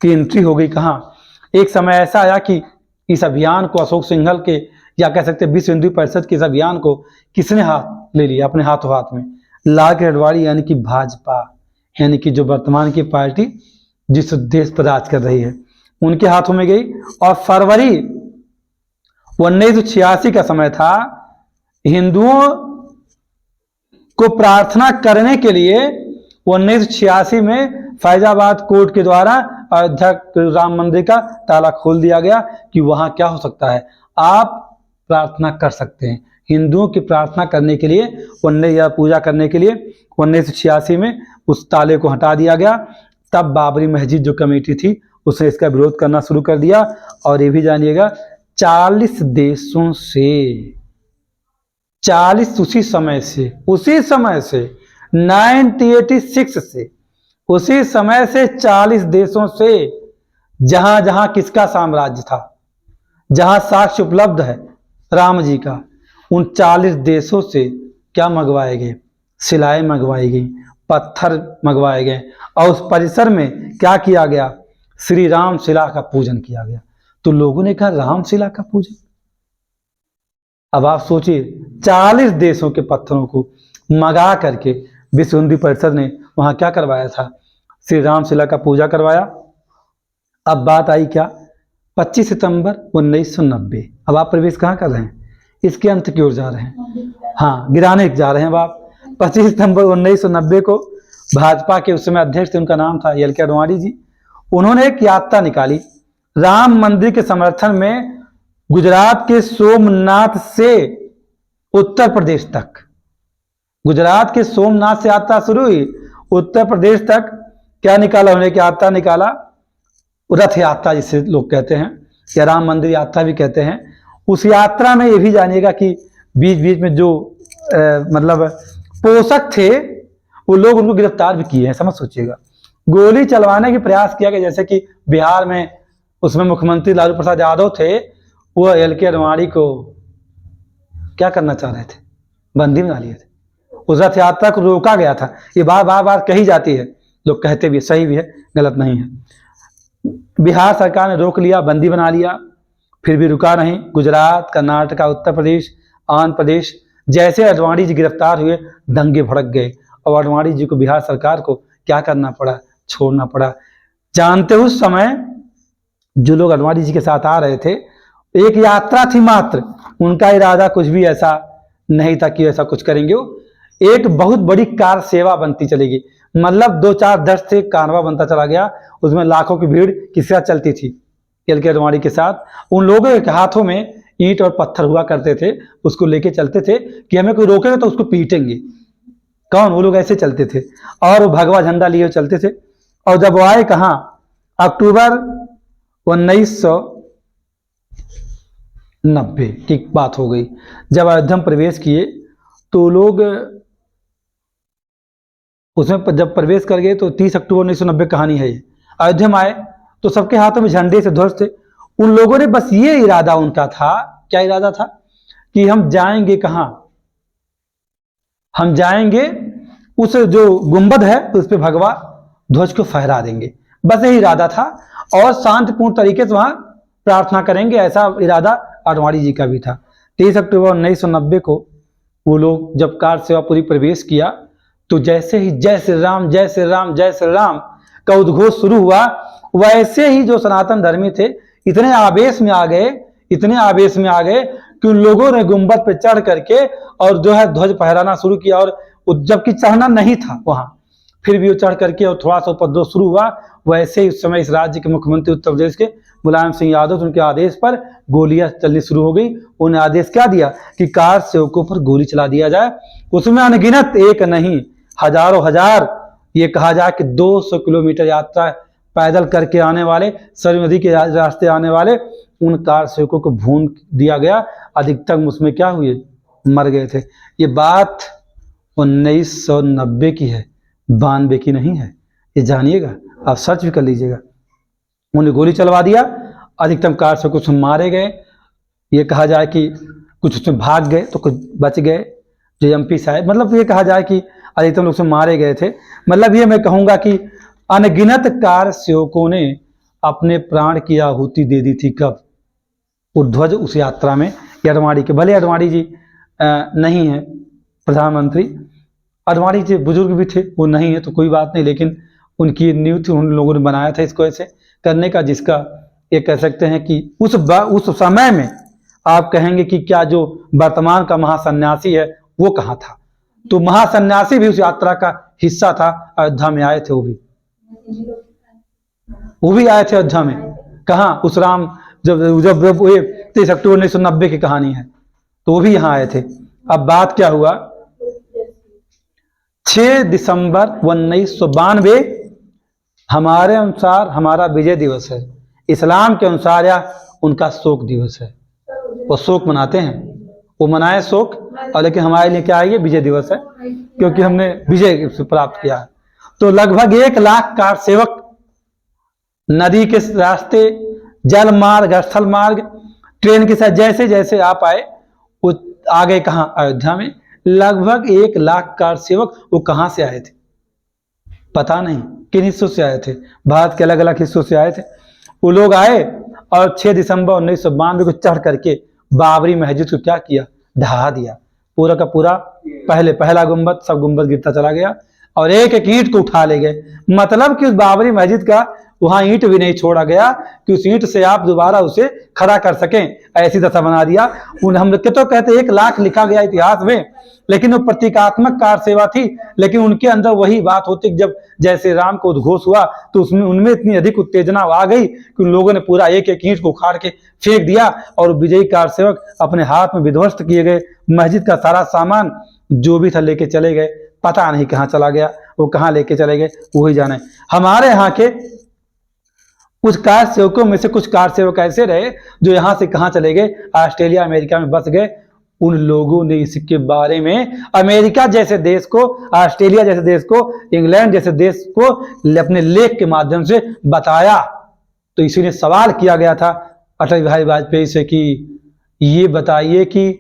एंट्री हो गई। कहाँ? एक समय ऐसा आया कि इस अभियान को अशोक सिंघल के, या कह सकते विश्व हिंदू परिषद के इस अभियान को किसने हाथ ले लिया अपने हाथों हाथ में? लाल के अडवाणी, यानी कि भाजपा, यानी कि जो वर्तमान की पार्टी जिस देश पर राज कर रही है, उनके हाथों में गई। और फरवरी 1986 का समय था। हिंदुओं को प्रार्थना करने के लिए 1986 में फैजाबाद कोर्ट के द्वारा अयोध्या राम मंदिर का ताला खोल दिया गया कि वहां क्या हो सकता है, आप प्रार्थना कर सकते हैं। हिंदुओं की प्रार्थना करने के लिए, या पूजा करने के लिए 1986 में उस ताले को हटा दिया गया। तब बाबरी मस्जिद जो कमेटी थी उसने इसका विरोध करना शुरू कर दिया। और ये भी जानिएगा 40 देशों से 40 उसी समय से 1986 से उसी समय से 40 देशों से जहां जहां किसका साम्राज्य था, जहां साक्ष्य उपलब्ध है राम जी का, उन 40 देशों से क्या मंगवाए गए, शिलाएं मंगवाई गई, पत्थर मंगवाए गए और उस परिसर में क्या किया गया, श्री राम शिला का पूजन किया गया। तो लोगों ने कहा राम शिला का पूजन। अब आप सोचिए 40 देशों के पत्थरों को मंगा करके विश्व हिंदू परिषद ने वहां क्या करवाया था, श्री राम शिला का पूजा करवाया। अब बात आई क्या, 25 सितंबर 1990। अब आप प्रवेश कहाँ कर रहे हैं, इसके अंत की ओर जा रहे हैं, हाँ गिराने जा रहे हैं। अब आप 25 सितंबर 1990 को भाजपा के उस समय अध्यक्ष थे, उनका नाम था एल के अडवाणी जी। उन्होंने एक यात्रा निकाली राम मंदिर के समर्थन में, गुजरात के सोमनाथ से उत्तर प्रदेश तक। गुजरात के सोमनाथ से यात्रा शुरू हुई, उत्तर प्रदेश तक क्या निकाला उन्होंने, क्या यात्रा निकाला, रथ यात्रा जिसे लोग कहते हैं या राम मंदिर यात्रा भी कहते हैं। उस यात्रा में ये भी जानिएगा कि बीच बीच में जो मतलब पोषक थे वो लोग उनको गिरफ्तार भी किए हैं, समझ सोचिएगा। गोली चलवाने की प्रयास किया गया, जैसे कि बिहार में उसमें मुख्यमंत्री लालू प्रसाद यादव थे, वो एल के अडवाणी को क्या करना चाह रहे थे, बंदी बना लिए थे। उस रथ यात्रा को रोका गया था, ये बार बार बार कही जाती है, लोग कहते भी है, सही भी है, गलत नहीं है। बिहार सरकार ने रोक लिया, बंदी बना लिया, फिर भी रुका नहीं। गुजरात, कर्नाटक, उत्तर प्रदेश, आंध्र प्रदेश, जैसे अडवाणी जी गिरफ्तार हुए दंगे भड़क गए और अडवाणी जी को बिहार सरकार को क्या करना पड़ा, छोड़ना पड़ा। जानते उस समय जो लोग अडवाणी जी के साथ आ रहे थे, एक यात्रा थी मात्र, उनका इरादा कुछ भी ऐसा नहीं था कि ऐसा कुछ करेंगे। एक बहुत बड़ी कार सेवा बनती चलेगी, मतलब 2-4-10 से कारवा बनता चला गया, उसमें लाखों की भीड़ किसी साथ चलती थी एल के अडवाणी के साथ। उन लोगों के हाथों में ईंट और पत्थर हुआ करते थे, उसको लेके चलते थे कि हमें कोई रोकेगा तो उसको पीटेंगे। कौन, वो लोग ऐसे चलते थे और वो भगवा झंडा लिए चलते थे। और जब वो आए कहाँ, अक्टूबर 1990 की बात हो गई, जब अयोध्या में प्रवेश किए तो लोग उसमें जब प्रवेश कर गए तो 30 अक्टूबर 1990 कहानी है ये। अयोध्या में आए तो सबके हाथों में झंडे से ध्वज थे। उन लोगों ने बस ये इरादा उनका था, क्या इरादा था, कि हम जाएंगे कहाँ, हम जाएंगे उस जो गुंबद है उस पर भगवा ध्वज को फहरा देंगे, बस यही इरादा था। और शांतिपूर्ण तरीके से वहां प्रार्थना करेंगे, ऐसा इरादा अडवाणी जी का भी था। 30 अक्टूबर 1990 को वो लोग जब कार सेवा पूरी प्रवेश किया तो जैसे ही जय श्री राम जय श्री राम जय श्री राम का उद्घोष शुरू हुआ, वैसे ही जो सनातन धर्मी थे इतने आवेश में आ गए, इतने आवेश में आ गए कि उन लोगों ने गुंबद पे चढ़ करके और जो है ध्वज फहराना शुरू किया। और जबकि चढ़ना नहीं था वहां, फिर भी वो चढ़ करके और थोड़ा सा उपद्रव शुरू हुआ। वैसे ही उस समय इस राज्य के मुख्यमंत्री उत्तर प्रदेश के मुलायम सिंह यादव, उनके आदेश पर गोलियां चलनी शुरू हो गई। उन्हें आदेश क्या दिया कि कार सेवकों पर गोली चला दिया जाए। उसमें अनगिनत, एक नहीं हजारों हजार, ये कहा जाए कि 200 किलोमीटर यात्रा पैदल करके आने वाले, सरयू नदी के रास्ते आने वाले उन कार सेवकों को भून दिया गया। अधिकतम उसमें क्या हुए, मर गए थे। ये बात 1990 की है, 92 की नहीं है, ये जानिएगा, आप सर्च भी कर लीजिएगा। उन्हें गोली चलवा दिया, अधिकतम कार सेवक उसमें मारे गए। ये कहा जाए कि कुछ उसमें भाग गए तो कुछ बच गए, जो एमपी साहब, मतलब ये कहा जाए कि अधिकतम लोग उसमें मारे गए थे। मतलब ये मैं कहूँगा कि अनगिनत कार सेवकों ने अपने प्राण की आहुति दे दी थी। कब, ध्वज उस यात्रा में अडवाणी के, भले अडवाणी जी नहीं है प्रधानमंत्री, अडवाणी जी बुजुर्ग भी थे, वो नहीं है तो कोई बात नहीं, लेकिन उनकी नींव थी, उन लोगों ने बनाया था इसको ऐसे करने का, जिसका ये कह सकते हैं कि उस समय में आप कहेंगे कि क्या जो वर्तमान का महासन्यासी है वो कहाँ था, तो महासन्यासी भी उस यात्रा का हिस्सा था। अयोध्या में आए थे, वो भी आए थे अयोध्या में। कहाँ, उस राम जब 30 अक्टूबर 1990 की कहानी है, तो वो भी यहाँ आए थे। अब बात क्या हुआ, 6 दिसंबर 1992 हमारे अनुसार हमारा विजय दिवस है, इस्लाम के अनुसार या उनका शोक दिवस है। वो शोक मनाते हैं, वो मनाए शोक, और लेकिन हमारे लिए क्या है, ये विजय दिवस है, क्योंकि हमने विजय प्राप्त किया है। तो लगभग 1 लाख कार सेवक नदी के रास्ते, जल मार्ग, स्थल मार्ग, ट्रेन के साथ जैसे जैसे आप आए, वो आ गए कहाँ, अयोध्या में। लगभग 1 लाख कार सेवक वो कहाँ से आए थे पता नहीं, किन हिस्सों से आए थे, भारत के अलग अलग हिस्सों से आए थे। वो लोग आए और 6 दिसंबर 1992 को चढ़ करके बाबरी मस्जिद को क्या किया, ढहा दिया, पूरा का पूरा। पहला गुंबद, सब गुंबद गिरता चला गया और एक एक ईंट को उठा ले गए। मतलब कि उस बाबरी मस्जिद का वहां ईंट भी नहीं छोड़ा गया कि उस ईंट से आप दोबारा उसे खड़ा कर सकें, ऐसी दशा बना दिया। हम लोग तो कहते 1 लाख लिखा गया इतिहास में, लेकिन वो प्रतीकात्मक कार सेवा थी। लेकिन उनके अंदर वही बात होती कि जब जैसे राम को उद्घोष हुआ तो उसमें उनमें इतनी अधिक उत्तेजना आ गई कि उन लोगों ने पूरा एक एक ईंट को उखाड़ के फेंक दिया और विजयी कार सेवक अपने हाथ में विध्वस्त किए गए। मस्जिद का सारा सामान जो भी था लेके चले गए, पता नहीं कहाँ चला गया, वो कहाँ लेके चले गए वही जाने। हमारे यहाँ के कुछ कार सेवकों में से कुछ कार सेवक ऐसे रहे जो यहाँ से कहाँ चले गए, ऑस्ट्रेलिया अमेरिका में बस गए। उन लोगों ने इसके बारे में अमेरिका जैसे देश को, ऑस्ट्रेलिया जैसे देश को, इंग्लैंड जैसे देश को अपने लेख के माध्यम से बताया। तो इसीलिए सवाल किया गया था अटल बिहारी वाजपेयी से कि ये बताइए कि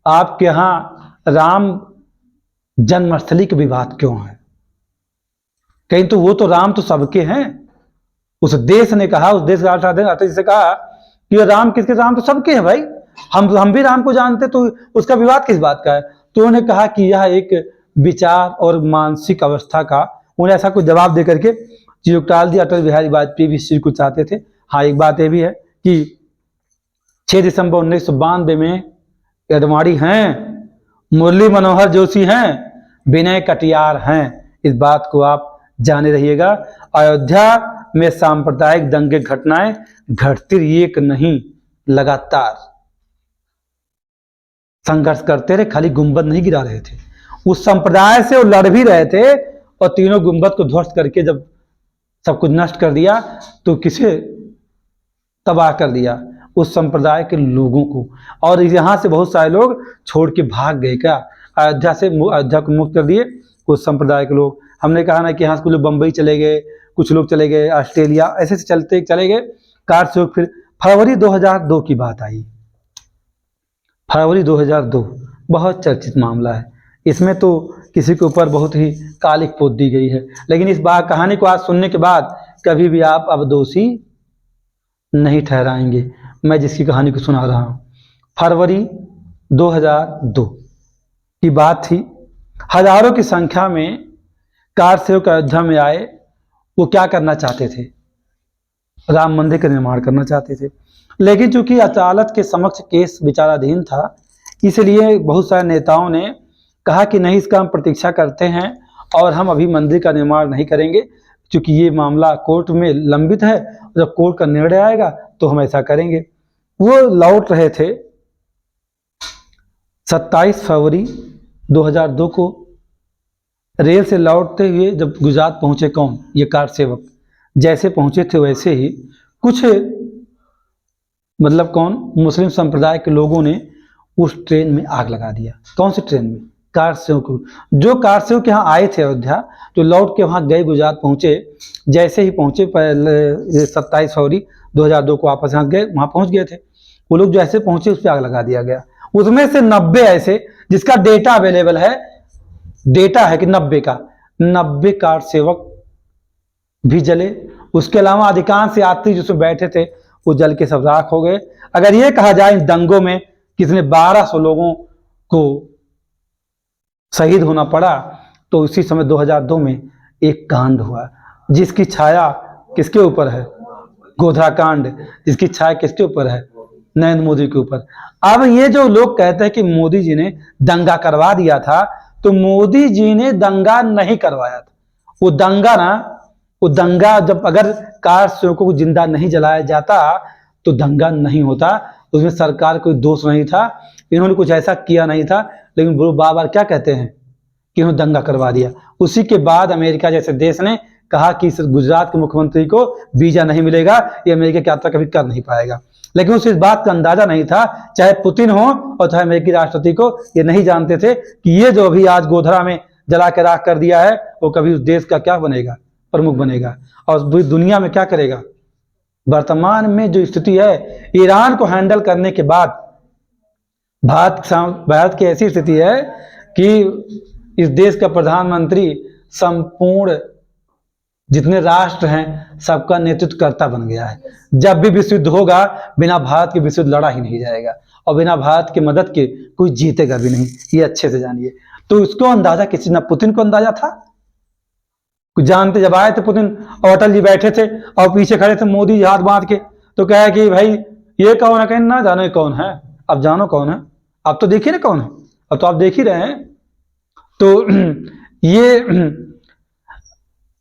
आपके यहाँ राम जन्मस्थली के विवाद क्यों है? कहीं तो वो तो राम तो सबके हैं। उस देश ने कहा, उस देश के अटल जी से कहा कि राम किसके, राम तो सबके हैं भाई, हम भी राम को जानते, तो उसका विवाद किस बात का है? तो उन्होंने कहा कि यह एक विचार और मानसिक अवस्था का, उन्हें ऐसा कुछ जवाब देकर के चीजों को टाल दिया। अटल बिहारी वाजपेयी भी इस चीज को चाहते थे। हाँ, एक बात यह भी है कि 6 दिसंबर 1992 में अडवाणी हैं, मुरली मनोहर जोशी हैं, विनय कटियार हैं। इस बात को आप जाने रहिएगा। अयोध्या में सांप्रदायिक दंगे घटनाएं घटती एक नहीं, लगातार संघर्ष करते रहे, खाली गुंबद नहीं गिरा रहे थे। उस संप्रदाय से वो लड़ भी रहे थे और तीनों गुंबद को ध्वस्त करके जब सब कुछ नष्ट कर दिया तो किसे तबाह कर दिया? उस संप्रदाय के लोगों को। और यहाँ से बहुत सारे लोग छोड़ के भाग गए क्या, अयोध्या को मुक्त कर दिए उस संप्रदाय के लोग। हमने कहा ना कि यहाँ से कुछ लोग बंबई चले गए, कुछ लोग चले गए ऑस्ट्रेलिया, ऐसे से चलते चले गए कार से। फिर फरवरी 2002 की बात आई। फरवरी 2002 बहुत चर्चित मामला है। इसमें तो किसी के ऊपर बहुत ही कालिक पोत दी गई है, लेकिन इस बात कहानी को आज सुनने के बाद कभी भी आप अब दोषी नहीं ठहराएंगे। मैं जिसकी कहानी को सुना रहा हूं, फरवरी 2002 की बात थी। हजारों की संख्या में कार सेवक अयोध्या में आए। वो क्या करना चाहते थे? राम मंदिर का निर्माण करना चाहते थे। लेकिन चूंकि अदालत के समक्ष केस विचाराधीन था, इसलिए बहुत सारे नेताओं ने कहा कि नहीं, इसका हम प्रतीक्षा करते हैं और हम अभी मंदिर का निर्माण नहीं करेंगे, क्योंकि ये मामला कोर्ट में लंबित है। जब कोर्ट का निर्णय आएगा तो हम ऐसा करेंगे। वो लौट रहे थे 27 फरवरी 2002 को रेल से लौटते हुए जब गुजरात पहुंचे, कौन? ये कार सेवक। जैसे पहुंचे थे वैसे ही कुछ मतलब कौन, मुस्लिम संप्रदाय के लोगों ने उस ट्रेन में आग लगा दिया। कौन सी ट्रेन में? कार सेवक। जो कार सेवक यहाँ आए थे अयोध्या, तो लौट के वहाँ गए, गुजरात पहुंचे। जैसे ही पहुंचे 27 फरवरी 2002 को वापस यहाँ गए, वहाँ पहुंच गए थे वो लोग। जैसे पहुंचे उस पर आग लगा दिया गया। उसमें से 90 ऐसे, जिसका डेटा अवेलेबल है, डेटा है कि 90 कार सेवक भी जले। उसके अलावा अधिकांश यात्री जिसमें बैठे थे वो जल के सब राख हो गए। अगर ये कहा जाए इन दंगों में किसने 1200 लोगों को शहीद होना पड़ा, तो उसी समय 2002 में एक कांड हुआ जिसकी छाया किसके ऊपर है? गोधरा कांड। जिसकी छाया किसके ऊपर है? नरेंद्र मोदी के ऊपर। अब ये जो लोग कहते हैं कि मोदी जी ने दंगा करवा दिया था, तो मोदी जी ने दंगा नहीं करवाया था। वो दंगा जब अगर कार सेवकों को जिंदा नहीं जलाया जाता तो दंगा नहीं होता। उसमें सरकार कोई दोष नहीं था, इन्होंने कुछ ऐसा किया नहीं था। लेकिन वो बार बार क्या कहते हैं कि इन्होंने दंगा करवा दिया। उसी के बाद अमेरिका जैसे देश ने कहा कि इस गुजरात के मुख्यमंत्री को वीजा नहीं मिलेगा, ये अमेरिका की यात्रा कभी कर नहीं पाएगा। लेकिन उसे इस बात का अंदाजा नहीं था, चाहे पुतिन हो और चाहे अमेरिकी राष्ट्रपति को, ये नहीं जानते थे कि ये जो अभी आज गोधरा में जला के राख कर दिया है वो कभी उस देश का क्या बनेगा, प्रमुख बनेगा और पूरी दुनिया में क्या करेगा। वर्तमान में जो स्थिति है, ईरान को हैंडल करने के बाद भारत की ऐसी स्थिति है कि इस देश का प्रधानमंत्री संपूर्ण जितने राष्ट्र हैं सबका नेतृत्व करता बन गया है। जब भी विश्व युद्ध होगा बिना भारत के विश्व युद्ध लड़ा ही नहीं जाएगा और बिना भारत की मदद के कोई जीतेगा भी नहीं, ये अच्छे से जानिए। तो इसको अंदाजा किसी, ना पुतिन को अंदाजा था, कुछ जानते। जब आए थे पुतिन और अटल जी बैठे थे और पीछे खड़े थे मोदी जी हाथ बांध के, तो कहा कि भाई ये कौन है, कहीं ना जानो कौन है, अब जानो कौन है, अब तो देखिए ना कौन है, अब तो आप देख ही रहे हैं। तो ये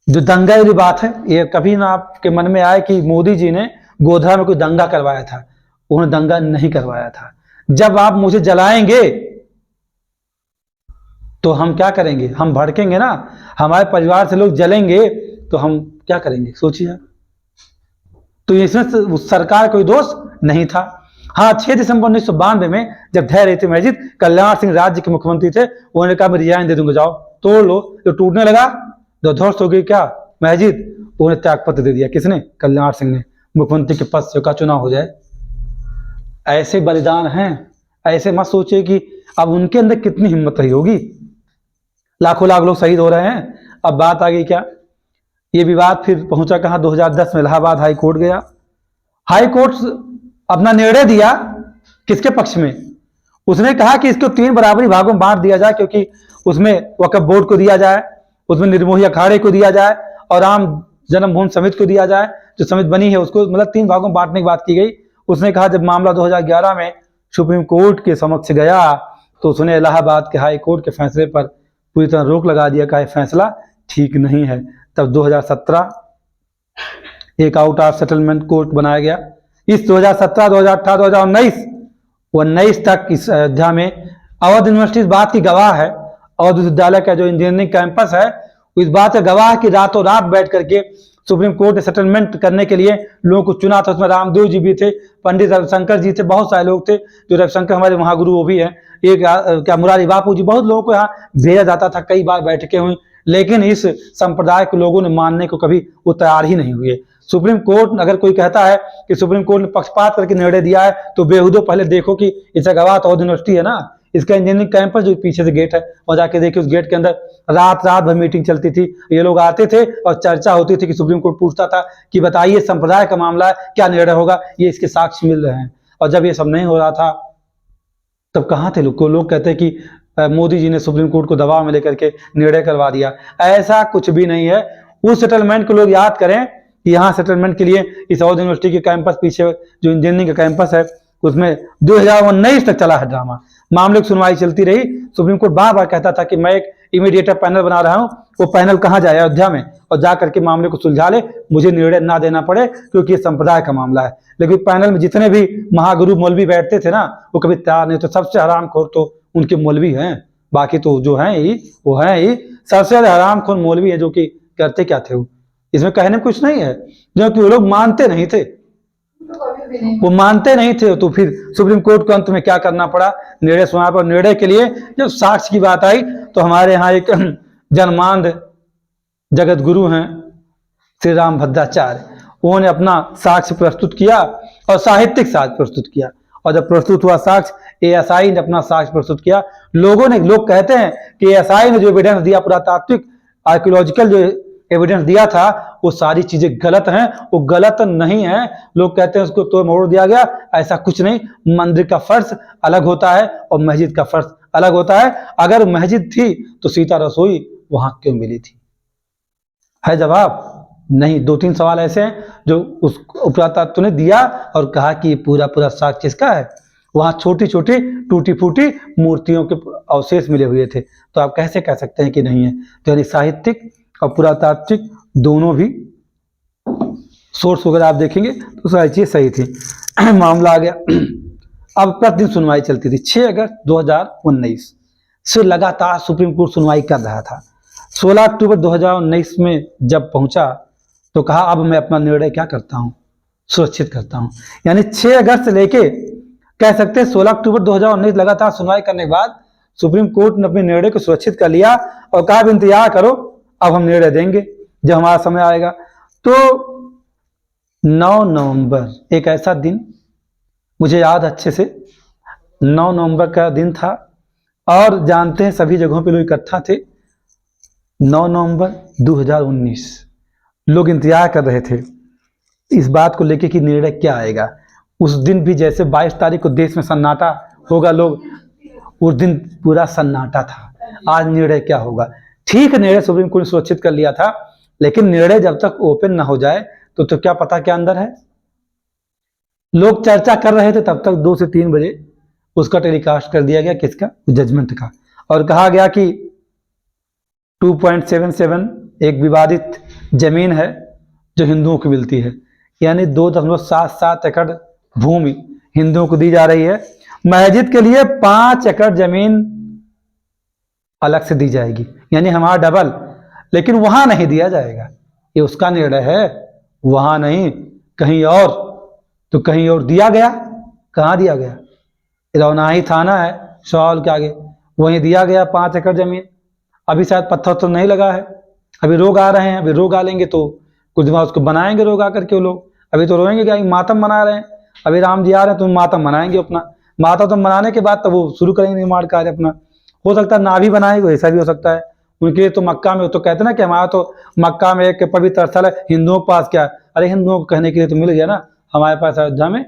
जो दंगा वाली बात है, ये कभी ना आपके मन में आए कि मोदी जी ने गोधरा में कोई दंगा करवाया था, उन्होंने दंगा नहीं करवाया था। जब आप मुझे जलाएंगे तो हम क्या करेंगे, हम भड़केंगे ना, हमारे परिवार से लोग जलेंगे तो हम क्या करेंगे, सोचिए। तो इसमें सरकार कोई दोष नहीं था। हाँ, 6 दिसंबर 1992 में जब ढह रही थी मस्जिद, कल्याण सिंह राज्य के मुख्यमंत्री थे, उन्होंने कहा मैं रिजाइन दे दूंगा, जाओ तोड़ लो। जो टूटने लगा तो ध्वस्त हो गई क्या मस्जिद, उन्हें त्यागपत्र दे दिया। किसने, कल्याण सिंह ने, मुख्यमंत्री के पद से का चुनाव हो जाए। ऐसे बलिदान हैं, ऐसे मत सोचिए कि अब उनके अंदर कितनी हिम्मत रही होगी। लाखों लाख लोग शहीद हो रहे हैं। अब बात आ गई क्या, ये विवाद फिर पहुंचा कहां, 2010 में इलाहाबाद हाई कोर्ट गया। हाई कोर्ट अपना निर्णय दिया किसके पक्ष में, उसने कहा कि इसको 3 बराबरी भागों में बांट दिया जाए, क्योंकि उसमें वक्फ बोर्ड को दिया जाए, उसमें निर्मोही अखाड़े को दिया जाए और राम जन्मभूमि समिति को दिया जाए, जो समिति बनी है उसको, मतलब 3 भागों में बांटने की बात की गई। उसने कहा जब मामला 2011 में सुप्रीम कोर्ट के समक्ष गया तो उसने इलाहाबाद के हाई कोर्ट के फैसले पर पूरी तरह रोक लगा दिया, कहा फैसला ठीक नहीं है। तब 2017 एक आउट ऑफ सेटलमेंट कोर्ट बनाया गया। इस 2017, 2018, 2019 तक इस अयोध्या में अवध यूनिवर्सिटी इस बात की गवाह है, अवध विश्वविद्यालय का जो इंजीनियरिंग कैंपस है इस बात का गवाह है कि रातों रात बैठ करके सुप्रीम कोर्ट ने सेटलमेंट करने के लिए लोगों को चुना था। उसमें रामदेव जी भी थे, पंडित रविशंकर जी थे, बहुत सारे लोग थे। जो रविशंकर हमारे महागुरु वो भी है, एक क्या मुरारी बापू जी, बहुत लोगों को यहाँ भेजा जाता था, कई बार बैठकें हुई, लेकिन इस संप्रदाय के लोगों ने मानने को कभी वो तैयार ही नहीं हुए। सुप्रीम कोर्ट अगर कोई कहता है कि सुप्रीम कोर्ट ने पक्षपात करके निर्णय दिया है तो बेहूदो पहले देखो कि इसका गवाह तो यूनिवर्सिटी है ना, इसका इंजीनियरिंग कैंपस जो पीछे से गेट है और जाके देखिए उस गेट के अंदर रात भर मीटिंग चलती थी। ये लोग आते थे और चर्चा होती थी कि सुप्रीम कोर्ट पूछता था कि बताइए संप्रदाय का मामला है, क्या निर्णय होगा, ये इसके साक्ष्य मिल रहे हैं। और जब ये सब नहीं हो रहा था तब कहाँ थे लोग। लोग कहते कि मोदी जी ने सुप्रीम कोर्ट को दबाव में लेकर के निर्णय करवा दिया, ऐसा कुछ भी नहीं है। उस सेटलमेंट को लोग याद करें कि यहाँ सेटलमेंट के लिए इस अवध यूनिवर्सिटी के कैंपस पीछे जो इंजीनियरिंग का कैंपस है उसमें 2019 तक चला है ड्रामा। मामले की सुनवाई चलती रही। सुप्रीम कोर्ट बार बार कहता था कि मैं एक इमीडिएटर पैनल बना रहा हूं, वो पैनल कहाँ जाए, अयोध्या में, और जा करके मामले को सुलझा ले, मुझे निर्णय ना देना पड़े क्योंकि ये संप्रदाय का मामला है। लेकिन पैनल में जितने भी महागुरु मौलवी बैठते थे ना वो कभी तैयार नहीं। तो सबसे हरामखोर तो उनके मौलवी हैं, बाकी तो जो हैं ही वो हैं ही। सबसे ज्यादा हरामखोर मौलवी है जो कि करते क्या थे वो, इसमें कहने में कुछ नहीं है, जो कि वो लोग मानते नहीं थे, वो मानते नहीं थे। तो फिर सुप्रीम कोर्ट को अंत में क्या करना पड़ा, निर्णय सुना। पर निर्णय के लिए जब साक्ष्य की बात आई तो हमारे यहाँ एक जनमानद जगत गुरु हैं श्री राम भद्राचार्य, उन्होंने अपना साक्ष्य प्रस्तुत किया और साहित्यिक साक्ष्य प्रस्तुत किया। और जब प्रस्तुत हुआ साक्ष्य, एएसआई ने अपना साक्ष्य प्रस्तुत किया। लोग कहते हैं कि एएसआई ने जो एविडेंस दिया, पुरातात्विक आर्कियोलॉजिकल जो एविडेंस दिया था वो सारी चीजें गलत हैं, वो गलत नहीं है। लोग कहते हैं उसको तो मोड़ दिया गया, ऐसा कुछ नहीं। मंदिर का फर्श अलग होता है और मस्जिद का फर्श अलग होता है। अगर मस्जिद थी तो सीता रसोई वहां क्यों मिली थी, है जवाब नहीं। 2-3 सवाल ऐसे हैं जो उस पुरातत्व ने दिया और कहा कि पूरा साक्ष्य इसका है। वहां छोटी छोटी टूटी फूटी मूर्तियों के अवशेष मिले हुए थे, तो आप कैसे कह सकते हैं कि नहीं है। तो यानी साहित्यिक और पुरातात्विक दोनों भी सोर्स वगैरह आप देखेंगे तो सारी चीज सही थी। मामला आ गया। अब प्रतिदिन सुनवाई चलती थी। 6 अगस्त 2019 से लगातार सुप्रीम कोर्ट सुनवाई कर रहा था। 16 अक्टूबर 2019 में जब पहुंचा तो कहा अब मैं अपना निर्णय क्या करता हूं, सुरक्षित करता हूं। यानी 6 अगस्त से लेके कह सकते हैं 16 अक्टूबर 2019 लगातार सुनवाई करने के बाद सुप्रीम कोर्ट ने अपने निर्णय को सुरक्षित कर लिया और कहा इंतजार करो, अब हम निर्णय देंगे जब हमारा समय आएगा। तो 9 नवंबर एक ऐसा दिन मुझे याद अच्छे से, 9 नवंबर का दिन था और जानते हैं सभी जगहों पे लोग इकट्ठा थे। 9 नवंबर 2019 लोग इंतजार कर रहे थे इस बात को लेकर कि निर्णय क्या आएगा। उस दिन भी जैसे 22 तारीख को देश में सन्नाटा होगा, लोग उस दिन पूरा सन्नाटा था, आज निर्णय क्या होगा। ठीक, निर्णय सुप्रीम कोर्ट ने सुरक्षित कर लिया था, लेकिन निर्णय जब तक ओपन ना हो जाए तो क्या पता क्या अंदर है। लोग चर्चा कर रहे थे तब तक 2 से 3 बजे उसका टेलीकास्ट कर दिया गया, किसका, जजमेंट का, और कहा गया कि 2.77 एक विवादित जमीन है जो हिंदुओं को मिलती है, यानी 2.77 एकड़ भूमि हिंदुओं को दी जा रही है। मस्जिद के लिए 5 एकड़ जमीन अलग से दी जाएगी, यानी हमारा डबल, लेकिन वहां नहीं दिया जाएगा, ये उसका निर्णय है, वहां नहीं कहीं और। तो कहीं और दिया गया, कहाँ दिया गया, रौनाही थाना है शॉल के आगे, वहीं दिया गया 5 एकड़ जमीन। अभी शायद पत्थर तो नहीं लगा है, अभी रोग आ रहे हैं, अभी रोग आ लेंगे तो कुछ दिन बाद उसको बनाएंगे रोग आकर के वो लोग। अभी तो रोएंगे क्या, मातम मना रहे हैं, अभी राम जी आ रहे हैं तो मातम मनाएंगे अपना, माता तो मनाने के बाद तब वो शुरू करेंगे निर्माण कार्य अपना। हो सकता है ना भी बनाएंगे, ऐसा भी हो सकता है। उनके लिए तो मक्का में तो कहते ना कि हमारा तो मक्का में एक पवित्र स्थल है, हिंदुओं के पास क्या है, अरे हिंदुओं को कहने के लिए तो मिल गया ना, हमारे पास अयोध्या में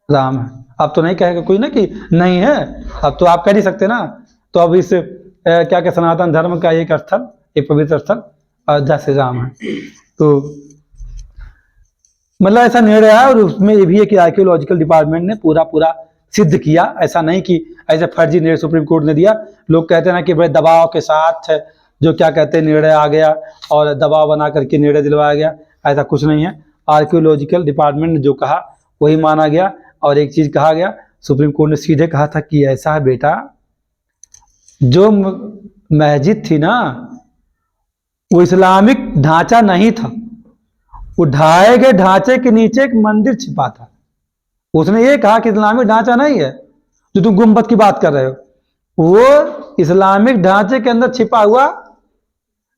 राम है। अब तो नहीं कहेगा कोई ना कि नहीं है, अब तो आप कह नहीं सकते ना। तो अब इस क्या क्या सनातन धर्म का एक स्थल, एक पवित्र स्थल अयोध्या से राम है। तो मतलब ऐसा निर्णय है, और उसमें ये भी है कि आर्कियोलॉजिकल डिपार्टमेंट ने पूरा सिद्ध किया, ऐसा नहीं कि ऐसे फर्जी निर्णय सुप्रीम कोर्ट ने दिया। लोग कहते हैं ना कि बड़े दबाव के साथ जो क्या कहते हैं निर्णय आ गया और दबाव बना करके निर्णय दिलवाया गया, ऐसा कुछ नहीं है। आर्कियोलॉजिकल डिपार्टमेंट ने जो कहा वही माना गया। और एक चीज कहा गया, सुप्रीम कोर्ट ने सीधे कहा था कि ऐसा है बेटा, जो मस्जिद थी ना वो इस्लामिक ढांचा नहीं था, वो ढाए गए ढांचे के नीचे एक मंदिर छिपा था। उसने ये कहा कि इस्लामिक ढांचा नहीं है जो तुम गुंबद की बात कर रहे हो, वो इस्लामिक ढांचे के अंदर छिपा हुआ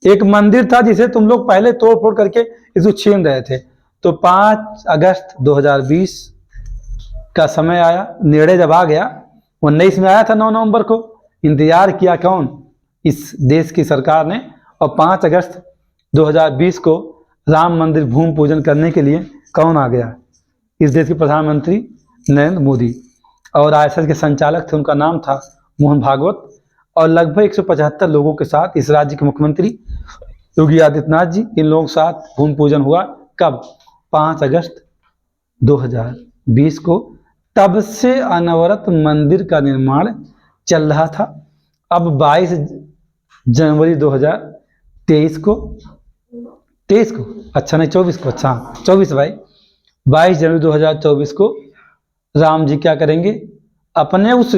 एक मंदिर था जिसे तुम लोग पहले तोड़ फोड़ करके इसको छीन रहे थे। तो 5 अगस्त 2020 का समय आया, निर्णय जब आ गया, 19 में आया था 9 नवंबर को, इंतजार किया कौन, इस देश की सरकार ने, और 5 अगस्त 2020 को राम मंदिर भूमि पूजन करने के लिए कौन आ गया, इस देश के प्रधानमंत्री नरेंद्र मोदी। और आईएसएस के संचालक थे, उनका नाम था मोहन भागवत, और लगभग 175 लोगों के साथ इस राज्य के मुख्यमंत्री योगी आदित्यनाथ जी, इन लोगों के साथ भूमि पूजन हुआ। कब, 5 अगस्त 2020 को। तब से अनवरत मंदिर का निर्माण चल रहा था। अब 22 जनवरी 2023 को, 23 को, अच्छा नहीं 24 को, अच्छा 24 भाई, 22 जनवरी 2024 को राम जी क्या करेंगे, अपने उस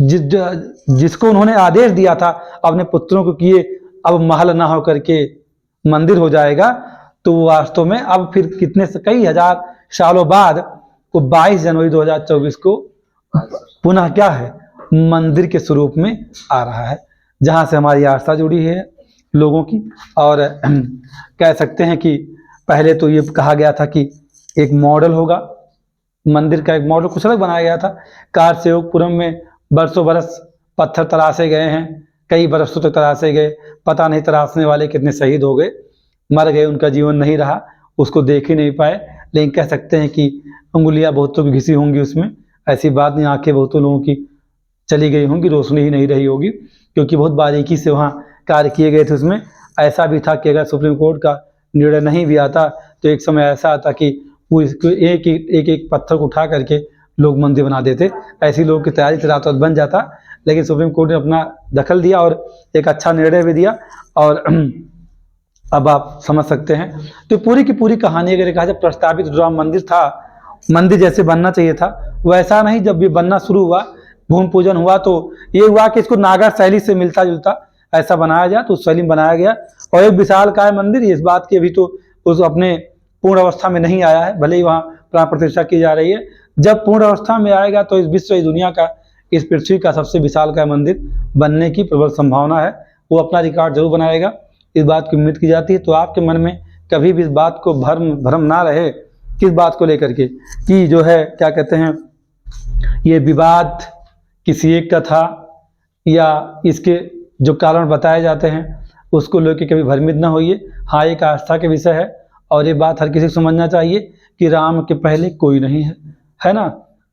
जिसको उन्होंने आदेश दिया था अपने पुत्रों को किए अब महल ना हो करके मंदिर हो जाएगा, तो वो वास्तव में अब फिर कितने से कई हजार सालों बाद वो 22 जनवरी 2024 को पुनः क्या है, मंदिर के स्वरूप में आ रहा है, जहां से हमारी आस्था जुड़ी है लोगों की। और कह सकते हैं कि पहले तो ये कहा गया था कि एक मॉडल होगा, मंदिर का एक मॉडल कुछ अलग बनाया गया था। कारसेवकपुरम में बरसों बरस पत्थर तराशे गए हैं, कई बरसों तक तराशे गए, पता नहीं तराशने वाले कितने शहीद हो गए, मर गए, उनका जीवन नहीं रहा, उसको देख ही नहीं पाए। लेकिन कह सकते हैं कि उंगलियां बहुतों की घिसी होंगी उसमें, ऐसी बात नहीं, आंखें बहुतों लोगों की चली गई होंगी, रोशनी ही नहीं रही होगी, क्योंकि बहुत बारीकी से वहाँ कार्य किए गए थे। उसमें ऐसा भी था कि अगर सुप्रीम कोर्ट का निर्णय नहीं भी आता तो एक समय ऐसा आता कि वो इसको एक एक पत्थर को उठा करके लोग मंदिर बना देते, ऐसी लोगों की तैयारी से रातों बन जाता। लेकिन सुप्रीम कोर्ट ने अपना दखल दिया और एक अच्छा निर्णय भी दिया। और अब आप समझ सकते हैं, तो पूरी की पूरी कहानी अगर कहा जाए, प्रस्तावित जो राम मंदिर था, मंदिर जैसे बनना चाहिए था वैसा नहीं। जब ये बनना शुरू हुआ, भूमि पूजन हुआ, तो ये हुआ कि इसको नागर शैली से मिलता जुलता ऐसा बनाया जाए तो उस शैली में बनाया गया। और एक विशालकाय मंदिर, इस बात की अभी तो उस अपने पूर्ण अवस्था में नहीं आया है, भले ही वहाँ प्राण प्रतिष्ठा की जा रही है। जब पूर्ण अवस्था में आएगा तो इस विश्व, इस दुनिया का, इस पृथ्वी का सबसे विशालकाय मंदिर बनने की प्रबल संभावना है। वो अपना रिकॉर्ड जरूर बनाएगा, इस बात की उम्मीद की जाती है। तो आपके मन में कभी भी इस बात को भ्रम ना रहे, किस बात को लेकर के, कि जो है क्या कहते हैं, ये विवाद किसी एक का था या इसके जो कारण बताए जाते हैं उसको लेकर कभी भ्रमित ना होइए। हाँ, एक आस्था के विषय है और ये बात हर किसी को समझना चाहिए कि राम के पहले कोई नहीं है ना,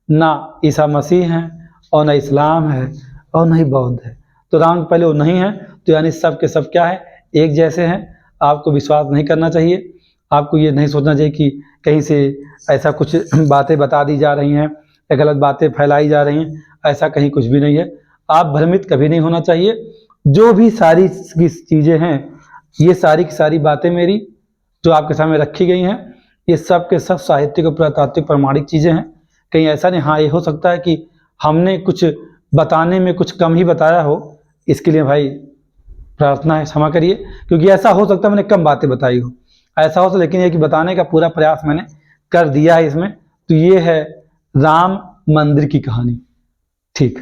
ना ईसा मसीह हैं और ना इस्लाम है और ना ही बौद्ध है। तो राम के पहले वो नहीं है, तो यानी सब के सब क्या है, एक जैसे हैं। आपको विश्वास नहीं करना चाहिए, आपको ये नहीं सोचना चाहिए कि कहीं से ऐसा कुछ बातें बता दी जा रही हैं या गलत बातें फैलाई जा रही हैं, ऐसा कहीं कुछ भी नहीं है। आप भ्रमित कभी नहीं होना चाहिए। जो भी सारी चीज़ें हैं, ये सारी की सारी बातें मेरी जो आपके सामने रखी गई हैं, ये सब के सब साहित्यिक और पुरातात्विक प्रमाणिक चीज़ें हैं। कहीं ऐसा नहीं, हाँ ये हो सकता है कि हमने कुछ बताने में कुछ कम ही बताया हो, इसके लिए भाई प्रार्थना है, क्षमा करिए, क्योंकि ऐसा हो सकता है मैंने कम बातें बताई हो, ऐसा हो सकता, लेकिन ये कि बताने का पूरा प्रयास मैंने कर दिया है इसमें। तो ये है राम मंदिर की कहानी। ठीक।